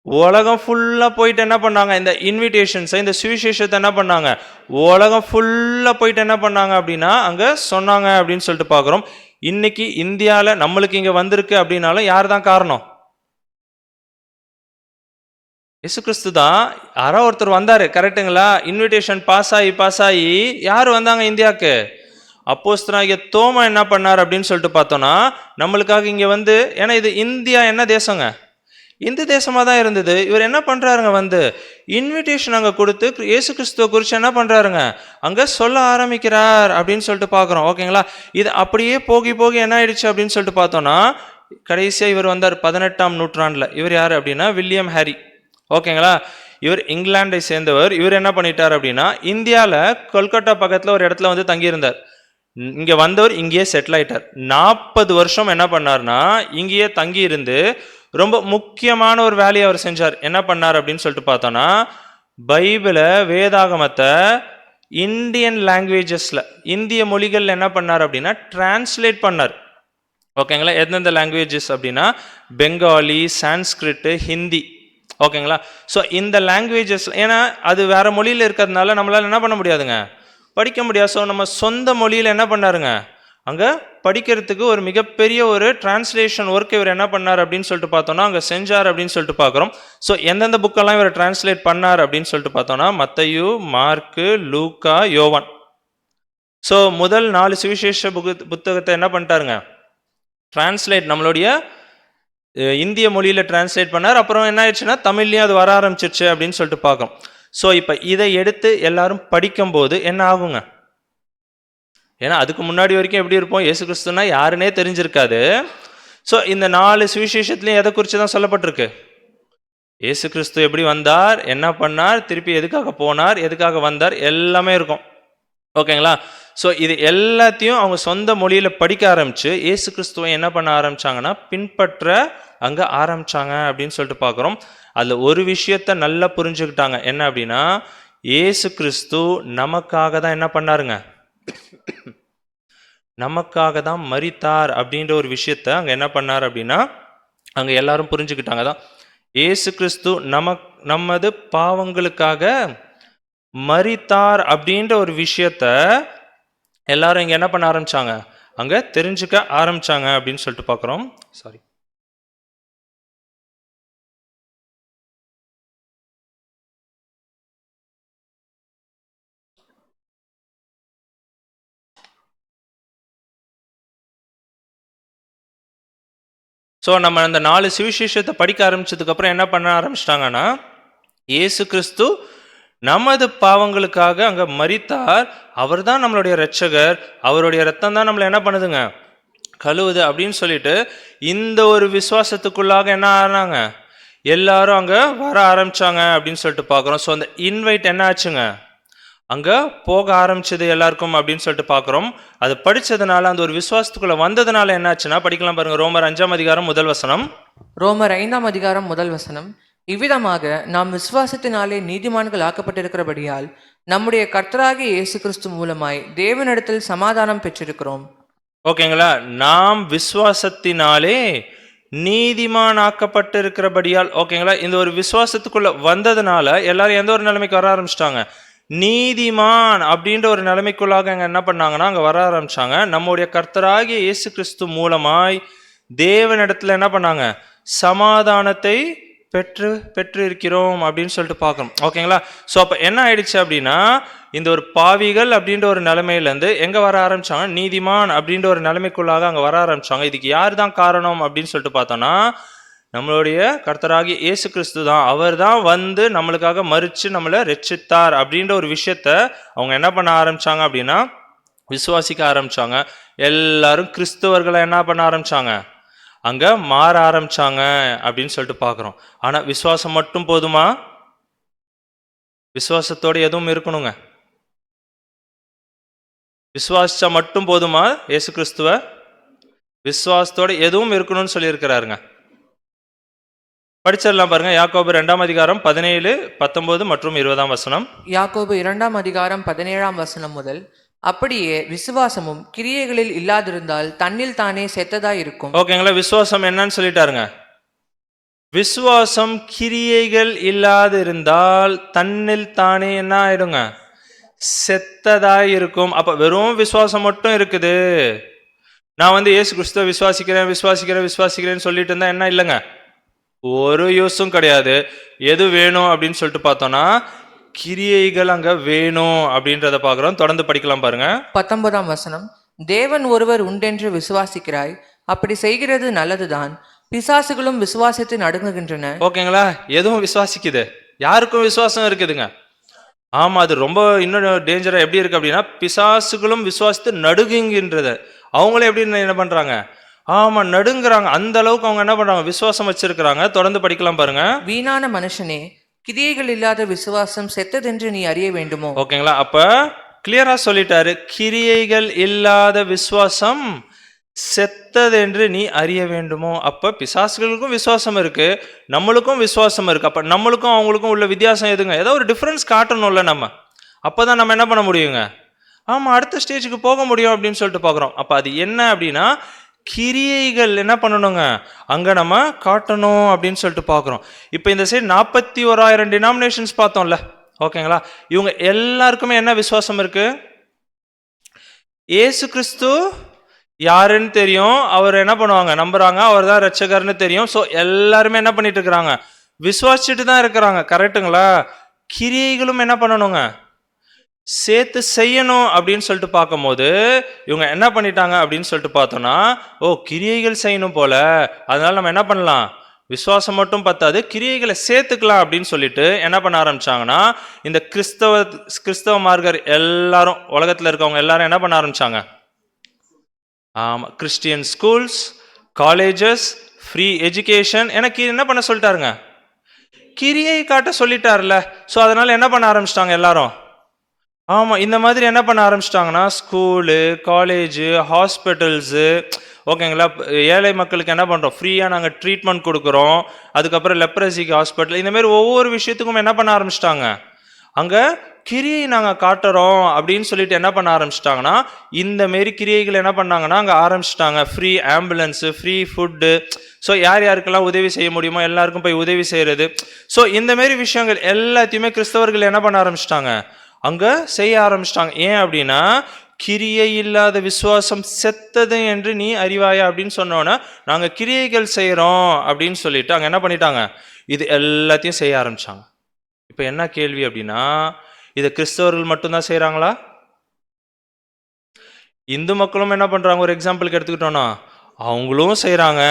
உலகம் ஃபுல்லா போயிட்டு என்ன பண்ணாங்க, இந்த இன்விடேஷன்ஸை, இந்த சுவிசேஷத்தை என்ன பண்ணாங்க, உலகம் ஃபுல்லா போயிட்டு என்ன பண்ணாங்க அப்படின்னா அங்க சொன்னாங்க அப்படின்னு சொல்லிட்டு பார்க்குறோம். இன்னைக்கு இந்தியாவில் நம்மளுக்கு இங்க வந்திருக்கு அப்படின்னாலும் யார் தான் காரணம், இயேசு கிறிஸ்து தான். யாரோ ஒருத்தர் வந்தாரு. கரெக்டுங்களா? இன்விடேஷன் பாஸ் ஆகி யார் வந்தாங்க இந்தியாவுக்கு, அப்போஸ்தலனாகிய தோமா என்ன பண்ணார் அப்படின்னு சொல்லிட்டு பார்த்தோம்னா நம்மளுக்காக இங்க வந்து, ஏன்னா இது இந்தியா என்ன தேசங்க, இந்து தேசமா தான் இருந்தது. இவர் என்ன பண்றாருங்க, வந்து இன்விடேஷன் அங்க கொடுத்து இயேசு கிறிஸ்துவ குறித்து என்ன பண்றாருங்க, அங்க சொல்ல ஆரம்பிக்கிறார் அப்படின்னு சொல்லிட்டு பார்க்குறோம். ஓகேங்களா? இது அப்படியே போகி என்ன ஆயிடுச்சு அப்படின்னு சொல்லிட்டு பார்த்தோம்னா கடைசியா இவர் வந்தார் 18ஆம் நூற்றாண்டுல. இவர் யாரு அப்படின்னா வில்லியம் ஹாரி. ஓகேங்களா? இவர் இங்கிலாண்டை சேர்ந்தவர். இவர் என்ன பண்ணிட்டார் அப்படின்னா இந்தியாவில் கொல்கட்டா பக்கத்தில் ஒரு இடத்துல வந்து தங்கியிருந்தார். இங்கே வந்தவர் இங்கேயே செட்டில் ஆயிட்டார். 40 வருஷம் என்ன பண்ணார்னா இங்கேயே தங்கி இருந்து ரொம்ப முக்கியமான ஒரு வேலையை அவர் செஞ்சார். என்ன பண்ணார் அப்படின்னு சொல்லிட்டு பார்த்தோன்னா பைபிளை, வேதாகமத்தை இந்தியன் லாங்குவேஜஸ்ல, இந்திய மொழிகள் என்ன பண்ணார் அப்படின்னா டிரான்ஸ்லேட் பண்ணார். ஓகேங்களா? எந்தெந்த லாங்குவேஜஸ் அப்படின்னா பெங்காலி, சான்ஸ்கிரிட், ஹிந்தி. ஓகேங்களா? ஸோ இந்த லாங்குவேஜஸ், ஏன்னா அது வேற மொழியில் இருக்கிறதுனால நம்மளால என்ன பண்ண முடியாதுங்க, படிக்க முடியாது. ஸோ நம்ம சொந்த மொழியில் என்ன பண்ணாருங்க, அங்கே படிக்கிறதுக்கு ஒரு மிகப்பெரிய ஒரு டிரான்ஸ்லேஷன் ஒர்க் இவர் என்ன பண்ணார் அப்படின்னு சொல்லிட்டு பார்த்தோம்னா அங்கே செஞ்சார் அப்படின்னு சொல்லிட்டு பார்க்குறோம். ஸோ எந்தெந்த புக்கெல்லாம் இவர் டிரான்ஸ்லேட் பண்ணார் அப்படின்னு சொல்லிட்டு பார்த்தோம்னா மத்தேயு, மார்க்கு, லூக்கா, யோவான். ஸோ முதல் 4 சுவிசேஷ புத்தகத்தை என்ன பண்ணிட்டாருங்க, டிரான்ஸ்லேட் நம்மளுடைய இந்திய மொழியில் டிரான்ஸ்லேட் பண்ணார். அப்புறம் என்ன ஆயிடுச்சுன்னா தமிழ்லையும் அது வர ஆரம்பிச்சிருச்சு அப்படின்னு சொல்லிட்டு பார்க்கணும். ஸோ இப்போ இதை எடுத்து எல்லாரும் படிக்கும்போது என்ன ஆகுங்க, ஏன்னா அதுக்கு முன்னாடி வரைக்கும் எப்படி இருப்போம், இயேசு கிறிஸ்துனா யாருன்னே தெரிஞ்சிருக்காது. ஸோ இந்த 4 சுவிசேஷத்துலையும் எதை குறித்து தான் சொல்லப்பட்டிருக்கு, இயேசு கிறிஸ்து எப்படி வந்தார், என்ன பண்ணார், திருப்பி எதுக்காக போனார், எதுக்காக வந்தார், எல்லாமே இருக்கும். ஓகேங்களா? ஸோ இது எல்லாத்தையும் அவங்க சொந்த மொழியில் படிக்க ஆரம்பிச்சு இயேசு கிறிஸ்துவை என்ன பண்ண ஆரம்பிச்சாங்கன்னா பின்பற்ற அங்கே ஆரம்பிச்சாங்க அப்படின்னு சொல்லிட்டு பார்க்குறோம். அதில் ஒரு விஷயத்த நல்லா புரிஞ்சுக்கிட்டாங்க. என்ன அப்படின்னா இயேசு கிறிஸ்து நமக்காக தான் என்ன பண்ணாருங்க, நமக்காக தான் மரித்தார் அப்படின்ற ஒரு விஷயத்த அங்கே என்ன பண்ணார் அப்படின்னா அங்கே எல்லாரும் புரிஞ்சுக்கிட்டாங்க தான். இயேசு கிறிஸ்து நமது பாவங்களுக்காக மரித்தார் அப்படின்ற ஒரு விஷயத்த எல்லாரும் இங்கே என்ன பண்ண ஆரம்பிச்சாங்க, அங்கே தெரிஞ்சுக்க ஆரம்பிச்சாங்க அப்படின்னு சொல்லிட்டு பார்க்குறோம். சாரி. ஸோ நம்ம அந்த 4 சுவிசேஷத்தை படிக்க ஆரம்பிச்சதுக்கப்புறம் என்ன பண்ண ஆரம்பிச்சிட்டாங்கன்னா, இயேசு கிறிஸ்து நமது பாவங்களுக்காக அங்கே மரித்தார், அவர் தான் நம்மளுடைய இரட்சகர், அவருடைய ரத்தம் தான் நம்மளை என்ன பண்ணுதுங்க, கழுவுது அப்படின்னு சொல்லிட்டு இந்த ஒரு விசுவாசத்துக்குள்ளாக என்ன ஆனாங்க, எல்லாரும் அங்கே வர ஆரம்பிச்சாங்க அப்படின்னு சொல்லிட்டு பார்க்குறோம். ஸோ அந்த இன்வைட் என்ன ஆச்சுங்க, அங்கே போக ஆரம்பிச்சது எல்லாருக்கும் அப்படின்னு சொல்லிட்டு பார்க்குறோம். அது படித்ததுனால அந்த ஒரு விசுவாசத்துக்குள்ளே வந்ததுனால என்ன ஆச்சுன்னா, படிக்கலாம் பாருங்க. ரோமர் 5ஆம் அதிகாரம் 1 வசனம். ரோமர் 5ஆம் அதிகாரம் 1 வசனம். இவ்விதமாக நாம் விசுவாசத்தினாலே நீதிமான்கள் ஆக்கப்பட்டிருக்கிறபடியால் நம்முடைய கர்த்தராகிய இயேசு கிறிஸ்து மூலமாய் தேவனிடத்தில் சமாதானம் பெற்றிருக்கிறோம். ஓகேங்களா, நாம் விசுவாசத்தினாலே நீதிமான் ஆக்கப்பட்டிருக்கிறபடியால். ஓகேங்களா, இந்த ஒரு விசுவாசத்துக்குள்ள வந்ததுனால எல்லாரும் எந்த ஒரு நிலைமைக்கு வர ஆரம்பிச்சிட்டாங்க, நீதிமான் அப்படின்ற ஒரு நிலைமைக்குள்ளாக அங்கே என்ன பண்ணாங்கன்னா அங்கே வர ஆரம்பிச்சாங்க. நம்முடைய கர்த்தராகிய இயேசு கிறிஸ்து மூலமாய் தேவனிடத்துல என்ன பண்ணாங்க, சமாதானத்தை பெற்று இருக்கிறோம் அப்படின்னு சொல்லிட்டு பார்க்கணும். ஓகேங்களா, ஸோ அப்போ என்ன ஆயிடுச்சு அப்படின்னா, இந்த ஒரு பாவிகள் அப்படின்ற ஒரு நிலைமையிலேருந்து எங்கே வர ஆரம்பிச்சாங்க, நீதிமான் அப்படின்ற ஒரு நிலைமைக்குள்ளாக அங்கே வர ஆரம்பிச்சாங்க. இதுக்கு யார் தான் காரணம் அப்படின்னு சொல்லிட்டு பார்த்தோன்னா, நம்மளுடைய கர்த்தராகிய இயேசு கிறிஸ்து தான். அவர் தான் வந்து நம்மளுக்காக மரித்து நம்மளை ரட்சித்தார் அப்படின்ற ஒரு விஷயத்த அவங்க என்ன பண்ண ஆரம்பிச்சாங்க அப்படின்னா, விசுவாசிக்க ஆரம்பிச்சாங்க. எல்லாரும் கிறிஸ்தவர்களை என்ன பண்ண ஆரம்பிச்சாங்க, அங்கே மாற ஆரம்பிச்சாங்க அப்படின்னு சொல்லிட்டு பார்க்குறோம். ஆனால் விசுவாசம் மட்டும் போதுமா? விசுவாசத்தோடு எதுவும் இருக்கணுங்க. விசுவாசா மட்டும் போதுமா? இயேசு கிறிஸ்துவ விசுவாசத்தோடு எதுவும் இருக்கணும்னு சொல்லியிருக்கிறாருங்க. படிச்சிடலாம் பாருங்க. யாக்கோபு 2ஆம் அதிகாரம் 17, 19 மற்றும் 20ஆம் வசனம். யாக்கோபு 2ஆம் அதிகாரம் 17ஆம் வசனம் முதல். அப்படியே விசுவாசமும் கிரியைகளில் இல்லாதிருந்தால் தன்னில் தானே செத்ததாய் இருக்கும். ஓகேங்களா, விசுவாசம் என்னன்னு சொல்லிட்டாருங்க. விசுவாசம் கிரியைகள் இல்லாது இருந்தால் தன்னில் தானே என்ன ஆயிடுங்க, செத்ததாய் இருக்கும். அப்ப வெறும் விசுவாசம் மட்டும் இருக்குது, நான் வந்து இயேசு கிறிஸ்துவை விசுவாசிக்கிறேன்னு சொல்லிட்டு இருந்தா என்ன இல்லைங்க, ஒரு யூஸும் கிடையாது. எது வேணும் அப்படின்னு சொல்லிட்டு பார்த்தோம்னா, கிரியைகள் அங்க வேணும் அப்படின்றத பார்க்கிறோம். தொடர்ந்து படிக்கலாம் பாருங்க. 19ஆம் வசனம். தேவன் ஒருவர் உண்டென்று விசுவாசிக்கிறாய், அப்படி செய்கிறது நல்லதுதான். பிசாசுகளும் விசுவாசத்தை நடுங்குகின்றன. ஓகேங்களா, எதுவும் விசுவாசிக்குது, யாருக்கும் விசுவாசம் இருக்குதுங்க. ஆமா, அது ரொம்ப இன்னும் டேஞ்சரா எப்படி இருக்கு அப்படின்னா, பிசாசுகளும் விசுவாசத்தை நடுங்குகின்றது. அவங்களும் எப்படி என்ன பண்றாங்க, ஆமா நடுங்குறாங்க. அந்த அளவுக்கு அவங்க என்ன பண்றாங்க, விசுவாசம் வச்சிருக்கிறாங்க. தொடர்ந்து படிக்கலாம் பாருங்க. வீணான மனுஷனே, கிரியைகள் இல்லாத விசுவாசம் செத்ததென்று நீ அறிய வேண்டுமோ. ஓகேங்களா, அப்ப கிளியரா சொல்லிட்டாரு, கிரியைகள் இல்லாத விசுவாசம் செத்ததென்று நீ அறிய வேண்டுமோ. அப்ப பிசாசுகளுக்கும் விசுவாசம் இருக்கு, நம்மளுக்கும் விசுவாசம் இருக்கு. அப்ப நம்மளுக்கும் அவங்களுக்கும் உள்ள வித்தியாசம் எதுங்க, ஏதோ ஒரு டிஃபரன்ஸ் காட்டணும்ல நம்ம. அப்பதான் நம்ம என்ன பண்ண முடியுங்க, ஆமா அடுத்த ஸ்டேஜுக்கு போக முடியும் அப்படின்னு சொல்லிட்டு பார்க்குறோம். அப்ப அது என்ன அப்படின்னா, கிரியைகள் என்ன பண்ணணுங்க, அங்க நம்ம காட்டணும் அப்படின்னு சொல்லிட்டு பார்க்குறோம். இப்போ இந்த சைடு 41,000 டினாமினேஷன்ஸ் பார்த்தோம்ல. ஓகேங்களா, இவங்க எல்லாருக்குமே என்ன விசுவாசம் இருக்கு, இயேசு கிறிஸ்து யாருன்னு தெரியும், அவர் என்ன பண்ணுவாங்க, நம்புறாங்க, அவர் தான் ரட்சகர்னு தெரியும். ஸோ எல்லாருமே என்ன பண்ணிட்டு இருக்கிறாங்க, விசுவாசிச்சுட்டு தான் இருக்கிறாங்க. கரெக்டுங்களா, கிரியைகளும் என்ன பண்ணணுங்க, சேர்த்து செய்யணும் அப்படின்னு சொல்லிட்டு பார்க்கும்போது இவங்க என்ன பண்ணிட்டாங்க அப்படின்னு சொல்லிட்டு பார்த்தோம்னா, ஓ கிரியைகள் செய்யணும் போல, அதனால நம்ம என்ன பண்ணலாம், விசுவாசம் மட்டும் பத்தாது, கிரியைகளை சேர்த்துக்கலாம் அப்படின்னு சொல்லிட்டு என்ன பண்ண ஆரம்பிச்சாங்கன்னா, இந்த கிறிஸ்தவ மார்க்கர் எல்லாரும், உலகத்தில் இருக்கவங்க எல்லாரும் என்ன பண்ண ஆரம்பிச்சாங்க, ஆமா Christian schools, colleges, free education, எனக்கு என்ன பண்ண சொல்லிட்டாருங்க, கிரியை காட்ட சொல்லிட்டாருல. ஸோ அதனால என்ன பண்ண ஆரம்பிச்சிட்டாங்க எல்லாரும், ஆமாம் இந்த மாதிரி என்ன பண்ண ஆரம்பிச்சிட்டாங்கன்னா, ஸ்கூலு, காலேஜு, ஹாஸ்பிட்டல்ஸு, ஓகேங்களா, ஏழை மக்களுக்கு என்ன பண்ணுறோம், ஃப்ரீயாக நாங்கள் ட்ரீட்மெண்ட் கொடுக்குறோம். அதுக்கப்புறம் லெப்ரசிக்கு ஹாஸ்பிட்டல், இந்தமாரி ஒவ்வொரு விஷயத்துக்கும் என்ன பண்ண ஆரம்பிச்சிட்டாங்க, அங்கே கிரியை நாங்கள் காட்டுறோம் அப்படின்னு சொல்லிட்டு என்ன பண்ண ஆரம்பிச்சிட்டாங்கன்னா, இந்த மாரி கிரியைகள் என்ன பண்ணாங்கன்னா அங்கே ஆரம்பிச்சிட்டாங்க. Free ambulance, free food, so யார் யாருக்கெல்லாம் உதவி செய்ய முடியுமோ எல்லாருக்கும் போய் உதவி செய்கிறது. ஸோ இந்தமாரி விஷயங்கள் எல்லாத்தையுமே கிறிஸ்தவர்கள் என்ன பண்ண ஆரம்பிச்சிட்டாங்க, அங்கே செய்ய ஆரம்பிச்சிட்டாங்க. ஏன் அப்படின்னா, கிரியை இல்லாத விசுவாசம் செத்தது என்று நீ அறிவாயா அப்படின்னு சொன்னோன்னா, நாங்கள் கிரியைகள் செய்கிறோம் அப்படின்னு சொல்லிட்டு அங்கே என்ன பண்ணிட்டாங்க, இது எல்லாத்தையும் செய்ய ஆரம்பித்தாங்க. இப்போ என்ன கேள்வி அப்படின்னா, இதை கிறிஸ்தவர்கள் மட்டும்தான் செய்கிறாங்களா, இந்து மக்களும் என்ன பண்ணுறாங்க, ஒரு எக்ஸாம்பிளுக்கு எடுத்துக்கிட்டோன்னா அவங்களும் செய்கிறாங்க,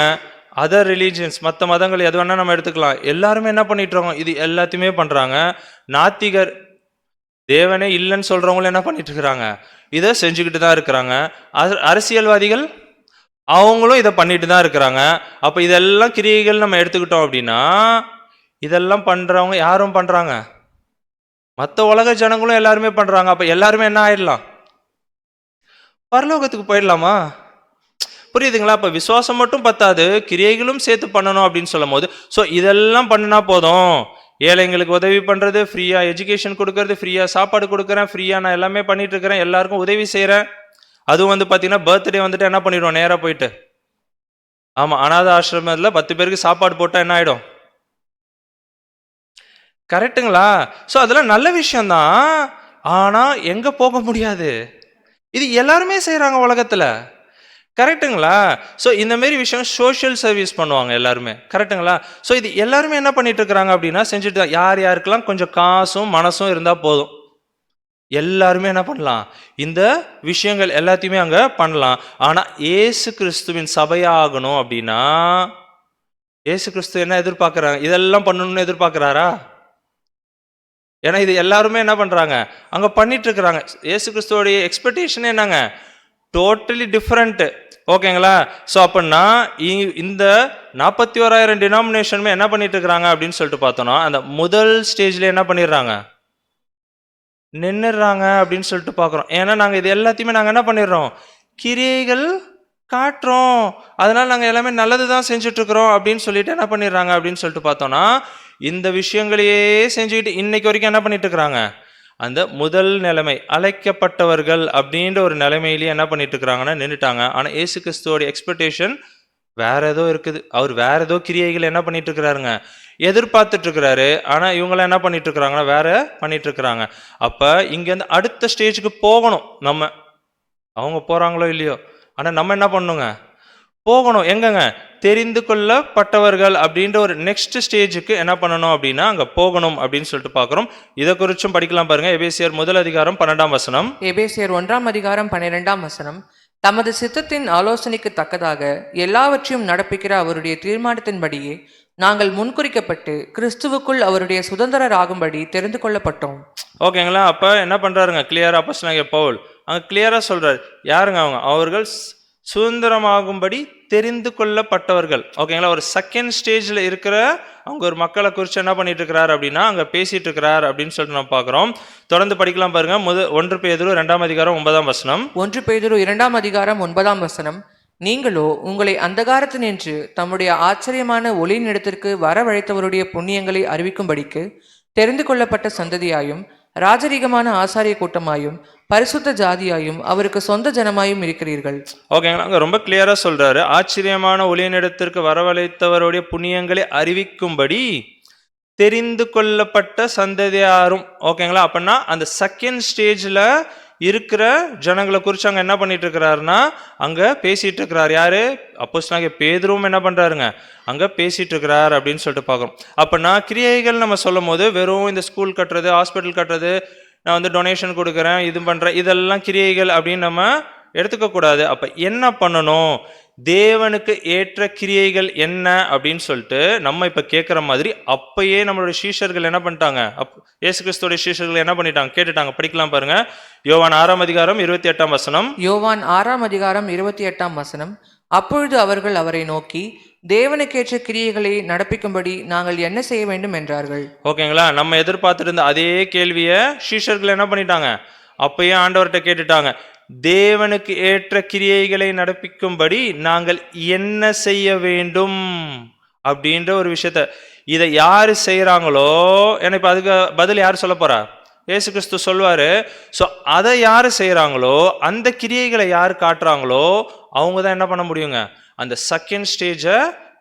அதர் ரிலீஜியன்ஸ், மற்ற மதங்கள் எது வேணா நம்ம எடுத்துக்கலாம், எல்லாருமே என்ன பண்ணிட்டு இருக்கோம், இது எல்லாத்தையுமே பண்றாங்க. நாத்திகர், தேவனே இல்லைன்னு சொல்றவங்களும் என்ன பண்ணிட்டு இருக்கிறாங்க, இதை செஞ்சுக்கிட்டு தான் இருக்கிறாங்க. அரசியல்வாதிகள் அவங்களும் இதை பண்ணிட்டு தான் இருக்கிறாங்க. அப்ப இதெல்லாம் கிரியைகள் நம்ம எடுத்துக்கிட்டோம் அப்படின்னா, இதெல்லாம் பண்றவங்க யாரும் பண்றாங்க, மற்ற உலக ஜனங்களும் எல்லாருமே பண்றாங்க. அப்ப எல்லாருமே என்ன ஆயிடலாம், பரலோகத்துக்கு போயிடலாமா? புரியுதுங்களா? அப்ப விசுவாசம் மட்டும் பத்தாது, கிரியைகளும் சேர்த்து பண்ணணும் அப்படின்னு சொல்லும் போது, ஸோ இதெல்லாம் பண்ணினா போதும், ஏழைங்களுக்கு உதவி பண்றது, ஃப்ரீயா எஜுகேஷன் கொடுக்கறது, ஃப்ரீயா சாப்பாடு கொடுக்குறேன், ஃப்ரீயா நான் எல்லாமே பண்ணிட்டு இருக்கிறேன், எல்லாருக்கும் உதவி செய்யறேன். அதுவும் வந்து பாத்தீங்கன்னா பர்த்டே வந்துட்டு என்ன பண்ணிடுவோம், நேரா போயிட்டு ஆமா அநாத ஆசிரமத்துல 10 பேருக்கு சாப்பாடு போட்டா என்ன ஆயிடும், கரெக்டுங்களா? ஸோ அதெல்லாம் நல்ல விஷயம்தான். ஆனா எங்க போக முடியாது, இது எல்லாருமே செய்யறாங்க உலகத்துல, கரெக்டுங்களா? ஸோ இந்த மாதிரி விஷயம் சோஷியல் சர்வீஸ் பண்ணுவாங்க எல்லாருமே, கரெக்டுங்களா? ஸோ இது எல்லாருமே என்ன பண்ணிட்டு இருக்கிறாங்க அப்படின்னா செஞ்சுட்டு தான். யார் யாருக்கெல்லாம் கொஞ்சம் காசும் மனசும் இருந்தா போதும், எல்லாருமே என்ன பண்ணலாம், இந்த விஷயங்கள் எல்லாத்தையுமே அங்க பண்ணலாம். ஆனா ஏசு கிறிஸ்துவின் சபையாகணும் அப்படின்னா, ஏசு கிறிஸ்து என்ன எதிர்பார்க்கிறாங்க, இதெல்லாம் பண்ணணும்னு எதிர்பார்க்கிறாரா? ஏன்னா இது எல்லாருமே என்ன பண்றாங்க, அங்க பண்ணிட்டு இருக்கிறாங்க. ஏசு கிறிஸ்துவோடைய எக்ஸ்பெக்டேஷன் என்னங்க, டோட்டலி டிஃப்ரெண்ட். ஓகேங்களா? ஸோ அப்படின்னா இந்த 41,000 டினாமினேஷனுமே என்ன பண்ணிட்டு இருக்கிறாங்க அப்படின்னு சொல்லிட்டு பார்த்தோம்னா, அந்த முதல் ஸ்டேஜ்ல என்ன பண்ணிடுறாங்க, நின்னுறாங்க அப்படின்னு சொல்லிட்டு பார்க்குறோம். ஏன்னா நாங்கள் இது எல்லாத்தையுமே நாங்கள் என்ன பண்ணிடுறோம், கிரியைகள் காட்டுறோம், அதனால நாங்கள் எல்லாமே நல்லது தான் செஞ்சுட்டு இருக்கிறோம் அப்படின்னு சொல்லிட்டு என்ன பண்ணிடுறாங்க அப்படின்னு சொல்லிட்டு பார்த்தோம்னா, இந்த விஷயங்களையே செஞ்சுக்கிட்டு இன்னைக்கு வரைக்கும் என்ன பண்ணிட்டு இருக்கிறாங்க, அந்த முதல் நிலைமை அழைக்கப்பட்டவர்கள் அப்படின்ற ஒரு நிலைமையிலேயே என்ன பண்ணிட்டு இருக்கிறாங்கன்னா நின்றுட்டாங்க. ஆனால் ஏசு கிறிஸ்துவோட எக்ஸ்பெக்டேஷன் வேற ஏதோ இருக்குது, அவர் வேற ஏதோ கிரியைகள் என்ன பண்ணிட்டு இருக்கிறாருங்க, எதிர்பார்த்துட்டு இருக்கிறாரு. ஆனா இவங்களாம் என்ன பண்ணிட்டு இருக்கிறாங்கன்னா வேற பண்ணிட்டு இருக்கிறாங்க. அப்ப இங்க இருந்து அடுத்த ஸ்டேஜுக்கு போகணும் நம்ம, அவங்க போறாங்களோ இல்லையோ, ஆனா நம்ம என்ன பண்ணணுங்க, போகணும். எங்கங்க, தெரிந்து கொள்ளப்பட்டவர்கள் அப்படின்ற ஒரு நெக்ஸ்ட் ஸ்டேஜுக்கு என்ன பண்ணணும் அப்படின்னா அங்க போகணும் அப்படின்னு சொல்லிட்டு பார்க்கிறோம். இதை குறிச்சும் படிக்கலாம் பாருங்க. எபேசியர் 1:12. எபேசியர் 1:12 தமது சித்தத்தின் ஆலோசனைக்கு தக்கதாக எல்லாவற்றையும் நடப்பிக்கிற அவருடைய தீர்மானத்தின்படியே நாங்கள் முன்குறிக்கப்பட்டு கிறிஸ்துவுக்குள் அவருடைய சுதந்திரராகும்படி தெரிந்து கொள்ளப்பட்டோம். ஓகேங்களா? அப்ப என்ன பண்றாருங்க, கிளியரா அப்போஸ்தலனாகிய பவுல் அங்க கிளியரா சொல்றாரு, யாருங்க அவங்க, அவர்கள் சுதந்திரமாகும்படி தெரிந்து கொள்ளப்பட்டவர்கள். ஓகேங்களா? ஒரு செகண்ட் ஸ்டேஜ்ல இருக்கிற அவங்க ஒரு மக்களை குறித்து என்ன பண்ணிட்டு இருக்கிறார் அப்படின்னா அங்க பேசிட்டு இருக்கிறார் அப்படின்னு சொல்லிட்டு நம்ம பார்க்கிறோம். தொடர்ந்து படிக்கலாம் பாருங்க. 1 பேதுரு 2:9. 1 பேதுரு 2:9. நீங்களோ உங்களை அந்தகாரத்தினின்று தம்முடைய ஆச்சரியமான ஒளியினிடத்திற்கு வரவழைத்தவருடைய புண்ணியங்களை அறிவிக்கும்படிக்கு தெரிந்து கொள்ளப்பட்ட சந்ததியாயும் ராஜரீகமான ஆசாரிய கூட்டமாயும் பரிசுத்த ஜாதியாயும் அவருக்கு சொந்த ஜனமாயும் இருக்கிறீர்கள். ஓகேங்களா? அங்க ரொம்ப கிளியரா சொல்றாரு, ஆச்சரியமான ஒளியினிடத்திற்கு வரவழைத்தவருடைய புண்ணியங்களை அறிவிக்கும்படி தெரிந்து கொள்ளப்பட்ட சந்ததியாரும். ஓகேங்களா? அப்படின்னா அந்த செகண்ட் ஸ்டேஜ்ல இருக்கிற ஜனங்களை குறித்து அங்க என்ன பண்ணிட்டு இருக்கிறாருன்னா அங்க பேசிட்டு இருக்கிறார். யாரு? அப்போஸ்தலனாகிய பேதுருவும் என்ன பண்றாருங்க, அங்க பேசிட்டு இருக்கிறார் அப்படின்னு சொல்லிட்டு பார்க்கிறோம். அப்படின்னா கிரியைகள் நம்ம சொல்லும் போது வெறும் இந்த ஸ்கூல் கட்டுறது, ஹாஸ்பிட்டல் கட்டுறது, நான் வந்து டொனேஷன் கொடுக்குறேன், இது பண்றேன், இதெல்லாம் கிரியைகள் அப்படின்னு நம்ம எடுத்துக்க கூடாது. அப்ப என்ன பண்ணணும், தேவனுக்கு ஏற்ற கிரியைகள் என்ன அப்படின்னு சொல்லிட்டு நம்ம இப்ப கேட்கிற மாதிரி அப்பயே நம்மளுடைய சீஷர்கள் என்ன பண்ணிட்டாங்க, இயேசு கிறிஸ்துவோட சீஷர்கள் என்ன பண்ணிட்டாங்க, கேட்டுட்டாங்க. படிக்கலாம் பாருங்க. யோவான் 6:28. யோவான் 6:28. அப்பொழுது அவர்கள் அவரை நோக்கி தேவனுக்கேற்ற கிரியைகளை நடப்பிக்கும்படி நாங்கள் என்ன செய்ய வேண்டும் என்றார்கள். ஓகேங்களா? நம்ம எதிர்பார்த்துட்டு இருந்த அதே கேள்வியை சீஷர்கள் என்ன பண்ணிட்டாங்க, அப்பயே ஆண்டவர்கிட்ட கேட்டுட்டாங்க. தேவனுக்கு ஏற்ற கிரியைகளை நடப்பிக்கும்படி நாங்கள் என்ன செய்ய வேண்டும் அப்படின்ற ஒரு விஷயத்த, இதை யாரு செய்யறாங்களோ, ஏன்னா இப்ப அதுக்கு பதில் யாரு சொல்ல போறா, இயேசு கிறிஸ்து சொல்வாரு. ஸோ அதை யாரு செய்யறாங்களோ, அந்த கிரியைகளை யாரு காட்டுறாங்களோ அவங்க தான் என்ன பண்ண முடியுங்க, அந்த செகண்ட் ஸ்டேஜை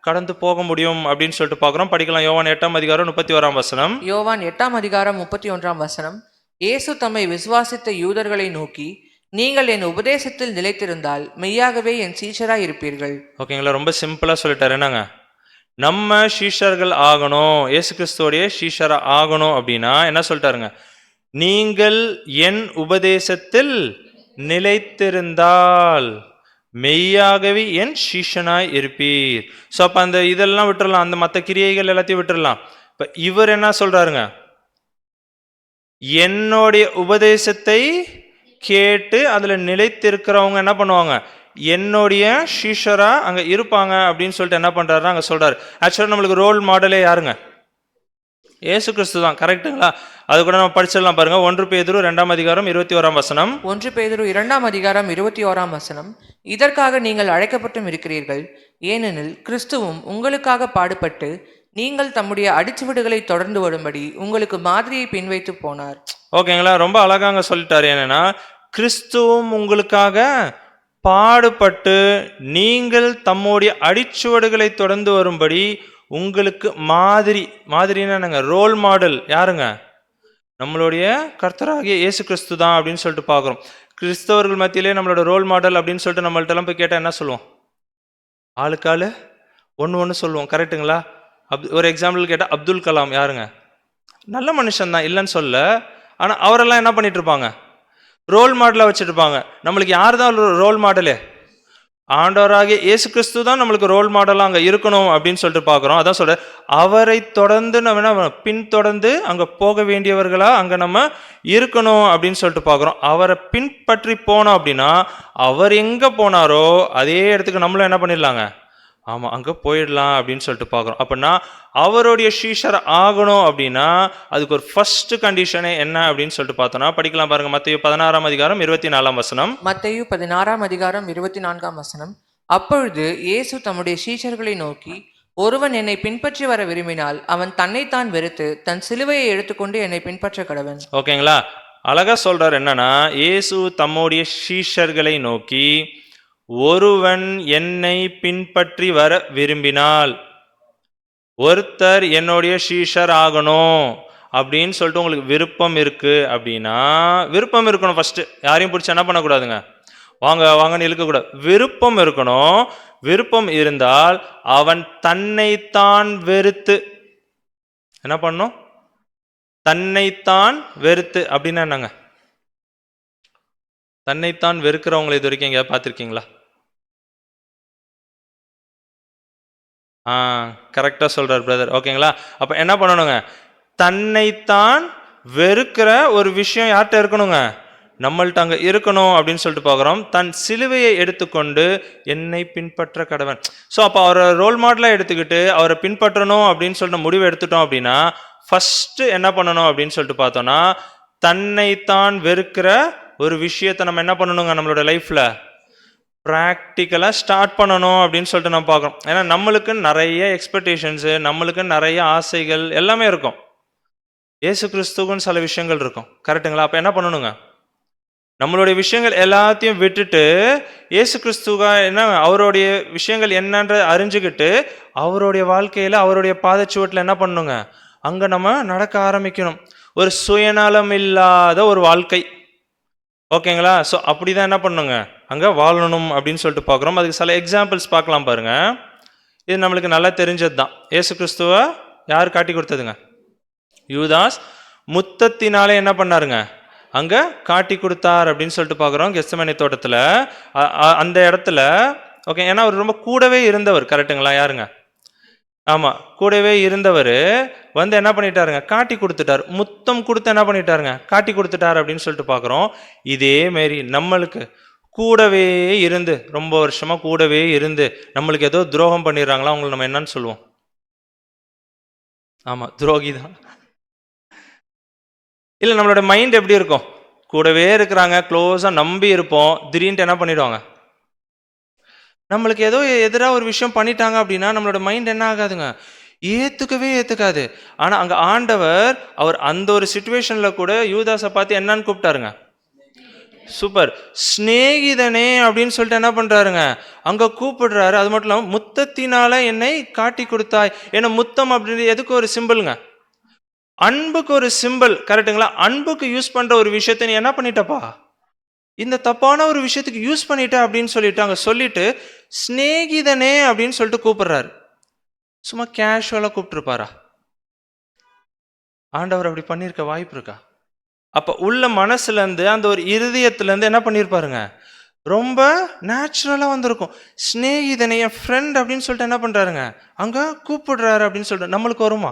கடந்து போக முடியும் அப்படின்னு சொல்லிட்டு பார்க்கிறோம். படிக்கலாம். யோவான் 8:31. யோவான் 8:31. இயேசு தம்மை விசுவாசித்த யூதர்களை நோக்கி, நீங்கள் என் உபதேசத்தில் நிலைத்திருந்தால் மெய்யாகவே என் சீஷராய் இருப்பீர்கள். ஓகேங்களா? ரொம்ப சிம்பிளா சொல்லிட்டாரு. என்னங்க, நம்ம சீஷர்கள் ஆகணும், இயேசு கிறிஸ்துவோடைய சீஷரா ஆகணும் அப்படின்னா என்ன சொல்லிட்டாருங்க, நீங்கள் என் உபதேசத்தில் நிலைத்திருந்தால். மெய்யாகவே என் சீஷனாய் இருப்பீர். ஸோ அப்போ அந்த இதெல்லாம் விட்டுறலாம், அந்த மற்ற கிரியைகள் எல்லாத்தையும் விட்டுறலாம். இப்போ இவர் என்ன சொல்றாருங்க, என்னுடைய உபதேசத்தை கேட்டு அதுல நிலைத்திருக்கிறவங்க என்ன பண்ணுவாங்க, என்னுடைய சீஷரா அங்க இருப்பாங்க அப்படின்னு சொல்லிட்டு என்ன பண்றாருன்னா அங்க சொல்றாரு. ஆக்சுவலா நம்மளுக்கு ரோல் மாடலே யாருங்க, இயேசு கிறிஸ்து தான். கரெக்டுங்களா? அது கூட நம்ம படிச்சிடலாம் பாருங்க. 1 பேதுரு 2ஆம் அதிகாரம் 21ஆம் வசனம். 1 பேதுரு 2ஆம் அதிகாரம் 21ஆம் வசனம். இதற்காக நீங்கள் அழைக்கப்பட்டும் இருக்கிறீர்கள், ஏனெனில் கிறிஸ்துவும் உங்களுக்காக பாடுபட்டு நீங்கள் தம்முடைய அடிச்சுவடுகளை தொடர்ந்து வரும்படி உங்களுக்கு மாதிரியை பின்வைத்து போனார். ஓகேங்களா? ரொம்ப அழகாங்க சொல்லிட்டாரு. என்னன்னா, கிறிஸ்துவும் உங்களுக்காக பாடுபட்டு நீங்கள் தம்முடைய அடிச்சுவடுகளை தொடர்ந்து வரும்படி உங்களுக்கு மாதிரின்னா என்னங்க, ரோல் மாடல் யாருங்க, நம்மளுடைய கர்த்தராகிய இயேசு கிறிஸ்து தான் அப்படின்னு சொல்லிட்டு பார்க்குறோம். கிறிஸ்தவர்கள் மத்தியிலே நம்மளோட ரோல் மாடல் அப்படின்னு சொல்லிட்டு நம்மள்ட்ட எல்லாம் போய் கேட்டால் என்ன சொல்லுவோம், ஆளுக்காளு ஒன்று சொல்லுவோம். கரெக்டுங்களா? ஒரு எக்ஸாம்பிள் கேட்டால் அப்துல் கலாம் யாருங்க, நல்ல மனுஷன் தான், இல்லைன்னு சொல்ல. ஆனால் அவரெல்லாம் என்ன பண்ணிட்டு இருப்பாங்க, ரோல் மாடலாக வச்சுருப்பாங்க. நம்மளுக்கு யார் தான் ரோல் மாடலு, ஆண்டவராகிய இயேசு கிறிஸ்து தான் நம்மளுக்கு ரோல் மாடலாக அங்கே இருக்கணும் அப்படின்னு சொல்லிட்டு பார்க்குறோம். அதான் சொல்ற, அவரை தொடர்ந்து நம்ம பின்தொடர்ந்து அங்கே போக வேண்டியவர்களாக அங்கே நம்ம இருக்கணும் அப்படின்னு சொல்லிட்டு பார்க்குறோம். அவரை பின்பற்றி போனோம் அப்படின்னா அவர் எங்கே போனாரோ அதே இடத்துக்கு நம்மளும் என்ன பண்ணிடலாங்க, ஆமாம் அங்கே போயிடலாம் அப்படின்னு சொல்லிட்டு பார்க்குறோம். அப்படின்னா அவருடைய சீஷர் ஆகணும் அப்படின்னா அதுக்கு ஒரு ஃபர்ஸ்ட் கண்டிஷனே என்ன அப்படின்னு சொல்லிட்டு பார்த்தோம்னா படிக்கலாம் பாருங்க. மத்தேயு 16ஆம் அதிகாரம் 24ஆம் வசனம். மத்தேயு 16ஆம் அதிகாரம் 24ஆம் வசனம். அப்பொழுது இயேசு தம்முடைய சீஷர்களை நோக்கி, ஒருவன் என்னை பின்பற்றி வர விரும்பினால் அவன் தன்னைத்தான் வெறுத்து தன் சிலுவையை எடுத்துக்கொண்டு என்னை பின்பற்ற கடவன். ஓகேங்களா? அழகா சொல்றார். என்னன்னா, இயேசு தம்முடைய சீஷர்களை நோக்கி, ஒருவன் என்னை பின்பற்றி வர விரும்பினால், ஒருத்தர் என்னுடைய சீஷர் ஆகணும் அப்படின்னு சொல்லிட்டு உங்களுக்கு விருப்பம் இருக்கு அப்படின்னா, விருப்பம் இருக்கணும் ஃபர்ஸ்ட். யாரையும் பிடிச்சி என்ன பண்ணக்கூடாதுங்க, வாங்க வாங்கன்னு இழுக்கக்கூடாது. விருப்பம் இருக்கணும். விருப்பம் இருந்தால் அவன் தன்னைத்தான் வெறுத்து என்ன பண்ணும், தன்னைத்தான் வெறுத்து அப்படின்னா என்னங்க, தன்னைத்தான் வெறுக்கிறவங்களை இது வரைக்கும் எங்கேயாவது பார்த்துருக்கீங்களா? கரெக்டாக சொல்கிறார் பிரதர். ஓகேங்களா? அப்போ என்ன பண்ணணுங்க, தன்னைத்தான் வெறுக்கிற ஒரு விஷயம் யார்கிட்ட இருக்கணுங்க, நம்மள்ட்ட அங்கே இருக்கணும் அப்படின்னு சொல்லிட்டு பார்க்குறோம். தன் சிலுவையை எடுத்துக்கொண்டு என்னை பின்பற்ற கடவன். ஸோ அப்போ அவரை ரோல் மாடலாக எடுத்துக்கிட்டு அவரை பின்பற்றணும் அப்படின்னு சொல்லிட்டு முடிவு எடுத்துட்டோம் அப்படின்னா ஃபஸ்ட்டு என்ன பண்ணணும் அப்படின்னு சொல்லிட்டு பார்த்தோன்னா, தன்னைத்தான் வெறுக்கிற ஒரு விஷயத்தை நம்ம என்ன பண்ணணுங்க, நம்மளோட லைஃப்பில் ப்ராக்டிக்கலாக ஸ்டார்ட் பண்ணணும் அப்படின்னு சொல்லிட்டு நம்ம பார்க்குறோம். ஏன்னா நம்மளுக்கு நிறைய எக்ஸ்பெக்டேஷன்ஸு, நம்மளுக்கு நிறைய ஆசைகள் எல்லாமே இருக்கும். இயேசு கிறிஸ்துக்குன்னு சில விஷயங்கள் இருக்கும். கரெக்டுங்களா? அப்போ என்ன பண்ணணுங்க, நம்மளுடைய விஷயங்கள் எல்லாத்தையும் விட்டுட்டு இயேசு கிறிஸ்துவா என்ன அவருடைய விஷயங்கள் என்னன்ற அறிஞ்சுக்கிட்டு அவருடைய வாழ்க்கையில் அவருடைய பாதச்சுவட்டில் என்ன பண்ணணுங்க, அங்கே நம்ம நடக்க ஆரம்பிக்கணும். ஒரு சுயநலம் இல்லாத ஒரு வாழ்க்கை. ஓகேங்களா? ஸோ அப்படி தான் என்ன பண்ணுங்க, அங்கே வாழணும் அப்படின்னு சொல்லிட்டு பார்க்குறோம். அதுக்கு சில எக்ஸாம்பிள்ஸ் பார்க்கலாம் பாருங்க. இது நம்மளுக்கு நல்லா தெரிஞ்சது தான். இயேசு கிறிஸ்துவ யார் காட்டி கொடுத்ததுங்க, யூதாஸ் முத்தத்தினாலே என்ன பண்ணாருங்க, அங்கே காட்டி கொடுத்தார் அப்படின்னு சொல்லிட்டு பார்க்குறோம். கெத்செமனே தோட்டத்தில் அந்த இடத்துல. ஓகே, ஏன்னா அவர் ரொம்ப கூடவே இருந்தவர். கரெக்டுங்களா? யாருங்க, ஆமாம் கூடவே இருந்தவர் வந்து என்ன பண்ணிட்டாருங்க, காட்டி கொடுத்துட்டார். முத்தம் கொடுத்து என்ன பண்ணிட்டாருங்க, காட்டி கொடுத்துட்டார் அப்படின்னு சொல்லிட்டு பார்க்குறோம். இதே மாரி நம்மளுக்கு கூடவே இருந்து ரொம்ப வருஷமா கூடவே இருந்து நம்மளுக்கு ஏதோ துரோகம் பண்ணிடுறாங்களா, அவங்களை நம்ம என்னன்னு சொல்லுவோம், ஆமாம் துரோகி தான். இல்லை நம்மளோட மைண்ட் எப்படி இருக்கும், கூடவே இருக்கிறாங்க, க்ளோஸாக நம்பி இருப்போம், திடீர்னு என்ன பண்ணிடுவாங்க, நம்மளுக்கு ஏதோ எதிராக ஒரு விஷயம் பண்ணிட்டாங்க அப்படின்னா நம்மளோட மைண்ட் என்ன ஆகாதுங்க, ஏற்றுக்காது. ஆனால் அங்கே ஆண்டவர் அவர் அந்த ஒரு சுச்சுவேஷனில் கூட யூதாஸை பார்த்து என்னன்னு கூப்பிட்டாருங்க, சூப்பர் ஸ்நேகிதனே அப்படின்னு சொல்லிட்டு என்ன பண்ணுறாருங்க, அங்கே கூப்பிடுறாரு. அது மட்டும் இல்லாமல் முத்தத்தினால என்னை காட்டி கொடுத்தாய். ஏன்னா முத்தம் அப்படின்றது எதுக்கு ஒரு சிம்பிளுங்க, அன்புக்கு ஒரு சிம்பிள். கரெக்டுங்களா? அன்புக்கு யூஸ் பண்ணுற ஒரு விஷயத்தை நீ என்ன பண்ணிட்டப்பா, இந்த தப்பான ஒரு விஷயத்துக்கு யூஸ் பண்ணிட்ட அப்படின்னு சொல்லிட்டு அங்கே சொல்லிட்டு ஸ்நேகிதனே அப்படின்னு சொல்லிட்டு கூப்பிடுறாரு. சும்மா கேஷுவலாக கூப்பிட்டுருப்பாரா? ஆண்டவர் அப்படி பண்ணியிருக்க வாய்ப்பு இருக்கா? அப்போ உள்ள மனசுலேருந்து அந்த ஒரு இருதயத்துலேருந்து என்ன பண்ணியிருப்பாருங்க, ரொம்ப நேச்சுரலாக வந்திருக்கும். ஸ்நேகிதனை என் ஃப்ரெண்ட் அப்படின்னு சொல்லிட்டு என்ன பண்ணுறாருங்க, அங்கே கூப்பிடுறாரு அப்படின்னு சொல்லிட்டு நம்மளுக்கு வருமா?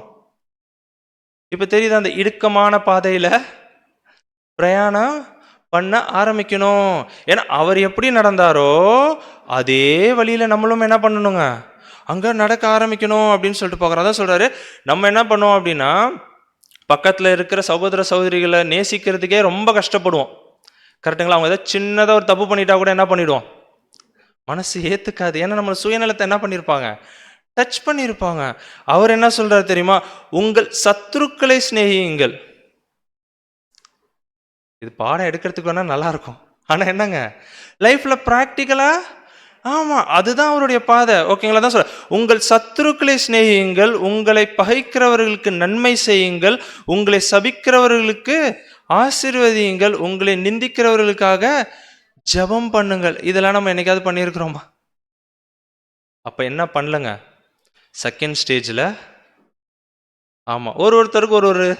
இப்போ தெரியுதா, அந்த இடுக்கமான பாதையில் பிரயாணம் பண்ண ஆரம்பிக்கணும். ஏன்னா அவர் எப்படி நடந்தாரோ அதே வழியில் நம்மளும் என்ன பண்ணணுங்க, அங்கே நடக்க ஆரம்பிக்கணும் அப்படின்னு சொல்லிட்டு பார்க்குறோம். அதான் சொல்கிறாரு, நம்ம என்ன பண்ணுவோம் அப்படின்னா பக்கத்தில் இருக்கிற சகோதர சகோதரிகளை நேசிக்கிறதுக்கே ரொம்ப கஷ்டப்படுவோம். கரெக்டுங்களா? அவங்க ஏதாவது சின்னதாக ஒரு தப்பு பண்ணிட்டா கூட என்ன பண்ணிடுவோம், மனசு ஏற்றுக்காது. ஏன்னா நம்ம சுயநலத்தை என்ன பண்ணியிருப்பாங்க, டச் பண்ணியிருப்பாங்க. அவர் என்ன சொல்றாரு தெரியுமா, உங்கள் சத்துருக்களை சிநேகியுங்கள். இது பாடம் எடுக்கிறதுக்கு வேணா நல்லா இருக்கும், ஆனால் என்னங்க லைஃப்ல ப்ராக்டிக்கலா, ஆமாம் அதுதான் அவருடைய பாதை. ஓகேங்களா? தான் சொல்ல, உங்கள் சத்துருக்களை சிநேகியுங்கள், உங்களை பகைக்கிறவர்களுக்கு நன்மை செய்யுங்கள், உங்களை சபிக்கிறவர்களுக்கு ஆசீர்வதியுங்கள், உங்களை நிந்திக்கிறவர்களுக்காக ஜெபம் பண்ணுங்கள். இதெல்லாம் நம்ம என்னைக்காவது பண்ணியிருக்கிறோமா? அப்போ என்ன பண்ணலங்க, செகண்ட் ஸ்டேஜில். ஆமாம், ஒருத்தருக்கு ஒரு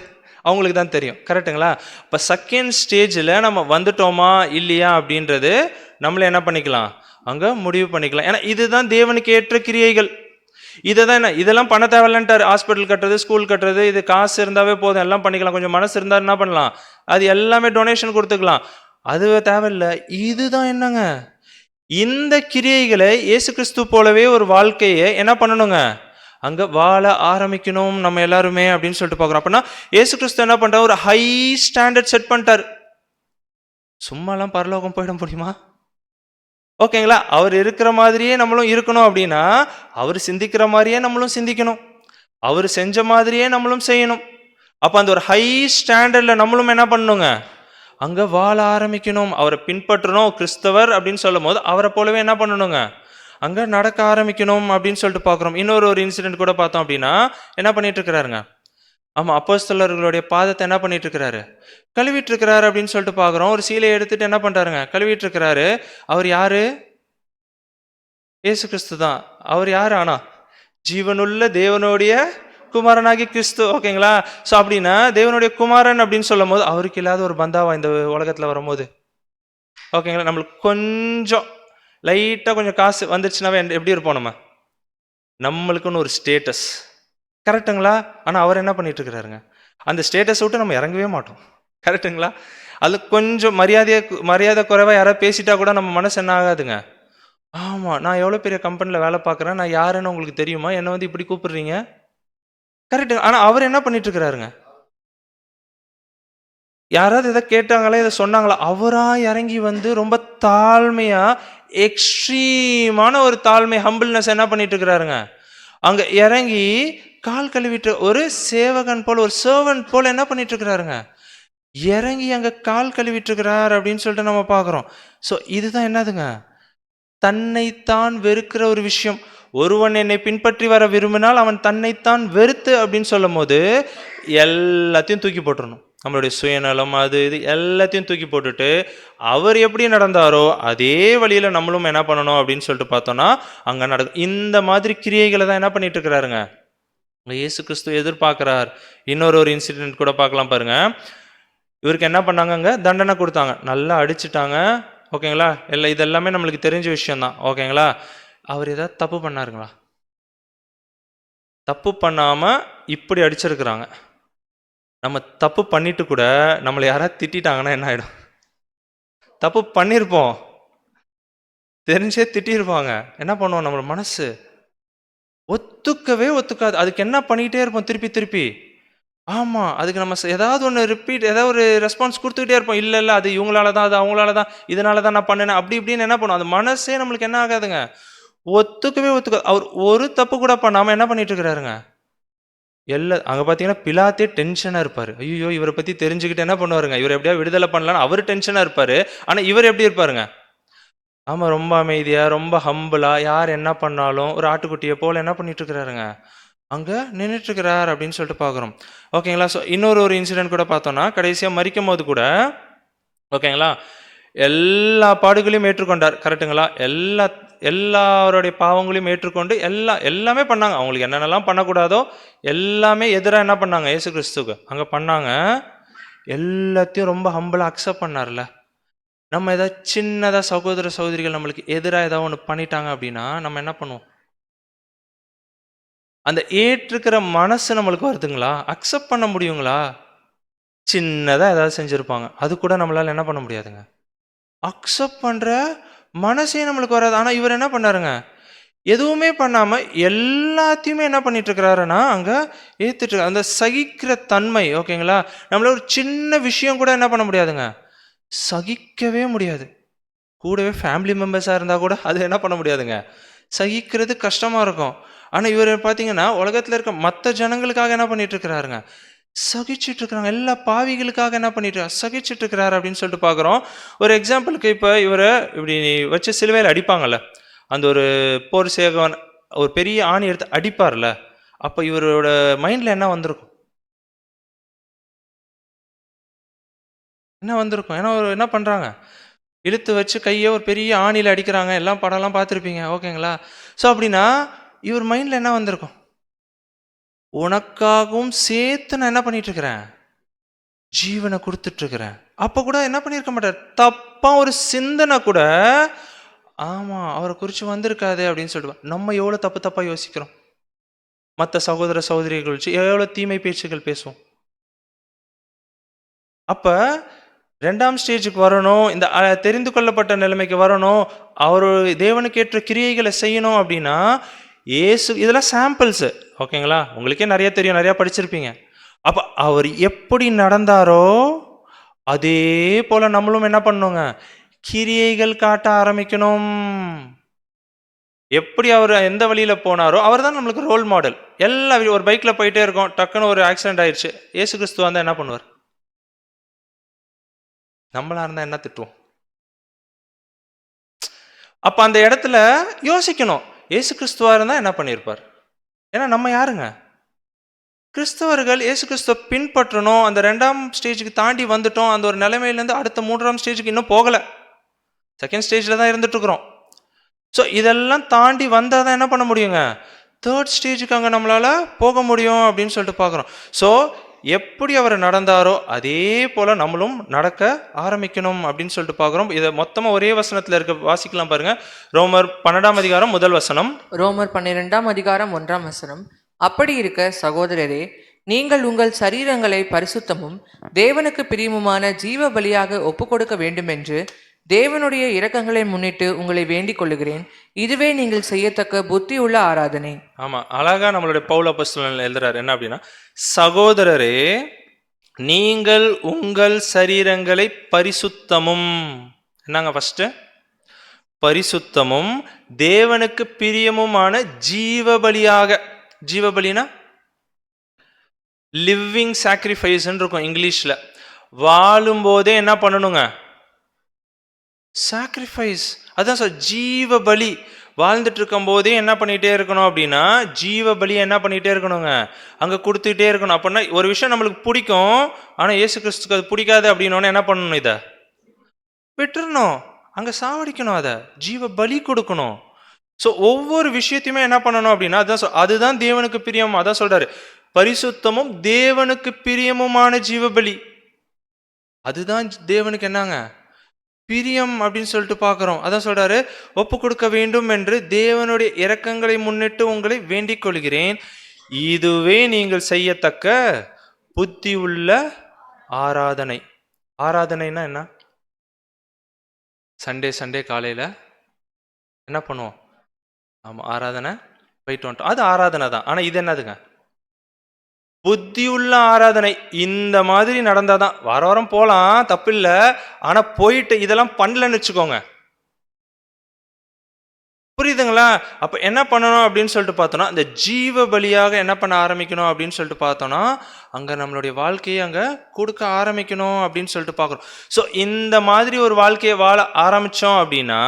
அவங்களுக்கு தான் தெரியும். கரெக்டுங்களா? இப்போ செகண்ட் ஸ்டேஜில் நம்ம வந்துட்டோமா இல்லையா அப்படின்றது நம்மளே என்ன பண்ணிக்கலாம், அங்கே முடிவு பண்ணிக்கலாம். ஏன்னா இதுதான் தேவனுக்கு ஏற்ற கிரியைகள். இதை தான் என்ன, இதெல்லாம் பண்ண தேவையில்லன்ட்டார். ஹாஸ்பிட்டல் கட்டுறது, ஸ்கூல் கட்டுறது, இது காசு இருந்தாவே போதும், எல்லாம் பண்ணிக்கலாம். கொஞ்சம் மனசு இருந்தால் என்ன பண்ணலாம், அது எல்லாமே டொனேஷன் கொடுத்துக்கலாம். அது தேவையில்லை. இதுதான் என்னங்க, இந்த கிரியைகளை இயேசு கிறிஸ்து போலவே ஒரு வாழ்க்கையை என்ன பண்ணணுங்க, அங்கே வாழ ஆரம்பிக்கணும் நம்ம எல்லாருமே அப்படின்னு சொல்லிட்டு பார்க்குறோம். அப்படின்னா இயேசு கிறிஸ்து என்ன பண்ணுறாரு, ஒரு ஹை ஸ்டாண்டர்ட் செட் பண்ணிட்டார். சும்மாலாம் பரலோகம் போயிட முடியுமா? ஓகேங்களா? அவர் இருக்கிற மாதிரியே நம்மளும் இருக்கணும் அப்படின்னா அவர் சிந்திக்கிற மாதிரியே நம்மளும் சிந்திக்கணும், அவர் செஞ்ச மாதிரியே நம்மளும் செய்யணும். அப்போ அந்த ஒரு ஹை ஸ்டாண்டர்டில் நம்மளும் என்ன பண்ணணுங்க, அங்கே வாழ ஆரம்பிக்கணும், அவரை பின்பற்றணும். கிறிஸ்தவர் அப்படின்னு சொல்லும் போது அவரை போலவே என்ன பண்ணணுங்க, அங்கே நடக்க ஆரம்பிக்கணும் அப்படின்னு சொல்லிட்டு பார்க்குறோம். இன்னொரு இன்சிடென்ட் கூட பார்த்தோம் அப்படின்னா என்ன பண்ணிட்டு இருக்கிறாருங்க, ஆமாம் அப்போஸ்தலர்களுடைய பாதத்தை என்ன பண்ணிட்டு இருக்கிறாரு, கழுவிட்டு இருக்கிறாரு அப்படின்னு சொல்லிட்டு பார்க்குறோம். ஒரு சீலையை எடுத்துட்டு என்ன பண்ணுறாருங்க, கழுவிட்டு இருக்கிறாரு. அவர் யாரு, இயேசு கிறிஸ்து தான். அவர் யார், ஆனா ஜீவனுள்ள தேவனுடைய குமாரனாகி கிறிஸ்து. ஓகேங்களா? ஸோ அப்படின்னா தேவனுடைய குமாரன் அப்படின்னு சொல்லும் போது அவருக்கு இல்லாத ஒரு பந்தாவா இந்த உலகத்தில் வரும்போது, ஓகேங்களா, நம்மளுக்கு கொஞ்சம் லைட்டாக கொஞ்சம் காசு வந்துருச்சுனாவே எப்படி இருப்போம் நம்ம, நம்மளுக்குன்னு ஒரு ஸ்டேட்டஸ். கரெக்டுங்களா? ஆனால் அவர் என்ன பண்ணிட்டு இருக்கிறாருங்க, அந்த ஸ்டேட்டஸை விட்டு நம்ம இறங்கவே மாட்டோம். கரெக்டுங்களா? அது கொஞ்சம் மரியாதை குறைவாக யாராவது பேசிட்டா கூட நம்ம மனசு என்ன ஆகாதுங்க, ஆமாம் நான் எவ்வளோ பெரிய கம்பெனியில் வேலை பார்க்குறேன், நான் யாருன்னு உங்களுக்கு தெரியுமா, என்னை வந்து இப்படி கூப்பிடுறீங்க. கரெக்டுங்க. ஆனால் அவர் என்ன பண்ணிட்டு இருக்கிறாருங்க, யாராவது எதை கேட்டாங்களா, இதை சொன்னாங்களா, அவரா இறங்கி வந்து ரொம்ப தாழ்மையா, எக்ஸ்ட்ரீமான ஒரு தாழ்மை, ஹம்பிள்னஸ் என்ன பண்ணிட்டு இருக்கிறாருங்க, அங்க இறங்கி கால் கழுவிட்டு ஒரு சேவகன் போல, ஒரு சர்வன்ட் போல என்ன பண்ணிட்டு இருக்கிறாருங்க, இறங்கி அங்க கால் கழுவிட்டு இருக்கிறார் அப்படின்னு சொல்லிட்டு நம்ம பார்க்குறோம். ஸோ இதுதான் என்னதுங்க, தன்னைத்தான் வெறுக்கிற ஒரு விஷயம். ஒருவன் என்னை பின்பற்றி வர விரும்பினால் அவன் தன்னைத்தான் வெறுத்து அப்படின்னு சொல்லும் போது எல்லாத்தையும் தூக்கி போட்டுடணும். நம்மளுடைய சுயநலம் அது இது எல்லாத்தையும் தூக்கி போட்டுட்டு அவர் எப்படி நடந்தாரோ அதே வழியில் நம்மளும் என்ன பண்ணணும் அப்படின்னு சொல்லிட்டு பார்த்தோன்னா அங்கே நடக்கும். இந்த மாதிரி கிரியைகளை தான் என்ன பண்ணிட்டு இருக்கிறாருங்க இயேசு கிறிஸ்து எதிர்பார்க்கிறார். இன்னொரு இன்சிடென்ட் கூட பார்க்கலாம் பாருங்க. இவருக்கு என்ன பண்ணாங்க, அங்கே தண்டனை கொடுத்தாங்க, நல்லா அடிச்சுட்டாங்க. ஓகேங்களா? இது எல்லாமே நம்மளுக்கு தெரிஞ்ச விஷயம்தான். ஓகேங்களா? அவர் ஏதாவது தப்பு பண்ணாருங்களா? தப்பு பண்ணாமல் இப்படி அடிச்சிருக்கிறாங்க. நம்ம தப்பு பண்ணிட்டு கூட நம்மளை யாராவது திட்டாங்கன்னா என்ன ஆகிடும், தப்பு பண்ணியிருப்போம் தெரிஞ்சே திட்டிருப்பாங்க, என்ன பண்ணுவோம், நம்ம மனசு ஒத்துக்கவே ஒத்துக்காது. அதுக்கு என்ன பண்ணிக்கிட்டே இருப்போம் திருப்பி திருப்பி. ஆமாம், அதுக்கு நம்ம ஏதாவது ஒன்று ரிப்பீட், ஏதாவது ஒரு ரெஸ்பான்ஸ் கொடுத்துக்கிட்டே இருப்போம். இல்லை இல்லை அது இவங்களால தான், அது அவங்களால தான், இதனால தான் நான் பண்ணினேன் அப்படி இப்படின்னு என்ன பண்ணுவோம். அது மனசே நம்மளுக்கு என்ன ஆகாதுங்க, ஒத்துக்கவே ஒத்துக்காது. அவர் ஒரு தப்பு கூட பண்ணாமல் என்ன பண்ணிட்டு இருக்கிறாருங்க, அங்கே பார்த்தீங்கன்னா பிலாத்தே டென்ஷனாக இருப்பார். ஐயோ இவரை பற்றி தெரிஞ்சுக்கிட்டு என்ன பண்ணுவாருங்க, இவர் எப்படியா விடுதலை பண்ணலான்னு அவர் டென்ஷனாக இருப்பார். ஆனால் இவர் எப்படி இருப்பாருங்க, ஆமாம் ரொம்ப அமைதியாக, ரொம்ப ஹம்பிளாக, யார் என்ன பண்ணாலும் ஒரு ஆட்டுக்குட்டியை போல் என்ன பண்ணிட்டு இருக்கிறாருங்க, அங்கே நின்றுட்டுருக்கிறார் அப்படின்னு சொல்லிட்டு பார்க்குறோம். ஓகேங்களா? ஸோ இன்னொரு இன்சிடென்ட் கூட பார்த்தோன்னா, கடைசியாக மரிக்கும் போது கூட ஓகேங்களா எல்லா பாடுகளையும் ஏற்றுக்கொண்டார். கரெக்டுங்களா? எல்லாருடைய பாவங்களையும் ஏற்றுக்கொண்டு எல்லாமே பண்ணாங்க. அவங்களுக்கு என்னென்னலாம் பண்ணக்கூடாதோ எல்லாமே எதிராக என்ன பண்ணாங்க, இயேசு கிறிஸ்துக்கு அங்கே பண்ணாங்க. எல்லாத்தையும் ரொம்ப ஹம்பிளாக அக்செப்ட் பண்ணார்ல. நம்ம ஏதாவது சின்னதாக சகோதர சகோதரிகள் நம்மளுக்கு எதிராக ஏதாவது ஒன்று பண்ணிட்டாங்க அப்படின்னா நம்ம என்ன பண்ணுவோம்? அந்த ஏற்றுக்கிற மனசு நம்மளுக்கு வருதுங்களா? அக்செப்ட் பண்ண முடியுங்களா? சின்னதாக ஏதாவது செஞ்சுருப்பாங்க, அது கூட நம்மளால் என்ன பண்ண முடியாதுங்க, அக்செப்ட் பண்ணுற மனசே நம்மளுக்கு வராது. ஆனால் இவர் என்ன பண்ணாருங்க, எதுவுமே பண்ணாமல் எல்லாத்தையுமே என்ன பண்ணிட்டு இருக்கிறாருன்னா அங்கே ஏற்றுட்டு அந்த சகிக்கிற தன்மை. ஓகேங்களா? நம்மளால ஒரு சின்ன விஷயம் கூட என்ன பண்ண முடியாதுங்க, சகிக்கவே முடியாது. கூடவே ஃபேமிலி மெம்பர்ஸாக இருந்தால் கூட அது என்ன பண்ண முடியாதுங்க, சகிக்கிறது கஷ்டமாக இருக்கும். ஆனால் இவர் பார்த்தீங்கன்னா உலகத்தில் இருக்க மற்ற ஜனங்களுக்காக என்ன பண்ணிட்டு இருக்கிறாருங்க, சகிச்சுட்டு இருக்கிறாங்க. எல்லா பாவிகளுக்காக என்ன பண்ணிட்டு சகிச்சுட்டு இருக்கிறாரு அப்படின்னு சொல்லிட்டு பார்க்குறோம். ஒரு எக்ஸாம்பிளுக்கு இப்போ இவரை இப்படி வச்சு சிலுவையில் அடிப்பாங்கல்ல, அந்த ஒரு போர் சேகவன் ஒரு பெரிய ஆணி எடுத்து அடிப்பார்ல, அப்போ இவரோட மைண்டில் என்ன வந்திருக்கும்? என்ன வந்திருக்கும்? ஏன்னா ஒரு என்ன பண்ணுறாங்க, இழுத்து வச்சு கையை ஒரு பெரிய ஆணியில் அடிக்கிறாங்க. எல்லாம் படம்லாம் பார்த்துருப்பீங்க. ஓகேங்களா? ஸோ அப்படின்னா இவர் மைண்டில் என்ன வந்திருக்கும், உனக்காகவும் சேர்த்து நான் என்ன பண்ணிட்டு இருக்கிறேன், ஜீவனை கொடுத்துட்டு இருக்கிறேன். அப்போ கூட என்ன பண்ணியிருக்க மாட்டார், தப்பா ஒரு சிந்தனை கூட ஆமா அவரை குறித்து வந்திருக்காது அப்படின்னு சொல்லிட்டு. நம்ம எவ்வளோ தப்பு தப்பா யோசிக்கிறோம், மற்ற சகோதர சகோதரிகள் வச்சு எவ்வளோ தீமை பேச்சுகள் பேசுவோம். அப்போ 2ஆம் ஸ்டேஜுக்கு வரணும், இந்த தெரிந்து கொள்ளப்பட்ட நிலைமைக்கு வரணும், அவர் தேவனுக்கு ஏற்ற கிரியைகளை செய்யணும் அப்படின்னா ஏசு, இதெல்லாம் சாம்பிள்ஸு. ஓகேங்களா? உங்களுக்கே நிறைய தெரியும், நிறையா படிச்சிருப்பீங்க. அப்போ அவர் எப்படி நடந்தாரோ அதே போல் நம்மளும் என்ன பண்ணணுங்க, கிரியைகள் காட்ட ஆரம்பிக்கணும். எப்படி அவர் எந்த வழியில் போனாரோ அவர் தான் நம்மளுக்கு ரோல் மாடல். எல்லா ஒரு பைக்கில் போயிட்டே இருக்கோம், டக்குன்னு ஒரு ஆக்சிடென்ட் ஆயிடுச்சு, ஏசு கிறிஸ்து வந்தால் என்ன பண்ணுவார்? நம்மளா இருந்தால் என்ன திட்டுவோம்? அப்போ அந்த இடத்துல யோசிக்கணும், ஏசு கிறிஸ்துவா இருந்தால் என்ன பண்ணியிருப்பார்? ஏன்னா நம்ம யாருங்க, கிறிஸ்தவர்கள். ஏசு கிறிஸ்துவ பின்பற்றணும். அந்த 2ஆம் ஸ்டேஜுக்கு தாண்டி வந்துட்டோம். அந்த ஒரு நிலைமையிலேருந்து அடுத்த 3ஆம் ஸ்டேஜுக்கு இன்னும் போகலை, 2nd ஸ்டேஜில் தான் இருந்துட்டு இருக்கிறோம். ஸோ இதெல்லாம் தாண்டி வந்தால் தான் என்ன பண்ண முடியுங்க, 3rd ஸ்டேஜுக்கு அங்கே நம்மளால் போக முடியும் அப்படின்னு சொல்லிட்டு பார்க்குறோம். ஸோ எப்படி அவர் நடந்தாரோ அதே போல் நம்மளும் நடக்க ஆரம்பிக்கணும் அப்படின்னு சொல்லிட்டு பார்க்குறோம். இதை மொத்தமாக ஒரே வசனத்தில் இருக்க வாசிக்கலாம் பாருங்க. ரோமர் 12ஆம் அதிகாரம் 1 வசனம். ரோமர் 12ஆம் அதிகாரம் 1ஆம் வசனம். அப்படி இருக்க சகோதரரே, நீங்கள் உங்கள் சரீரங்களை பரிசுத்தமும் தேவனுக்கு பிரியமுமான ஜீவ பலியாக ஒப்புக்கொடுக்க வேண்டுமென்று தேவனுடைய இரக்கங்களை முன்னிட்டு உங்களை வேண்டிக் கொள்ளுகிறேன். இதுவே நீங்கள் செய்யத்தக்க புத்தி உள்ள ஆராதனை. ஆமாம், அழகா நம்மளுடைய பவுல் அப்போஸ்தலன் எழுதுறாரு என்ன அப்படின்னா, சகோதரரே நீங்கள் உங்கள் சரீரங்களை பரிசுத்தமும், என்னங்க ஃபர்ஸ்ட், பரிசுத்தமும் தேவனுக்கு பிரியமுமான ஜீவபலியாக. ஜீவபலினா லிவிங் சாக்ரிஃபைஸ்ன்னு இருக்கும் இங்கிலீஷில். வாழும்போதே என்ன பண்ணணுங்க, சாக்ரிஃபைஸ். அதான் சார் ஜீவ பலி. வாழ்ந்துட்டு இருக்கும் போதே என்ன பண்ணிகிட்டே இருக்கணும் அப்படின்னா ஜீவ பலியை என்ன பண்ணிகிட்டே இருக்கணுங்க, அங்கே கொடுத்துக்கிட்டே இருக்கணும். அப்படின்னா ஒரு விஷயம் நம்மளுக்கு பிடிக்கும், ஆனால் இயேசு கிறிஸ்துக்கு அது பிடிக்காது அப்படின்னோடனே என்ன பண்ணணும், இதை விட்டுறணும், அங்கே சாவடிக்கணும், அதை ஜீவ பலி கொடுக்கணும். ஸோ ஒவ்வொரு விஷயத்தையுமே என்ன பண்ணணும் அப்படின்னா அதுதான் தேவனுக்கு பிரியம். அதான் சொல்றாரு, பரிசுத்தமும் தேவனுக்கு பிரியமுமான ஜீவபலி, அதுதான் தேவனுக்கு என்னங்க பிரியம் அப்படின்னு சொல்லிட்டு பார்க்குறோம். அதான் சொல்றாரு, ஒப்பு கொடுக்க வேண்டும் என்று தேவனுடைய இரக்கங்களை முன்னிட்டு உங்களை வேண்டிக் கொள்கிறேன். இதுவே நீங்கள் செய்யத்தக்க புத்தி உள்ள ஆராதனை. ஆராதனைனா என்ன? சண்டே காலையில் என்ன பண்ணுவோம், ஆமாம் ஆராதனை போயிட்டு வந்துட்டோம், அது ஆராதனை தான். ஆனால் இது என்னதுங்க, புத்தி உள்ள ஆராதனை. இந்த மாதிரி நடந்தாதான் வாரம் போகலாம், தப்பில்லை. ஆனால் போயிட்டு இதெல்லாம் பண்ணலன்னு வச்சுக்கோங்க, புரியுதுங்களா? அப்போ என்ன பண்ணணும் அப்படின்னு சொல்லிட்டு பார்த்தோன்னா, இந்த ஜீவ பலியாக என்ன பண்ண ஆரம்பிக்கணும் அப்படின்னு சொல்லிட்டு பார்த்தோன்னா, அங்கே நம்மளுடைய வாழ்க்கையை அங்கே கொடுக்க ஆரம்பிக்கணும் அப்படின்னு சொல்லிட்டு பார்க்குறோம். ஸோ இந்த மாதிரி ஒரு வாழ்க்கையை வாழ ஆரம்பித்தோம் அப்படின்னா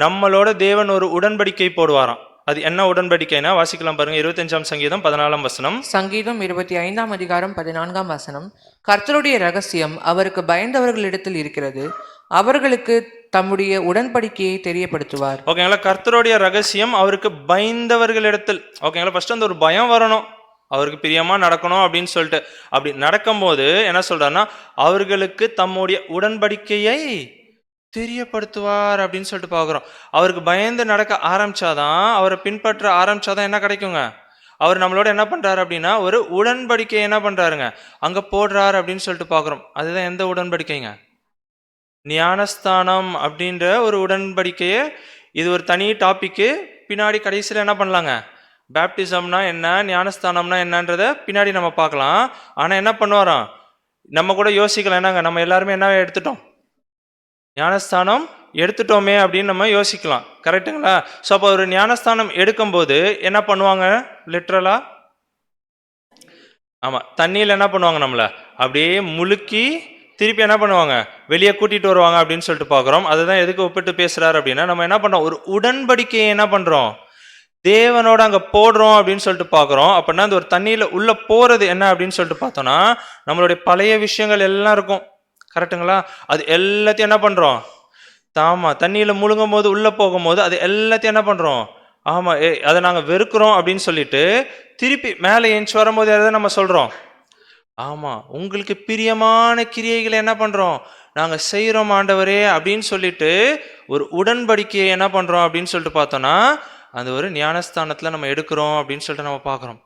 நம்மளோட தேவன் ஒரு உடன்படிக்கை போடுவாராம். அது என்ன உடன்படிக்கைனா வாசிக்கலாம் பாருங்க. 25ஆம் சங்கீதம் 14ஆம் வசனம். சங்கீதம் 25ஆம் அதிகாரம் 14ஆம் வசனம். கர்த்தருடைய ரகசியம் அவருக்கு பயந்தவர்களிடத்தில் இருக்கிறது, அவர்களுக்கு தம்முடைய உடன்படிக்கையை தெரியப்படுத்துவார். ஓகேங்களா? கர்த்தருடைய ரகசியம் அவருக்கு பயந்தவர்களிடத்தில். ஓகேங்களா? ஃபர்ஸ்ட் அந்த ஒரு பயம் வரணும், அவருக்கு பிரியமா நடக்கணும் அப்படின்னு சொல்லிட்டு. அப்படி நடக்கும்போது என்ன சொல்றாருன்னா, அவர்களுக்கு தம்முடைய உடன்படிக்கையை தெரியப்படுத்துவார் அப்படின்னு சொல்லிட்டு பார்க்குறோம். அவருக்கு பயந்து நடக்க ஆரம்பிச்சாதான், அவரை பின்பற்ற ஆரம்பிச்சாதான் என்ன கிடைக்குங்க? அவர் நம்மளோட என்ன பண்றாரு அப்படின்னா ஒரு உடன்படிக்கையை என்ன பண்றாருங்க அங்க போடுறாரு அப்படின்னு சொல்லிட்டு பார்க்குறோம். அதுதான் எந்த உடன்படிக்கைங்க? ஞானஸ்தானம் அப்படின்ற ஒரு உடன்படிக்கையை, இது ஒரு தனி டாபிக்கு. பின்னாடி கடைசியில் என்ன பண்ணலாங்க, பேப்டிசம்னா என்ன, ஞானஸ்தானம்னா என்னன்றத பின்னாடி நம்ம பார்க்கலாம். ஆனால் என்ன பண்ணுவாராம், நம்ம கூட யோசிக்கலாம், என்னங்க நம்ம எல்லாருமே என்ன எடுத்துட்டோம், ஞானஸ்தானம் எடுத்துட்டோமே அப்படின்னு நம்ம யோசிக்கலாம். கரெக்டுங்களா? ஸோ அப்போ ஒரு ஞானஸ்தானம் எடுக்கும்போது என்ன பண்ணுவாங்க லிட்ரலா? ஆமாம், தண்ணியில் என்ன பண்ணுவாங்க, நம்மளை அப்படியே முழுக்கி திருப்பி என்ன பண்ணுவாங்க, வெளியே கூட்டிட்டு வருவாங்க அப்படின்னு சொல்லிட்டு பார்க்குறோம். அதுதான் எதுக்கு ஒப்பிட்டு பேசுறாரு அப்படின்னா, நம்ம என்ன பண்ணுறோம், ஒரு உடன்படிக்கையை என்ன பண்ணுறோம், தேவனோட அங்கே போடுறோம் அப்படின்னு சொல்லிட்டு பார்க்குறோம். அப்படின்னா அந்த ஒரு தண்ணியில் உள்ளே போகிறது என்ன அப்படின்னு சொல்லிட்டு பார்த்தோன்னா, நம்மளுடைய பழைய விஷயங்கள் எல்லாம் இருக்கும். கரெக்டுங்களா? அது எல்லாத்தையும் என்ன பண்ணுறோம், ஆமாம், தண்ணியில் முழுங்கும் போது உள்ளே போகும்போது அது எல்லாத்தையும் என்ன பண்ணுறோம், ஆமாம் அதை நாங்கள் வெறுக்கிறோம் அப்படின்னு சொல்லிட்டு திருப்பி மேலே ஏஞ்சி வரும்போது எதை நம்ம சொல்கிறோம், ஆமாம் உங்களுக்கு பிரியமான கிரியைகளை என்ன பண்ணுறோம் நாங்கள் செய்கிறோம் ஆண்டவரே அப்படின்னு சொல்லிட்டு ஒரு உடன்படிக்கையை என்ன பண்ணுறோம் அப்படின்னு சொல்லிட்டு பார்த்தோன்னா, அந்த ஒரு ஞானஸ்தானத்தில் நம்ம எடுக்கிறோம் அப்படின்னு சொல்லிட்டு நம்ம பார்க்குறோம்.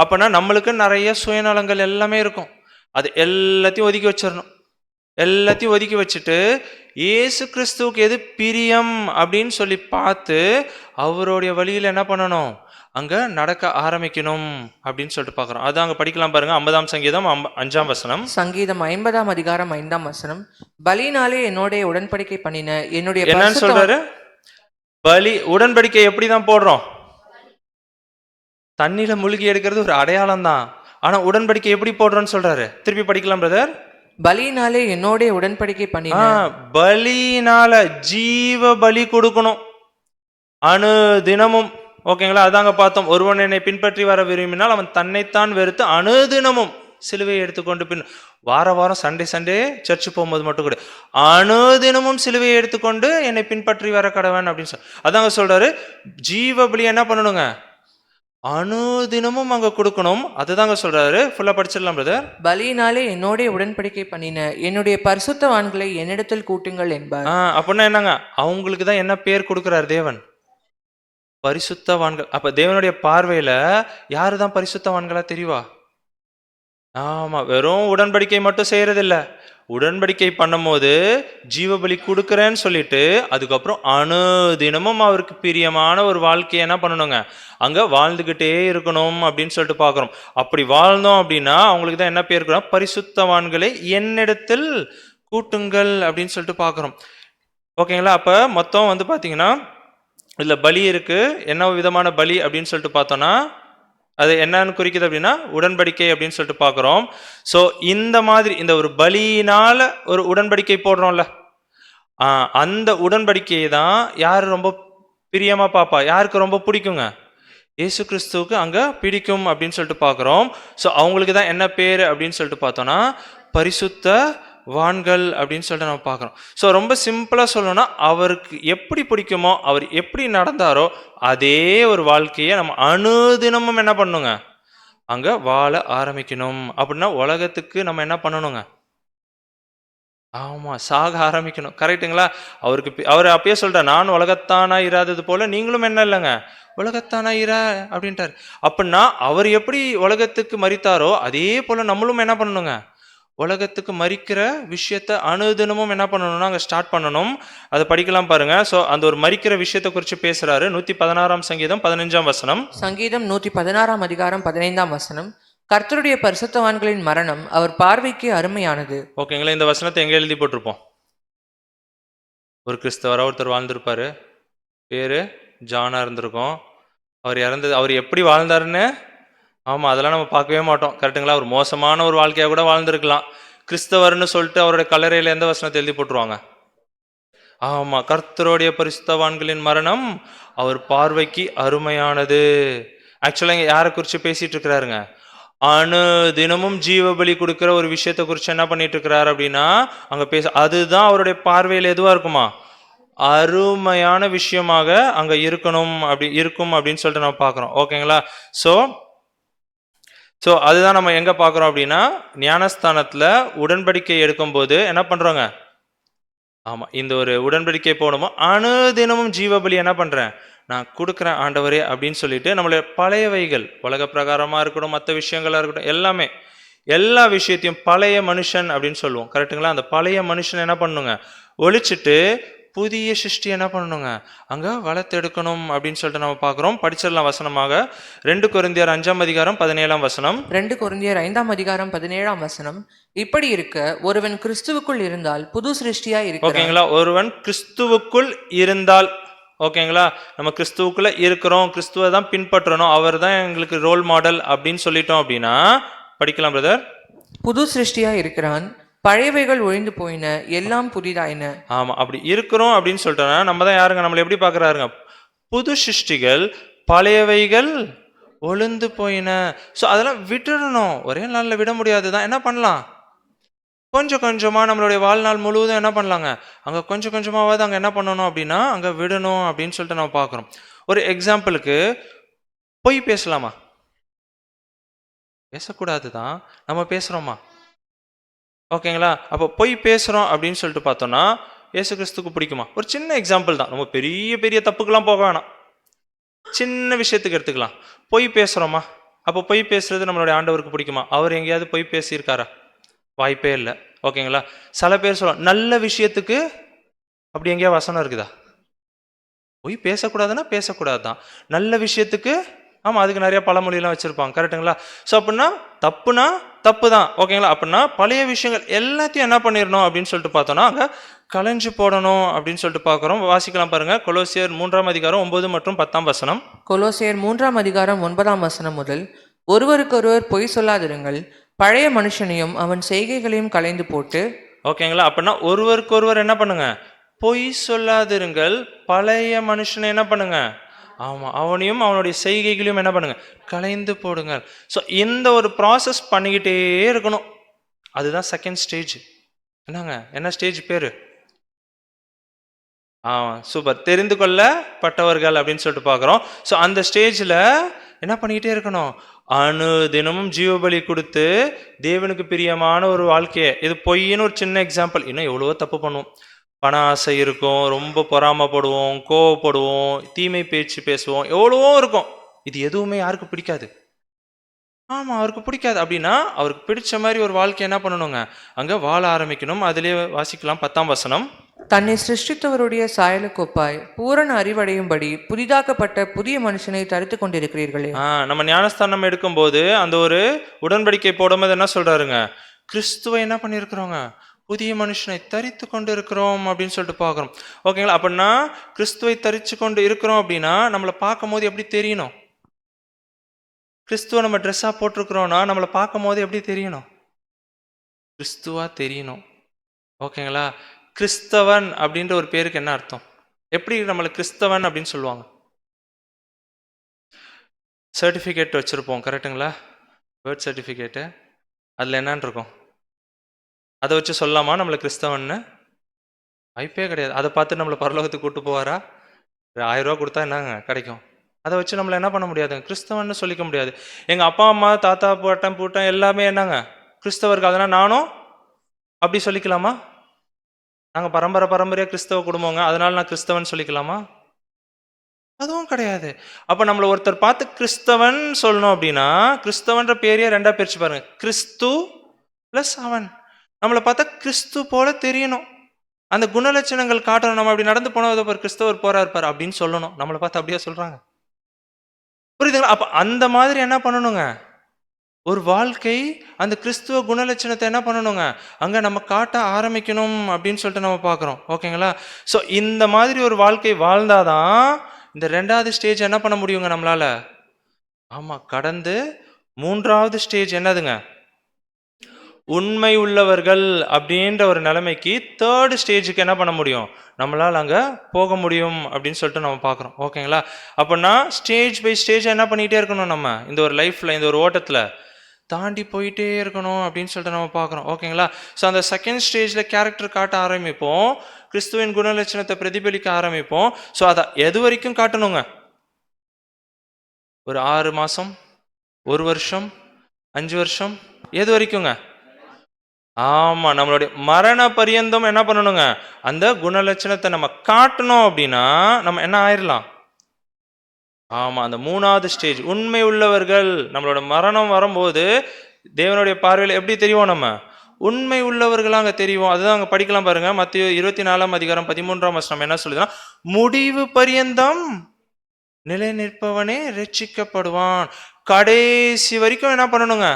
அப்போனா நம்மளுக்கு நிறைய சுயநலங்கள் எல்லாமே இருக்கும். அது எல்லாத்தையும் ஒதுக்கி வச்சிடணும். எல்லாத்தையும் ஒதுக்கி வச்சுட்டு இயேசு கிறிஸ்துவுக்கு எது பிரியம் அப்படின்னு சொல்லி பார்த்து அவருடைய வழியில் என்ன பண்ணணும், அங்கே நடக்க ஆரம்பிக்கணும் அப்படின்னு சொல்லிட்டு பார்க்குறோம். அதான் அங்கே படிக்கலாம் பாருங்க, 50ஆம் சங்கீதம் 5ஆம் வசனம். சங்கீதம் 50ஆம் அதிகாரம் 5ஆம் வசனம். பலியினாலே என்னோட உடன்படிக்கை பண்ணின என்னுடைய என்னன்னு சொல்றாரு, பலி உடன்படிக்கை எப்படி தான் போடுறோம், தண்ணியில மூழ்கி எடுக்கிறது ஒரு அடையாளம் தான். ஆனா உடன்படிக்கை எப்படி போடுறோன்னு சொல்றாரு, திருப்பி படிக்கலாம் பிரதர். பலியினாலே என்னோட உடன்படிக்கை பண்ணின, பலியினால ஜீவ பலி கொடுக்கணும் அணு தினமும். ஓகேங்களா? அதாங்க பார்த்தோம், ஒருவன் என்னை பின்பற்றி வர விரும்பினால் அவன் தன்னைத்தான் வெறுத்து அணுதினமும் சிலுவையை எடுத்துக்கொண்டு பின் வாரம் சண்டே சர்ச்சு போகும்போது மட்டும் கூட அணுதினமும் சிலுவையை எடுத்துக்கொண்டு என்னை பின்பற்றி வர கடவன் அப்படின்னு சொல்லி அதாங்க சொல்றாரு. ஜீவ பலி என்ன பண்ணணுங்க, அணுதினமும் அங்க கொடுக்கணும். அதுதாங்க சொல்றாரு. ஃபுல்லா படிச்சிடலாம் பிரதர். பலியினாலே என்னோட உடன்படிக்கை பண்ணின என்னுடைய பரிசுத்தவான்களை என்னிடத்தில் கூட்டுங்கள் என்பார். அப்படின்னா என்னங்க, அவங்களுக்கு தான் என்ன பேர் கொடுக்கிறார் தேவன், பரிசுத்தவான்கள். அப்ப தேவனுடைய பார்வையில யாரு தான் பரிசுத்தவான்களா தெரிவா? ஆமா, வெறும் உடன்படிக்கை மட்டும் செய்யறது இல்ல, உடன்படிக்கை பண்ணும்போது ஜீவபலி கொடுக்குறேன்னு சொல்லிட்டு அதுக்கப்புறம் அணுதினமும் அவருக்கு பிரியமான ஒரு வாழ்க்கையை என்ன பண்ணணுங்க, அங்க வாழ்ந்துகிட்டே இருக்கணும் அப்படின்னு சொல்லிட்டு பார்க்குறோம். அப்படி வாழ்ந்தோம் அப்படின்னா அவங்களுக்கு தான் என்ன பேர் இருக்கிறோம், பரிசுத்தவான்களை என்னிடத்தில் கூட்டுங்கள் அப்படின்னு சொல்லிட்டு பார்க்குறோம். ஓகேங்களா? அப்ப மொத்தம் வந்து பார்த்தீங்கன்னா இதில் பலி இருக்கு. என்ன விதமான பலி அப்படின்னு சொல்லிட்டு பார்த்தோன்னா, அது என்னன்னு குறிக்குது அப்படின்னா உடன்படிக்கை அப்படின்னு சொல்லிட்டு பார்க்குறோம். ஸோ இந்த மாதிரி இந்த ஒரு பலியினால ஒரு உடன்படிக்கை போடுறோம்ல, அந்த உடன்படிக்கையை தான் யார் ரொம்ப பிரியமா பாப்பா, யாருக்கு ரொம்ப பிடிக்குங்க, இயேசு கிறிஸ்துவுக்கு அங்கே பிடிக்கும் அப்படின்னு சொல்லிட்டு பார்க்குறோம். ஸோ அவங்களுக்கு தான் என்ன பேர் அப்படின்னு சொல்லிட்டு பார்த்தோன்னா பரிசுத்த வான்கள் அப்படின்னு சொல்லிட்டு நம்ம பார்க்குறோம். ஸோ ரொம்ப சிம்பிளாக சொல்லணும்னா அவருக்கு எப்படி பிடிக்குமோ, அவர் எப்படி நடந்தாரோ அதே ஒரு வாழ்க்கையை நம்ம அணுதினமும் என்ன பண்ணணுங்க, அங்கே வாழ ஆரம்பிக்கணும். அப்படின்னா உலகத்துக்கு நம்ம என்ன பண்ணணுங்க, ஆமாம் சாக ஆரம்பிக்கணும். கரெக்டுங்களா? அவர் அப்பயே சொல்கிறார், நான் உலகத்தானா இராதது போல நீங்களும் என்ன இல்லைங்க உலகத்தானா இரா அப்படின்ட்டார். அப்படின்னா அவர் எப்படி உலகத்துக்கு மரித்தாரோ அதே போல் நம்மளும் என்ன பண்ணணுங்க, உலகத்துக்கு மரிக்கிற விஷயத்த அணுதினமும் என்ன பண்ணணும்னா அங்கே ஸ்டார்ட் பண்ணணும். அதை படிக்கலாம் பாருங்க. ஸோ அந்த ஒரு மரிக்கிற விஷயத்தை குறித்து பேசுறாரு. 116ஆம் சங்கீதம் 15ஆம் வசனம். சங்கீதம் 116ஆம் அதிகாரம் 15ஆம் வசனம். கர்த்தருடைய பரிசுத்தவான்களின் மரணம் அவர் பார்வைக்கு அருமையானது. ஓகேங்களா? இந்த வசனத்தை எங்க எழுதி போட்டிருப்போம், ஒரு கிறிஸ்தவராக ஒருத்தர் வாழ்ந்திருப்பாரு, பேரு ஜானா இருந்திருக்கும். அவர் எப்படி வாழ்ந்தாருன்னு ஆமாம் அதெல்லாம் நம்ம பார்க்கவே மாட்டோம். கரெக்டுங்களா? ஒரு மோசமான ஒரு வாழ்க்கையாக கூட வாழ்ந்துருக்கலாம். கிறிஸ்தவர்னு சொல்லிட்டு அவருடைய கல்லறையில் எந்த வசனத்தை எழுதி போட்டுருவாங்க, ஆமாம் கர்த்தருடைய பரிசுத்தவான்களின் மரணம் அவர் பார்வைக்கு அருமையானது. ஆக்சுவலாக இங்கே யாரை குறித்து பேசிட்டு இருக்கிறாருங்க, தினமும் ஜீவபலி கொடுக்குற ஒரு விஷயத்தை குறித்து என்ன பண்ணிட்டு இருக்கிறாரு அப்படின்னா அங்கே அதுதான் அவருடைய பார்வையில் எதுவாக இருக்குமா, அருமையான விஷயமாக அங்கே இருக்கும் அப்படின்னு சொல்லிட்டு நம்ம பார்க்குறோம். ஓகேங்களா? ஸோ அதுதான் நம்ம எங்கே பார்க்குறோம் அப்படின்னா ஞானஸ்தானத்தில் உடன்படிக்கை எடுக்கும்போது என்ன பண்ணுறோங்க, ஆமா, இந்த ஒரு உடன்படிக்கை போடுமோ அனுதினமும் ஜீவபலி என்ன பண்றேன், நான் கொடுக்குறேன் ஆண்டவரே அப்படின்னு சொல்லிட்டு நம்மளுடைய பழையவைகள் உலக பிரகாரமா இருக்கட்டும், மற்ற விஷயங்களா இருக்கட்டும், எல்லாமே எல்லா விஷயத்தையும் பழைய மனுஷன் அப்படின்னு சொல்லுவோம், கரெக்டுங்களா? அந்த பழைய மனுஷன் என்ன பண்ணுங்க, ஒழிச்சிட்டு புதிய சிருஷ்டி என்ன பண்ணணுங்க, அங்க வளர்த்தெடுக்கணும் அப்படின்னு சொல்லிட்டு நம்ம பார்க்குறோம். படிச்சிடலாம் வசனமாக. 2 கொரிந்தியர் 5ஆம் அதிகாரம் 17ஆம் வசனம். 2 கொரிந்தியர் 5ஆம் அதிகாரம் 17ஆம் வசனம். இப்படி இருக்க ஒருவன் கிறிஸ்துவுக்குள் இருந்தால் புது சிருஷ்டியாய் இருக்கிறான். ஓகேங்களா? ஒருவன் கிறிஸ்துவுக்குள் இருந்தால், ஓகேங்களா, நம்ம கிறிஸ்துவுக்குள்ள இருக்கிறோம், கிறிஸ்துவை தான் பின்பற்றணும், அவர் தான் எங்களுக்கு ரோல் மாடல் அப்படின்னு சொல்லிட்டோம் அப்படின்னா, படிக்கலாம் பிரதர். புது சிருஷ்டியாய் இருக்கிறான், பழையவைகள் ஒழிந்து போயின, எல்லாம் புதிதாயின. ஆமா, அப்படி இருக்கிறோம் அப்படின்னு சொல்லிட்டோம்னா நம்ம தான் யாருங்க, நம்மளை எப்படி பார்க்குறாருங்க, புது சிருஷ்டிகள், பழையவைகள் ஒளிந்து போயின. ஸோ அதெல்லாம் விட்டுடணும், ஒரே நாளில் விட முடியாது தான். என்ன பண்ணலாம், கொஞ்சம் கொஞ்சமாக நம்மளுடைய வாழ்நாள் முழுவதும் என்ன பண்ணலாங்க, அங்கே கொஞ்சம் கொஞ்சமாவது அங்கே என்ன பண்ணணும் அப்படின்னா அங்கே விடணும் அப்படின்னு சொல்லிட்டு நம்ம பார்க்குறோம். ஒரு எக்ஸாம்பிளுக்கு, பொய் பேசலாமா? பேசக்கூடாது தான், நம்ம பேசுகிறோமா? ஓகேங்களா? அப்போ பொய் பேசுகிறோம் அப்படின்னு சொல்லிட்டு பார்த்தோன்னா இயேசு கிறிஸ்துக்கு பிடிக்குமா? ஒரு சின்ன எக்ஸாம்பிள் தான், நம்ம பெரிய பெரிய தப்புக்கெல்லாம் போக வேணாம், சின்ன விஷயத்துக்கு எடுத்துக்கலாம். பொய் பேசுகிறோமா? அப்போ பொய் பேசுறது நம்மளுடைய ஆண்டவருக்கு பிடிக்குமா? அவர் எங்கேயாவது பொய் பேசியிருக்காரா? வாய்ப்பே இல்லை. ஓகேங்களா? சில பேர் சொல்லுவாங்க நல்ல விஷயத்துக்கு, அப்படி எங்கேயா வசனம் இருக்குதா? பொய் பேசக்கூடாதுன்னா பேசக்கூடாது தான், நல்ல விஷயத்துக்கு ஆமாம், அதுக்கு நிறைய பழமொழியெல்லாம் வச்சுருப்பாங்க, கரெக்டுங்களா? ஸோ அப்படின்னா தப்புனா தப்பு தான், ஓகேங்களா? அப்படின்னா பழைய விஷயங்கள் எல்லாத்தையும் என்ன பண்ணிடணும் அப்படின்னு சொல்லிட்டு பார்த்தோன்னா அங்கே களைஞ்சு போடணும் அப்படின்னு சொல்லிட்டு பார்க்குறோம். வாசிக்கலாம் பாருங்கள், கொலோசியர் 3ஆம் அதிகாரம் 9 மற்றும் 10ஆம் வசனம். கொலோசியர் 3ஆம் அதிகாரம் 9ஆம் வசனம் முதல். ஒருவருக்கொருவர் பொய் சொல்லாதிருங்கள், பழைய மனுஷனையும் அவன் செய்கைகளையும் களைந்து போட்டு. ஓகேங்களா? அப்படின்னா ஒருவருக்கொருவர் என்ன பண்ணுங்க, பொய் சொல்லாதிருங்கள், பழைய மனுஷனை என்ன பண்ணுங்க, ஆமாம், அவனையும் அவனுடைய செய்கைகளையும் என்ன பண்ணுங்க, களைந்து போடுங்கள். ஸோ இந்த ஒரு ப்ராசஸ் பண்ணிக்கிட்டே இருக்கணும். அதுதான் செகண்ட் ஸ்டேஜ். என்னங்க, என்ன ஸ்டேஜ் பேர்? சூப்பர், தெரிந்து கொள்ளப்பட்டவர்கள் அப்படின்னு சொல்லிட்டு பார்க்குறோம். ஸோ அந்த ஸ்டேஜில் என்ன பண்ணிக்கிட்டே இருக்கணும், அனுதினமும் ஜீவபலி கொடுத்து தேவனுக்கு பிரியமான ஒரு வாழ்க்கையை. இது பொய்ன்னு ஒரு சின்ன எக்ஸாம்பிள், இன்னும் எவ்வளவோ தப்பு பண்ணுவோம். பண ஆசை இருக்கும், ரொம்ப பொறாமப்படுவோம், கோவப்படுவோம், தீமை பேச்சு பேசுவோம், எவ்வளவோ இருக்கும். இது எதுவுமே யாருக்கு பிடிக்காது? ஆமாம், அவருக்கு பிடிக்காது. அப்படின்னா அவருக்கு பிடிச்ச மாதிரி ஒரு வாழ்க்கை என்ன பண்ணணுங்க, அங்கே வாழ ஆரம்பிக்கணும். அதிலே வாசிக்கலாம் 10ஆம் வசனம். தன்னை சிருஷ்டித்தவருடைய சாயலுக்கொப்பாய் பூரண அறிவடையும்படி புதிதாக்கப்பட்ட புதிய மனுஷனை தரித்து கொண்டிருக்கிறீர்களே. நம்ம ஞானஸ்தானம் எடுக்கும்போது அந்த ஒரு உடன்படிக்கை போடும்போது என்ன சொல்றாருங்க, கிறிஸ்துவை என்ன பண்ணியிருக்கிறோங்க, புதிய மனுஷனை தரித்து கொண்டு இருக்கிறோம் அப்படின்னு சொல்லிட்டு பார்க்குறோம். ஓகேங்களா? அப்படின்னா கிறிஸ்துவை தரித்து கொண்டு இருக்கிறோம் அப்படின்னா நம்மளை பார்க்கும் போது எப்படி தெரியணும்? கிறிஸ்துவ நம்ம ட்ரெஸ்ஸாக போட்டிருக்கிறோன்னா நம்மளை பார்க்கும் போது எப்படி தெரியணும்? கிறிஸ்துவா தெரியணும். ஓகேங்களா? கிறிஸ்தவன் அப்படின்ற ஒரு பேருக்கு என்ன அர்த்தம்? எப்படி நம்மளை கிறிஸ்தவன் அப்படின்னு சொல்லுவாங்க? சர்டிஃபிகேட் வச்சுருப்போம், கரெக்டுங்களா? பர்த் சர்டிஃபிகேட்டு, அதில் என்னன்னு இருக்கும், அதை வச்சு சொல்லலாமா நம்மளை கிறிஸ்தவன்னு? வாய்ப்பே கிடையாது. அதை பார்த்து நம்மளை பரலோகத்துக்கு கூப்பிட்டு போவாரா? 1000 ரூபா கொடுத்தா என்னங்க கிடைக்கும்? அதை வச்சு நம்மளை என்ன பண்ண முடியாதுங்க, கிறிஸ்தவன்னு சொல்லிக்க முடியாது. எங்கள் அப்பா அம்மா தாத்தா பாட்டன் பூட்டன் எல்லாமே என்னங்க கிறிஸ்தவர்கள், அதனால் நானும் அப்படி சொல்லிக்கலாமா? நாங்கள் பரம்பரையாக கிறிஸ்தவ குடும்பங்க, அதனால நான் கிறிஸ்தவன் சொல்லிக்கலாமா? அதுவும் கிடையாது. அப்போ நம்மளை ஒருத்தர் பார்த்து கிறிஸ்தவன் சொல்லணும் அப்படின்னா கிறிஸ்தவன்ற பேரையே 2ஆ பிரிச்சு பாருங்க, கிறிஸ்து ப்ளஸ் அவன். நம்மளை பார்த்தா கிறிஸ்து போல தெரியணும், அந்த குணலட்சணங்கள் காட்டணும். நம்ம அப்படி நடந்து போனது ஒரு கிறிஸ்தவர் போறா இருப்பார் அப்படின்னு சொல்லணும். நம்மளை பார்த்து அப்படியே சொல்றாங்க, புரியுதுங்களா? அப்போ அந்த மாதிரி என்ன பண்ணணுங்க, ஒரு வாழ்க்கை அந்த கிறிஸ்துவ குணலட்சணத்தை என்ன பண்ணணுங்க, அங்கே நம்ம காட்ட ஆரம்பிக்கணும் அப்படின்னு சொல்லிட்டு நம்ம பார்க்குறோம். ஓகேங்களா? ஸோ இந்த மாதிரி ஒரு வாழ்க்கை வாழ்ந்தாதான் இந்த 2வது ஸ்டேஜ் என்ன பண்ண முடியுங்க நம்மளால. ஆமாம், கடந்து 3வது ஸ்டேஜ் என்னதுங்க, உண்மை உள்ளவர்கள் அப்படின்ற ஒரு நிலைமைக்கு 3rd ஸ்டேஜுக்கு என்ன பண்ண முடியும், நம்மளால் அங்கே போக முடியும் அப்படின்னு சொல்லிட்டு நம்ம பார்க்குறோம். ஓகேங்களா? அப்படின்னா ஸ்டேஜ் பை ஸ்டேஜ் என்ன பண்ணிகிட்டே இருக்கணும், நம்ம இந்த ஒரு லைஃப்பில் இந்த ஒரு ஓட்டத்தில் தாண்டி போயிட்டே இருக்கணும் அப்படின்னு சொல்லிட்டு நம்ம பார்க்குறோம். ஓகேங்களா? ஸோ அந்த செகண்ட் ஸ்டேஜில் கேரக்டர் காட்ட ஆரம்பிப்போம், கிறிஸ்துவின் குணலட்சணத்தை பிரதிபலிக்க ஆரம்பிப்போம். ஸோ அதை எது வரைக்கும் காட்டணுங்க, ஒரு 6 மாதம், 1 வருஷம், 5 வருஷம், எது வரைக்குங்க? ஆமா, நம்மளுடைய மரண பரியந்தம் என்ன பண்ணணுங்க, அந்த குணலட்சணத்தை நம்ம காட்டணும் அப்படின்னா நம்ம என்ன ஆயிரலாம். ஆமா, அந்த 3வது ஸ்டேஜ் உண்மை உள்ளவர்கள். நம்மளோட மரணம் வரும்போது தேவனுடைய பார்வையில் எப்படி தெரியும், நம்ம உண்மை உள்ளவர்களா அங்க தெரியும். அதுதான் அங்க படிக்கலாம் பாருங்க, மத்தேயு 24ஆம் அதிகாரம் 13ஆம் வசனம் என்ன சொல்லுதுன்னா, முடிவு பரியந்தம் நிலை நிற்பவனே ரட்சிக்கப்படுவான். கடைசி வரைக்கும் என்ன பண்ணணுங்க,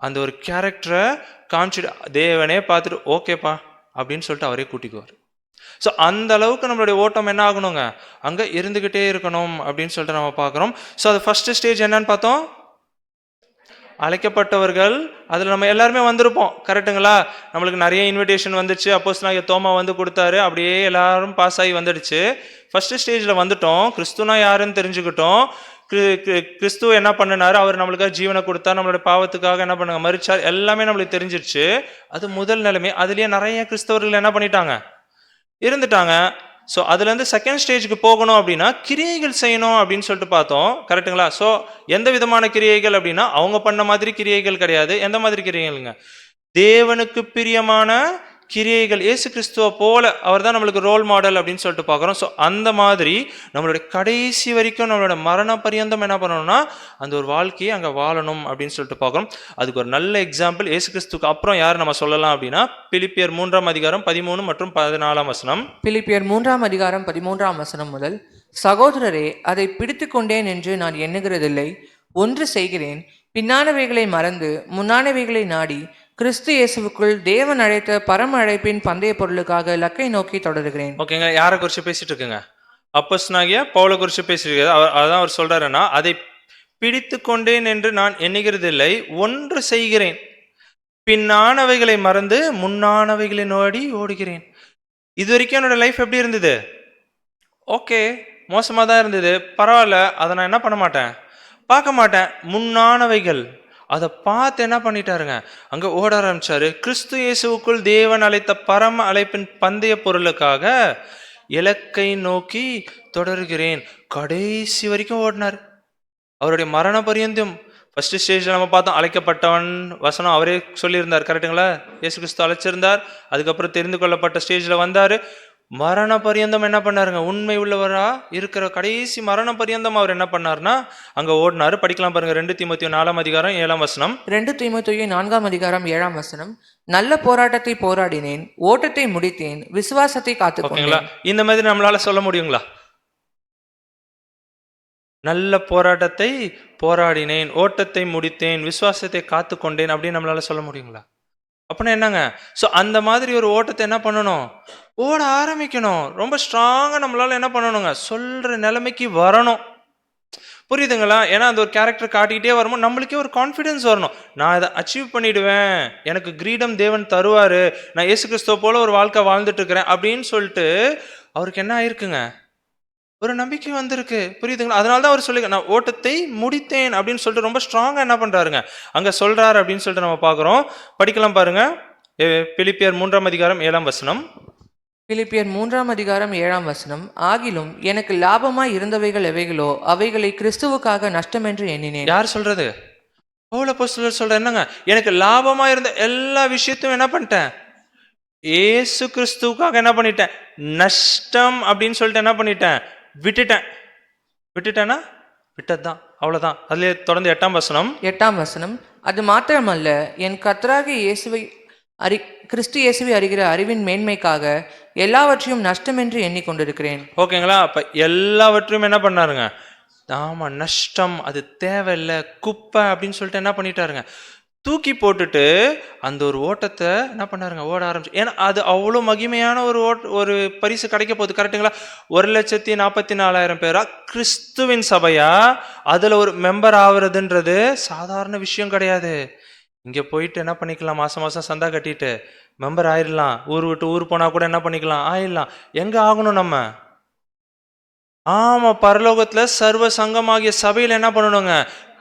அந்த ஒரு கேரக்டரை காமிச்சிட்டு தேவனே பார்த்துட்டு ஓகேப்பா அப்படின்னு சொல்லிட்டு அவரே கூட்டிக்குவார். ஸோ அந்த அளவுக்கு நம்மளுடைய ஓட்டம் என்ன ஆகணுங்க, அங்கே இருந்துக்கிட்டே இருக்கணும் அப்படின்னு சொல்லிட்டு நம்ம பார்க்குறோம். ஸோ அது ஃபர்ஸ்ட் ஸ்டேஜ் என்னன்னு பார்த்தோம், அழைக்கப்பட்டவர்கள். அதில் நம்ம எல்லாருமே வந்திருப்போம், கரெக்டுங்களா? நம்மளுக்கு நிறைய இன்விடேஷன் வந்துடுச்சு. அப்போஸ்தலனாகிய தோமா வந்து கொடுத்தாரு, அப்படியே எல்லாரும் பாஸ் ஆகி வந்துடுச்சு. ஃபர்ஸ்ட் ஸ்டேஜில் வந்துட்டோம், கிறிஸ்துனா யாருன்னு தெரிஞ்சுக்கிட்டோம். கிறிஸ்துவ என்ன பண்ணினாரு, அவர் நம்மளுக்காக ஜீவனை கொடுத்தார், நம்மளோட பாவத்துக்காக என்ன பண்ணுங்க மரிச்சார், எல்லாமே நம்மளுக்கு தெரிஞ்சிருச்சு. அது முதல் நிலைமை. அதுலேயே நிறைய கிறிஸ்தவர்கள் என்ன பண்ணிட்டாங்க, இருந்துட்டாங்க. ஸோ அதுலேருந்து செகண்ட் ஸ்டேஜுக்கு போகணும் அப்படின்னா கிரியைகள் செய்யணும் அப்படின்னு சொல்லிட்டு பார்த்தோம், கரெக்டுங்களா? ஸோ எந்த விதமான கிரியைகள் அப்படின்னா அவங்க பண்ண மாதிரி கிரியைகள் கிடையாது. எந்த மாதிரி கிரியைகள்ங்க, தேவனுக்கு பிரியமான கிரியைகள். இயேசு கிறிஸ்துவ போல அவர் தான் நம்மளுக்கு ரோல் மாடல் அப்படின்னு சொல்லிட்டு பார்க்குறோம். ஸோ அந்த மாதிரி நம்மளுடைய கடைசி வரைக்கும் நம்மளோட மரண பரியந்தம் என்ன பண்ணணும்னா அந்த ஒரு வாழ்க்கையை அங்கே வாழணும் அப்படின்னு சொல்லிட்டு பார்க்குறோம். அதுக்கு ஒரு நல்ல எக்ஸாம்பிள் இயேசு கிறிஸ்துக்கு அப்புறம் யார் நம்ம சொல்லலாம் அப்படின்னா பிலிப்பியர் 3ஆம் அதிகாரம் 13 மற்றும் 14ஆம் வசனம். பிலிப்பியர் 3ஆம் அதிகாரம் 13ஆம் வசனம் முதல், சகோதரரே, அதை பிடித்து கொண்டேன் என்று நான் எண்ணுகிறதில்லை. ஒன்று செய்கிறேன், பின்னானவைகளை மறந்து முன்னானவைகளை நாடி கிறிஸ்து இயேசுவுக்குள் தேவன் அழைத்த பரம அழைப்பின் பந்தய பொருளுக்காக லக்கை நோக்கி தொடருகிறேன். ஓகேங்க, யாரை குறித்து பேசிட்டு இருக்குங்க, அப்போஸ்தலனாகிய பவுலை குறித்து பேசிட்டு அதான் அவர் சொல்றாருன்னா, அதை பிடித்து கொண்டேன் என்று நான் எண்ணுகிறதில்லை, ஒன்று செய்கிறேன், பின்னானவைகளை மறந்து முன்னானவைகளை நோடி ஓடுகிறேன். இது வரைக்கும் என்னோட லைஃப் எப்படி இருந்தது, ஓகே மோசமாக தான் இருந்தது, பரவாயில்ல, அதை நான் என்ன பண்ண மாட்டேன், பார்க்க மாட்டேன். முன்னானவைகள் அதை பார்த்து என்ன பண்ணிட்டாருங்க, அங்கே ஓட ஆரம்பிச்சாரு. கிறிஸ்து இயேசுவுக்குள் தேவன் அழைத்த பரம அழைப்பின் பந்தய பொருளுக்காக இலக்கை நோக்கி தொடர்கிறேன். கடைசி வரைக்கும் ஓடினார், அவருடைய மரண பரியந்தம். ஃபர்ஸ்ட் ஸ்டேஜில் நம்ம பார்த்தோம், அழைக்கப்பட்டவன் வசனம் அவரே சொல்லியிருந்தார், கரெக்டுங்களா? இயேசு கிறிஸ்து அழைச்சிருந்தார். அதுக்கப்புறம் தெரிந்து கொள்ளப்பட்ட ஸ்டேஜில் வந்தார். மரண பரியந்தம் என்ன பண்ணாருங்க, உண்மை உள்ளவரா இருக்கிற கடைசி மரண பரியந்தம் அவர் என்ன பண்ணார்னா அங்கே ஓடினாரு. படிக்கலாம் பாருங்க, 2 தீமோத்தேயு 4ஆம் அதிகாரம் 7ஆம் வசனம். 2 தீமோத்தேயு 4ஆம் அதிகாரம் 7ஆம் வசனம், நல்ல போராட்டத்தை போராடினேன், ஓட்டத்தை முடித்தேன், விசுவாசத்தை காத்துக்கொண்டேன். ஓகேங்களா? இந்த மாதிரி நம்மளால சொல்ல முடியுங்களா, நல்ல போராட்டத்தை போராடினேன், ஓட்டத்தை முடித்தேன், விசுவாசத்தை காத்து கொண்டேன் அப்படின்னு நம்மளால சொல்ல முடியுங்களா? அப்படின்னா என்னங்க, ஸோ அந்த மாதிரி ஒரு ஓட்டத்தை என்ன பண்ணணும், ஓட ஆரம்பிக்கணும். ரொம்ப ஸ்ட்ராங்காக நம்மளால என்ன பண்ணணுங்க, சொல்ற நிலைமைக்கு வரணும். புரியுதுங்களா? ஏன்னா அந்த ஒரு கேரக்டர் காட்டிக்கிட்டே வரும்போது நம்மளுக்கே ஒரு கான்ஃபிடென்ஸ் வரணும், நான் இதை அச்சீவ் பண்ணிடுவேன், எனக்கு கிரீடம் தேவன் தருவார், நான் இயேசு கிறிஸ்துவ போல ஒரு வாழ்க்கை வாழ்ந்துட்டு இருக்கிறேன் அப்படின்னு சொல்லிட்டு அவருக்கு என்ன ஆயிருக்குங்க, ஒரு நம்பிக்கை வந்திருக்கு. புரியுதுங்களா? அதனால தான் அவர் சொல்லுங்க, நான் ஓட்டத்தை முடித்தேன் அப்படின்னு சொல்லிட்டு ரொம்ப ஸ்ட்ராங்காக என்ன பண்ணுறாருங்க அங்கே சொல்கிறாரு அப்படின்னு சொல்லிட்டு நம்ம பார்க்குறோம். படிக்கலாம் பாருங்க, பிலிப்பியர் 3ஆம் அதிகாரம் 7ஆம் வசனம். பிலிப்பியர் 3ஆம் அதிகாரம் 7ஆம் வசனம், ஆகிலும் எனக்கு லாபமாய் இருந்தவைகள் எவைகளோ அவைகளை கிறிஸ்துவுக்காக நஷ்டம் என்று எண்ணினேன். யார் சொல்றது? பவுல் அப்போஸ்தலர் சொல்ற, என்னங்க, எனக்கு லாபமா இருந்த எல்லா விஷயத்தையும் என்ன பண்ணிட்டேன், இயேசு கிறிஸ்துவுக்காக என்ன பண்ணிட்டேன், நஷ்டம் அப்படின்னு சொல்லிட்டு என்ன பண்ணிட்டேன், விட்டுட்டேன்னா விட்டதுதான், அவ்வளவுதான். அதுல தொடர்ந்து 8ஆம் வசனம். 8ஆம் வசனம், அது மாத்திரமல்ல, என் கர்த்தராகிய கிறிஸ்து இயேசுவை அறிகிற அறிவின் மேன்மைக்காக எல்லாவற்றையும் நஷ்டம் என்று எண்ணிக்கொண்டிருக்கிறேன். ஓகேங்களா? அப்ப எல்லாவற்றையும் என்ன பண்ணாருங்க, ஆமா நஷ்டம், அது தேவையில்லை, குப்பை அப்படின்னு சொல்லிட்டு என்ன பண்ணிட்டாருங்க, தூக்கி போட்டுட்டு அந்த ஒரு ஓட்டத்தை என்ன பண்ணாருங்க, ஓட ஆரம்பிச்சு. ஏன்னா அது அவ்வளோ மகிமையான ஒரு பரிசு கிடைக்க போகுது, கரெக்டுங்களா? 1,44,000 பேரா கிறிஸ்துவின் சபையா அதில் ஒரு மெம்பர் ஆகுறதுன்றது சாதாரண விஷயம் கிடையாது. இங்கே போயிட்டு என்ன பண்ணிக்கலாம், மாதம் மாதம் சந்தா கட்டிட்டு மெம்பர் ஆயிடலாம், ஊர் விட்டு ஊர் போனால் கூட என்ன பண்ணிக்கலாம், ஆயிடலாம். எங்கே ஆகணும் நம்ம? ஆமாம், பரலோகத்தில் சர்வ சங்கமாகிய சபையில் என்ன பண்ணணுங்க,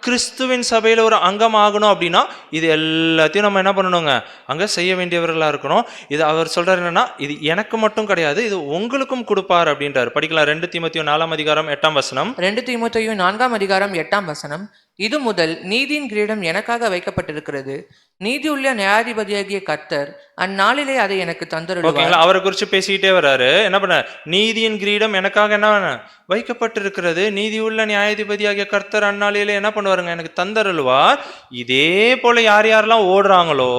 கிறிஸ்துவின் சபையில் ஒரு அங்கம் ஆகணும். அப்படின்னா இது எல்லாத்தையும் நம்ம என்ன பண்ணணுங்க, அங்கே செய்ய வேண்டியவர்களாக இருக்கணும். இது அவர் சொல்கிறார் என்னன்னா, இது எனக்கு மட்டும் கிடையாது, இது உங்களுக்கும் கொடுப்பார் அப்படின்றார். படிக்கலாம் 2 தீமோத்தேயு 4ஆம் அதிகாரம் 8ஆம் வசனம். 2 தீமோத்தேயு 4ஆம் அதிகாரம் 8ஆம் வசனம், இது முதல் நீதியின் கிரீடம் எனக்காக வைக்கப்பட்டிருக்கிறது. நீதியுள்ள நியாயாதிபதியாகிய கர்த்தர் அந்நாளிலே அதை எனக்கு தந்தருள்வார். ஓகேங்களா, அவரை குறிச்சு பேசிக்கிட்டே வர்றாரு. என்ன பண்ண, நீதியின் கிரீடம் எனக்காக என்ன வைக்கப்பட்டிருக்கிறது, நீதியுள்ள நியாயாதிபதியாகிய கர்த்தர் அந்நாளிலே என்ன பண்ணுவாருங்க, எனக்கு தந்தருள்வார். இதே போல யார் யாரெல்லாம் ஓடுறாங்களோ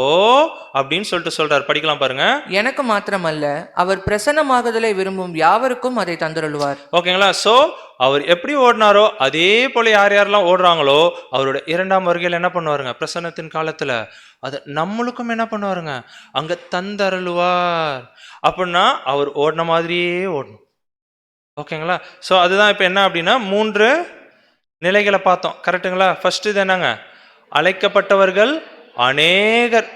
அப்படின்னு சொல்லிட்டு சொல்றாரு. படிக்கலாம் பாருங்க. எனக்கு மாத்திரமல்ல, அவர் பிரசன்னமாகுதலை விரும்பும் யாவருக்கும் அதை தந்தருள்வார். ஓகேங்களா, சோ அவர் எப்படி ஓடினாரோ அதே போல யார் யாரெல்லாம் ஓடுறாங்களோ அவருடைய இரண்டாம் வருகையில் என்ன பண்ணுவாருங்க, பிரசன்னத்தின் காலத்துல அது நம்மளுக்கும் என்ன பண்ணுவாருங்க, அங்க தந்தருள்வார். அப்படின்னா அவர் ஓடின மாதிரியே ஓடணும். ஓகேங்களா, ஸோ அதுதான் இப்போ என்ன அப்படின்னா 3 நிலைகளை பார்த்தோம். கரெக்டுங்களா. ஃபர்ஸ்ட் இது என்னங்க, அழைக்கப்பட்டவர்கள் அநேகர்,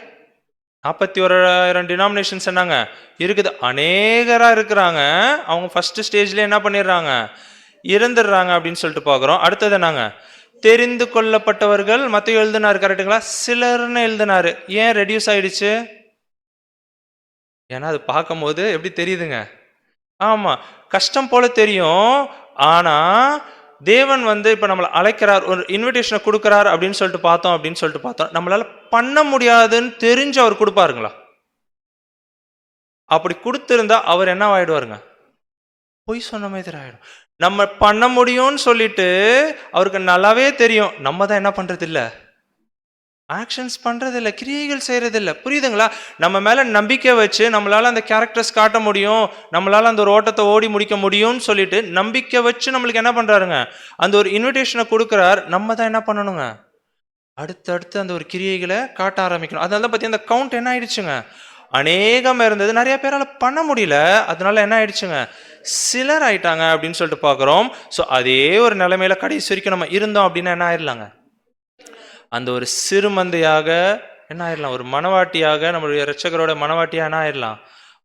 41,000 டினாமினேஷன்ஸ் என்னங்க இருக்குது, அநேகரா இருக்கிறாங்க. அவங்க ஃபர்ஸ்ட் ஸ்டேஜ்ல என்ன பண்ணிடுறாங்க, இறந்துடுறாங்க அப்படின்னு சொல்லிட்டு பார்க்குறோம். அடுத்தது என்னங்க, தெரிந்து கொள்ளப்பட்டவர்கள். மத்தேயு எழுதினாரு கரெக்டுங்களா, சிலர்னு எழுதினாரு. ஏன் ரெடியூஸ் ஆயிடுச்சு, ஏன்னா அது பார்க்கும்போது எப்படி தெரியுதுங்க, ஆமா கஷ்டம் போல தெரியும். ஆனா தேவன் இப்ப நம்மளை அழைக்கிறார், ஒரு இன்விடேஷனை கொடுக்கிறார் அப்படின்னு சொல்லிட்டு பார்த்தோம். நம்மளால பண்ண முடியாதுன்னு தெரிஞ்சு அவர் கொடுப்பாருங்களா? அப்படி கொடுத்திருந்தா அவர் என்ன ஆயிடுவாருங்க, பொய் சொன்ன மாதிரி ஆயிடும். நம்ம பண்ண முடியும்னு சொல்லிட்டு அவருக்கு நல்லாவே தெரியும், நம்ம தான் என்ன பண்றது இல்ல, ஆக்ஷன்ஸ் பண்றது இல்ல, கிரியைகள் செய்யறது இல்ல. புரியுதுங்களா? நம்ம மேல நம்பிக்கை வச்சு நம்மளால அந்த கேரக்டர்ஸ் காட்ட முடியும், நம்மளால அந்த ஒரு ஓட்டத்தை ஓடி முடிக்க முடியும்னு சொல்லிட்டு நம்பிக்கை வச்சு நம்மளுக்கு என்ன பண்றாருங்க, அந்த ஒரு இன்விடேஷனை கொடுக்கிறார். நம்ம தான் என்ன பண்ணணுங்க, அடுத்தடுத்து அந்த ஒரு கிரியைகளை காட்ட ஆரம்பிக்கணும். அதனால பத்தி அந்த கவுண்ட் என்ன ஆயிடுச்சுங்க, அநேகம் இருந்தது, நிறைய பேரால பண்ண முடியல, அதனால என்ன ஆயிடுச்சுங்க, சிலர் ஆயிட்டாங்க அப்படின்னு சொல்லிட்டு பார்க்குறோம். ஸோ அதே ஒரு நிலைமையில கடைசி வரைக்கும் நம்ம இருந்தோம் அப்படின்னா என்ன ஆயிடலாங்க, அந்த ஒரு சிறுமந்தையாக என்ன ஆயிடலாம், ஒரு மனவாட்டியாக, நம்மளுடைய இரட்சகரோட மனவாட்டியாக என்ன ஆயிடலாம்,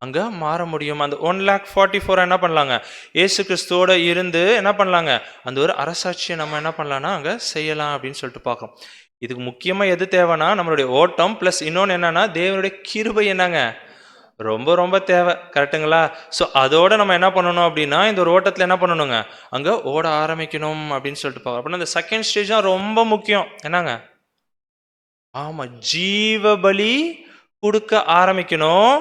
அங்க மாற முடியும். அந்த 1,44,000 என்ன பண்ணலாங்க, இயேசு கிறிஸ்துவோட இருந்து என்ன பண்ணலாங்க, அந்த ஒரு அரசாட்சியை நம்ம என்ன பண்ணலாம்னா அங்க செய்யலாம் அப்படின்னு சொல்லிட்டு பார்க்குறோம். இதுக்கு முக்கியமா எது தேவைன்னா நம்மளுடைய ஓட்டம் பிளஸ் இன்னொன்று என்னன்னா தேவனுடைய கிருபை என்னங்க ரொம்ப ரொம்ப தேவை. கரெக்டுங்களா? ஸோ அதோட நம்ம என்ன பண்ணணும் அப்படின்னா இந்த ஒரு ஓட்டத்தில் என்ன பண்ணணுங்க, அங்கே ஓட ஆரம்பிக்கணும் அப்படின்னு சொல்லிட்டு பார்க்கணும். அப்படின்னா இந்த செகண்ட் ஸ்டேஜ் தான் ரொம்ப முக்கியம். என்னங்க, ஆமாம், ஜீவ பலி கொடுக்க ஆரம்பிக்கணும்.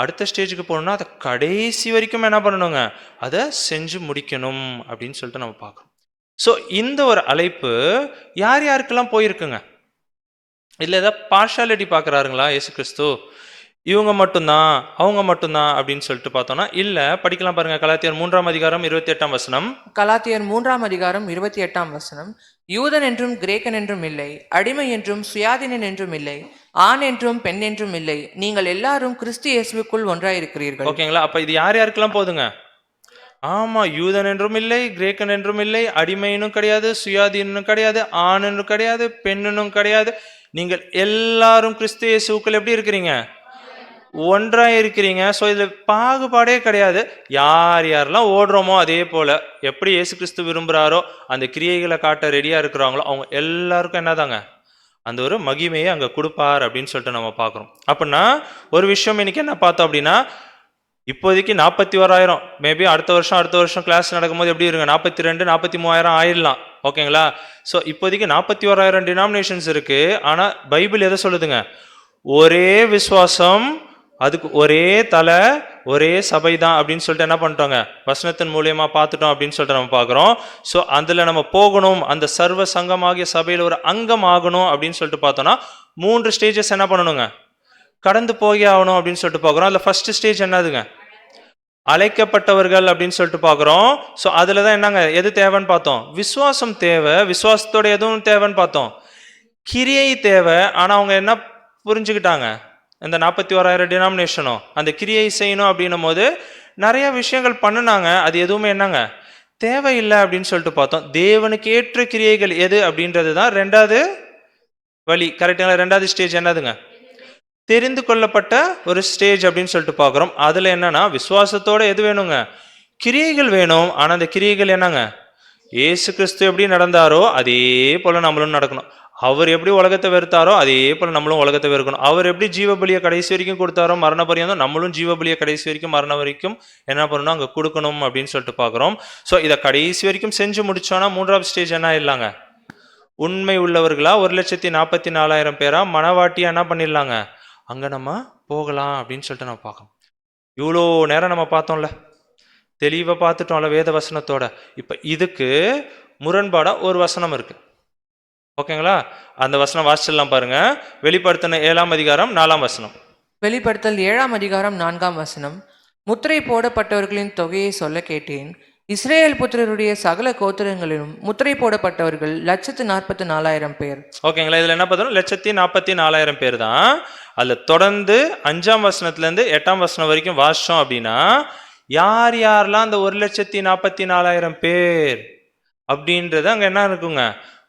அடுத்த ஸ்டேஜுக்கு போகணும்னா அதை கடைசி வரைக்கும் என்ன பண்ணணுங்க, அதை செஞ்சு முடிக்கணும் அப்படின்னு சொல்லிட்டு நம்ம பார்க்கணும். ஸோ இந்த ஒரு அழைப்பு யார் யாருக்கெல்லாம் போயிருக்குங்க, இல்லை ஏதாவது பார்ஷாலிட்டி பார்க்குறாருங்களா இயேசு கிறிஸ்து, இவங்க மட்டும்தான் அவங்க மட்டும்தான் அப்படின்னு சொல்லிட்டு பார்த்தோம்னா இல்லை. படிக்கலாம் பாருங்க, கலாத்தியர் 3:28. கலாத்தியர் 3:28. யூதன் என்றும் கிரேக்கன் என்றும் இல்லை, அடிமை என்றும் சுயாதீனன் என்றும் இல்லை, ஆண் என்றும் பெண் என்றும் இல்லை, நீங்கள் எல்லாரும் கிறிஸ்து இயேசுவுக்குள் ஒன்றாயிருக்கிறீர்கள். ஓகேங்களா? அப்ப இது யார் யாருக்கெல்லாம் போதுங்க, ஆமா, யூதன் என்றும் இல்லை, கிரேக்கன் என்றும் இல்லை, அடிமையினும் கிடையாது, சுயாதீனும் கிடையாது, ஆணுன்னு கிடையாது, பெண்ணுன்னும் கிடையாது, நீங்கள் எல்லாரும் கிறிஸ்து இயேசுவுக்குள் எப்படி இருக்கிறீங்க, ஒன்றா இருக்கிறீங்க. ஸோ இதில் பாகுபாடே கிடையாது. யார் யாரெல்லாம் ஓடுறோமோ அதே போல் எப்படி இயேசு கிறிஸ்து விரும்புகிறாரோ அந்த கிரியைகளை காட்ட ரெடியாக இருக்கிறாங்களோ அவங்க எல்லாருக்கும் என்னதாங்க அந்த ஒரு மகிமையை அங்கே கொடுப்பார் அப்படின்னு சொல்லிட்டு நம்ம பார்க்குறோம். அப்படின்னா ஒரு விஷயம் இன்னைக்கு என்ன பார்த்தோம் அப்படின்னா, இப்போதைக்கு 41,000, மேபி அடுத்த வருஷம் கிளாஸ் நடக்கும்போது எப்படி இருங்க 42, 43,000 ஆயிடலாம். ஓகேங்களா? ஸோ இப்போதைக்கு 41,000 டினாமினேஷன்ஸ் இருக்கு. ஆனால் பைபிள் எதை சொல்லுதுங்க, ஒரே விசுவாசம், அதுக்கு ஒரே தலை, ஒரே சபை தான் அப்படின்னு சொல்லிட்டு என்ன பண்ணிட்டோங்க, வசனத்தின் மூலியமா பார்த்துட்டோம் அப்படின்னு சொல்லிட்டு நம்ம பார்க்குறோம். ஸோ அதில் நம்ம போகணும், அந்த சர்வ சங்கமாகிய சபையில் ஒரு அங்கம் ஆகணும் அப்படின்னு சொல்லிட்டு பார்த்தோம்னா 3 ஸ்டேஜஸ் என்ன பண்ணணுங்க, கடந்து போய் ஆகணும் அப்படின்னு சொல்லிட்டு பார்க்குறோம். அதில் ஃபர்ஸ்ட் ஸ்டேஜ் என்னதுங்க, அழைக்கப்பட்டவர்கள் அப்படின்னு சொல்லிட்டு பார்க்குறோம். ஸோ அதில் தான் என்னங்க எது தேவைன்னு பார்த்தோம், விசுவாசம் தேவை. விசுவாசத்தோட எதுவும் தேவைன்னு பார்த்தோம், கிரியை தேவை. ஆனால் அவங்க என்ன புரிஞ்சுக்கிட்டாங்க, இந்த 41,000 டினாமினேஷனும் அந்த கிரியை செய்யணும் அப்படின்னும் போது நிறைய விஷயங்கள் பண்ணினாங்க, அது எதுவுமே என்னங்க தேவையில்லை அப்படின்னு சொல்லிட்டு பார்த்தோம். தேவனுக்கு ஏற்ற கிரியைகள் எது அப்படின்றது தான் 2வது வழி. கரெக்டுங்களா? 2வது ஸ்டேஜ் என்னதுங்க, தெரிந்து கொள்ளப்பட்ட ஒரு ஸ்டேஜ் அப்படின்னு சொல்லிட்டு பார்க்குறோம். அதில் என்னன்னா விசுவாசத்தோட எது வேணுங்க, கிரியைகள் வேணும். ஆனால் அந்த கிரியைகள் என்னங்க, இயேசு கிறிஸ்து எப்படி நடந்தாரோ அதே போல் நம்மளும் நடக்கணும். அவர் எப்படி உலகத்தை வெறுத்தாரோ அதே போல் நம்மளும் உலகத்தை வெறுக்கணும். அவர் எப்படி ஜீவபலியை கடைசி வரைக்கும் கொடுத்தாரோ மரண பரியந்தம் நம்மளும் ஜீவபலியை கடைசி வரைக்கும் மரண வரைக்கும் என்ன பண்ணணும், அங்கே கொடுக்கணும் அப்படின்னு சொல்லிட்டு பார்க்குறோம். ஸோ இதை கடைசி வரைக்கும் செஞ்சு முடிச்சோன்னா 3வது ஸ்டேஜ் என்ன ஆயிடலாங்க, உண்மை உள்ளவர்களா 1,44,000 பேரா மனவாட்டியா என்ன பண்ணிடலாங்க, அங்க நம்ம போகலாம் அப்படின்னு சொல்லிட்டு நம்ம பார்க்கணும். இவ்வளோ நேரம் நம்ம பார்த்தோம்ல, தெளிவாக பார்த்துட்டோம்ல வேத வசனத்தோட. இப்போ இதுக்கு முரண்பாடா ஒரு வசனம் இருக்கு. ஓகேங்களா? அந்த வசனம் வாசிச்சிடலாம் பாருங்க. வெளிப்படுத்தின 7ஆம் அதிகாரம் 4ஆம் வசனம். வெளிப்படுத்தல் 7ஆம் அதிகாரம் 4ஆம் வசனம். முத்திரை போடப்பட்டவர்களின் தொகையை சொல்ல கேட்டேன். இஸ்ரேல் புத்திரருடைய சகல கோத்திரங்களிலும் முத்திரை போடப்பட்டவர்கள் 144,000 பேர். ஓகேங்களா? இதுல என்ன பார்த்தோம், 144,000 பேர் தான். அதுல தொடர்ந்து 5ஆம் வசனத்துல இருந்து 8ஆம் வசனம் வரைக்கும் வாசிச்சோம் அப்படின்னா, யார் யாரெல்லாம் அந்த 1,44,000 பேர் அப்படின்றது அங்க என்ன இருக்குங்க,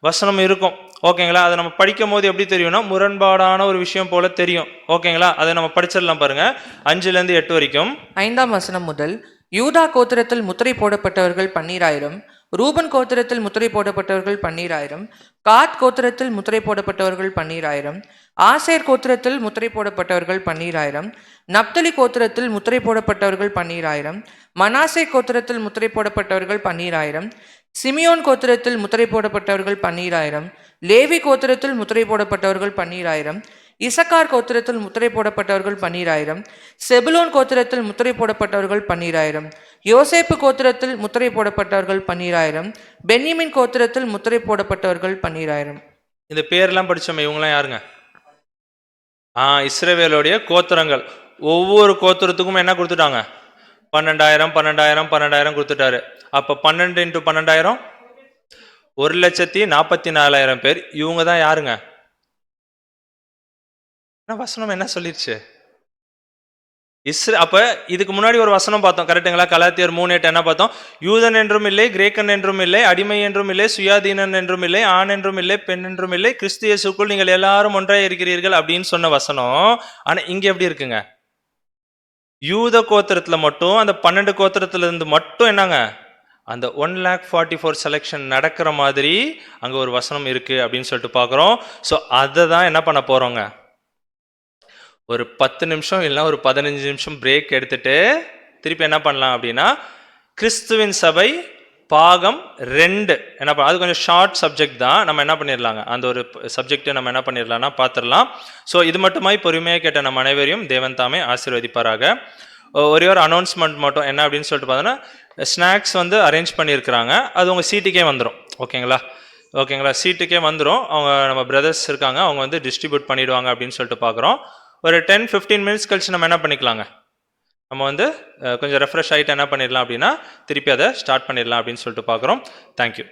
வசனம் இருக்கும். ஓகேங்களா? அதை நம்ம படிக்கும் போது எப்படி தெரியும்னா, முரண்பாடான ஒரு விஷயம் போல தெரியும். ஓகேங்களா? அதை நம்ம படிச்சிடலாம் பாருங்க, 5ல இருந்து 8 வரைக்கும். 5ஆம் வசனம் முதல். யூதா கோத்திரத்தில் முத்திரை போடப்பட்டவர்கள் 12,000, ரூபன் கோத்திரத்தில் முத்திரை போடப்பட்டவர்கள் 12,000, காத் கோத்திரத்தில் முத்திரை போடப்பட்டவர்கள் 12,000, ஆசேர் கோத்திரத்தில் முத்திரை போடப்பட்டவர்கள் 12,000, நப்தலி கோத்திரத்தில் முத்திரை போடப்பட்டவர்கள் 12,000, மனாசே கோத்திரத்தில் முத்திரை போடப்பட்டவர்கள் 12,000, சிமியோன் கோத்திரத்தில் முத்திரை போடப்பட்டவர்கள் 12,000, லேவி கோத்திரத்தில் முத்திரை போடப்பட்டவர்கள் 12,000, இசக்கார் கோத்திரத்தில் முத்திரை போடப்பட்டவர்கள் 12,000, செபுலோன் கோத்திரத்தில் முத்திரை போடப்பட்டவர்கள் 12,000, யோசேப்பு கோத்திரத்தில் முத்திரை போடப்பட்டவர்கள் 12,000, பென்யமின் கோத்திரத்தில் முத்திரை போடப்பட்டவர்கள் 12,000. இந்த பேர்லாம் படிச்சோமே, இவங்களாம் யாருங்க? இஸ்ரவேலுடைய கோத்திரங்கள். ஒவ்வொரு கோத்திரத்துக்கும் என்ன கொடுத்துட்டாங்க, 12,000 12,000 12,000 கொடுத்துட்டாரு. அப்ப 12 × 12,000 1,44,000 பேர். இவங்க தான் யாருங்க? வசனம் என்ன சொல்லிருச்சு? அப்ப இதுக்கு முன்னாடி ஒரு வசனம் பார்த்தோம், கரெக்டுங்களா? கலாத்தியர் 3:8 என்ன பார்த்தோம்? யூதன் என்றும் இல்லை, கிரேக்கன் என்றும் இல்லை, அடிமை என்றும் இல்லை, சுயாதீனன் என்றும் இல்லை, ஆண் என்றும் இல்லை, பெண் என்றும் இல்லை, கிறிஸ்து இயேசுக்குள் நீங்கள் எல்லாரும் ஒன்றாய் இருக்கிறீர்கள் அப்படின்னு சொன்ன வசனம். ஆனா இங்க எப்படி இருக்குங்க, யூத கோத்திரத்துல மட்டும் அந்த 12 கோத்திரத்துல இருந்து மட்டும் என்னங்க, அந்த 1,44,000 செலெக்ஷன் நடக்கிற மாதிரி அங்க ஒரு வசனம் இருக்கு அப்படின்னு சொல்லிட்டு பார்க்குறோம். ஸோ அதை தான் என்ன பண்ண போறோங்க, ஒரு 10 நிமிஷம் இல்லைன்னா ஒரு 15 நிமிஷம் பிரேக் எடுத்துட்டு திருப்பி என்ன பண்ணலாம் அப்படின்னா, கிறிஸ்துவின் சபை பாகம் 2 என்ன பண்ண, அது கொஞ்சம் ஷார்ட் சப்ஜெக்ட் தான், நம்ம என்ன பண்ணிடலாங்க, அந்த ஒரு சப்ஜெக்டை நம்ம என்ன பண்ணிடலாம்னா பார்த்துடலாம். ஸோ இது மட்டுமாய் பொறுமையாக கேட்ட நம்ம அனைவரையும் தேவன் தாமே ஆசீர்வதிப்பாராக. ஒரே ஒரு அனௌன்ஸ்மெண்ட் மட்டும் என்ன அப்படின்னு சொல்லிட்டு பார்த்தோன்னா, ஸ்நாக்ஸ் வந்து அரேஞ்ச் பண்ணியிருக்கிறாங்க, அது உங்கள் சீட்டுக்கே வந்துடும். ஓகேங்களா? சீட்டுக்கே வந்துடும். அவங்க நம்ம பிரதர்ஸ் இருக்காங்க, அவங்க வந்து டிஸ்ட்ரிபியூட் பண்ணிடுவாங்க அப்படின்னு சொல்லிட்டு பார்க்குறோம். ஒரு 10-15 மினிட்ஸ் கழிச்சு நம்ம என்ன பண்ணிக்கலாங்க, நம்ம வந்து கொஞ்சம் ரெஃப்ரெஷ் ஆகிட்டு என்ன பண்ணிடலாம் அப்படின்னா திருப்பி அதை ஸ்டார்ட் பண்ணிடலாம் அப்படின்னு சொல்லிட்டு பார்க்குறோம். தேங்க்யூ.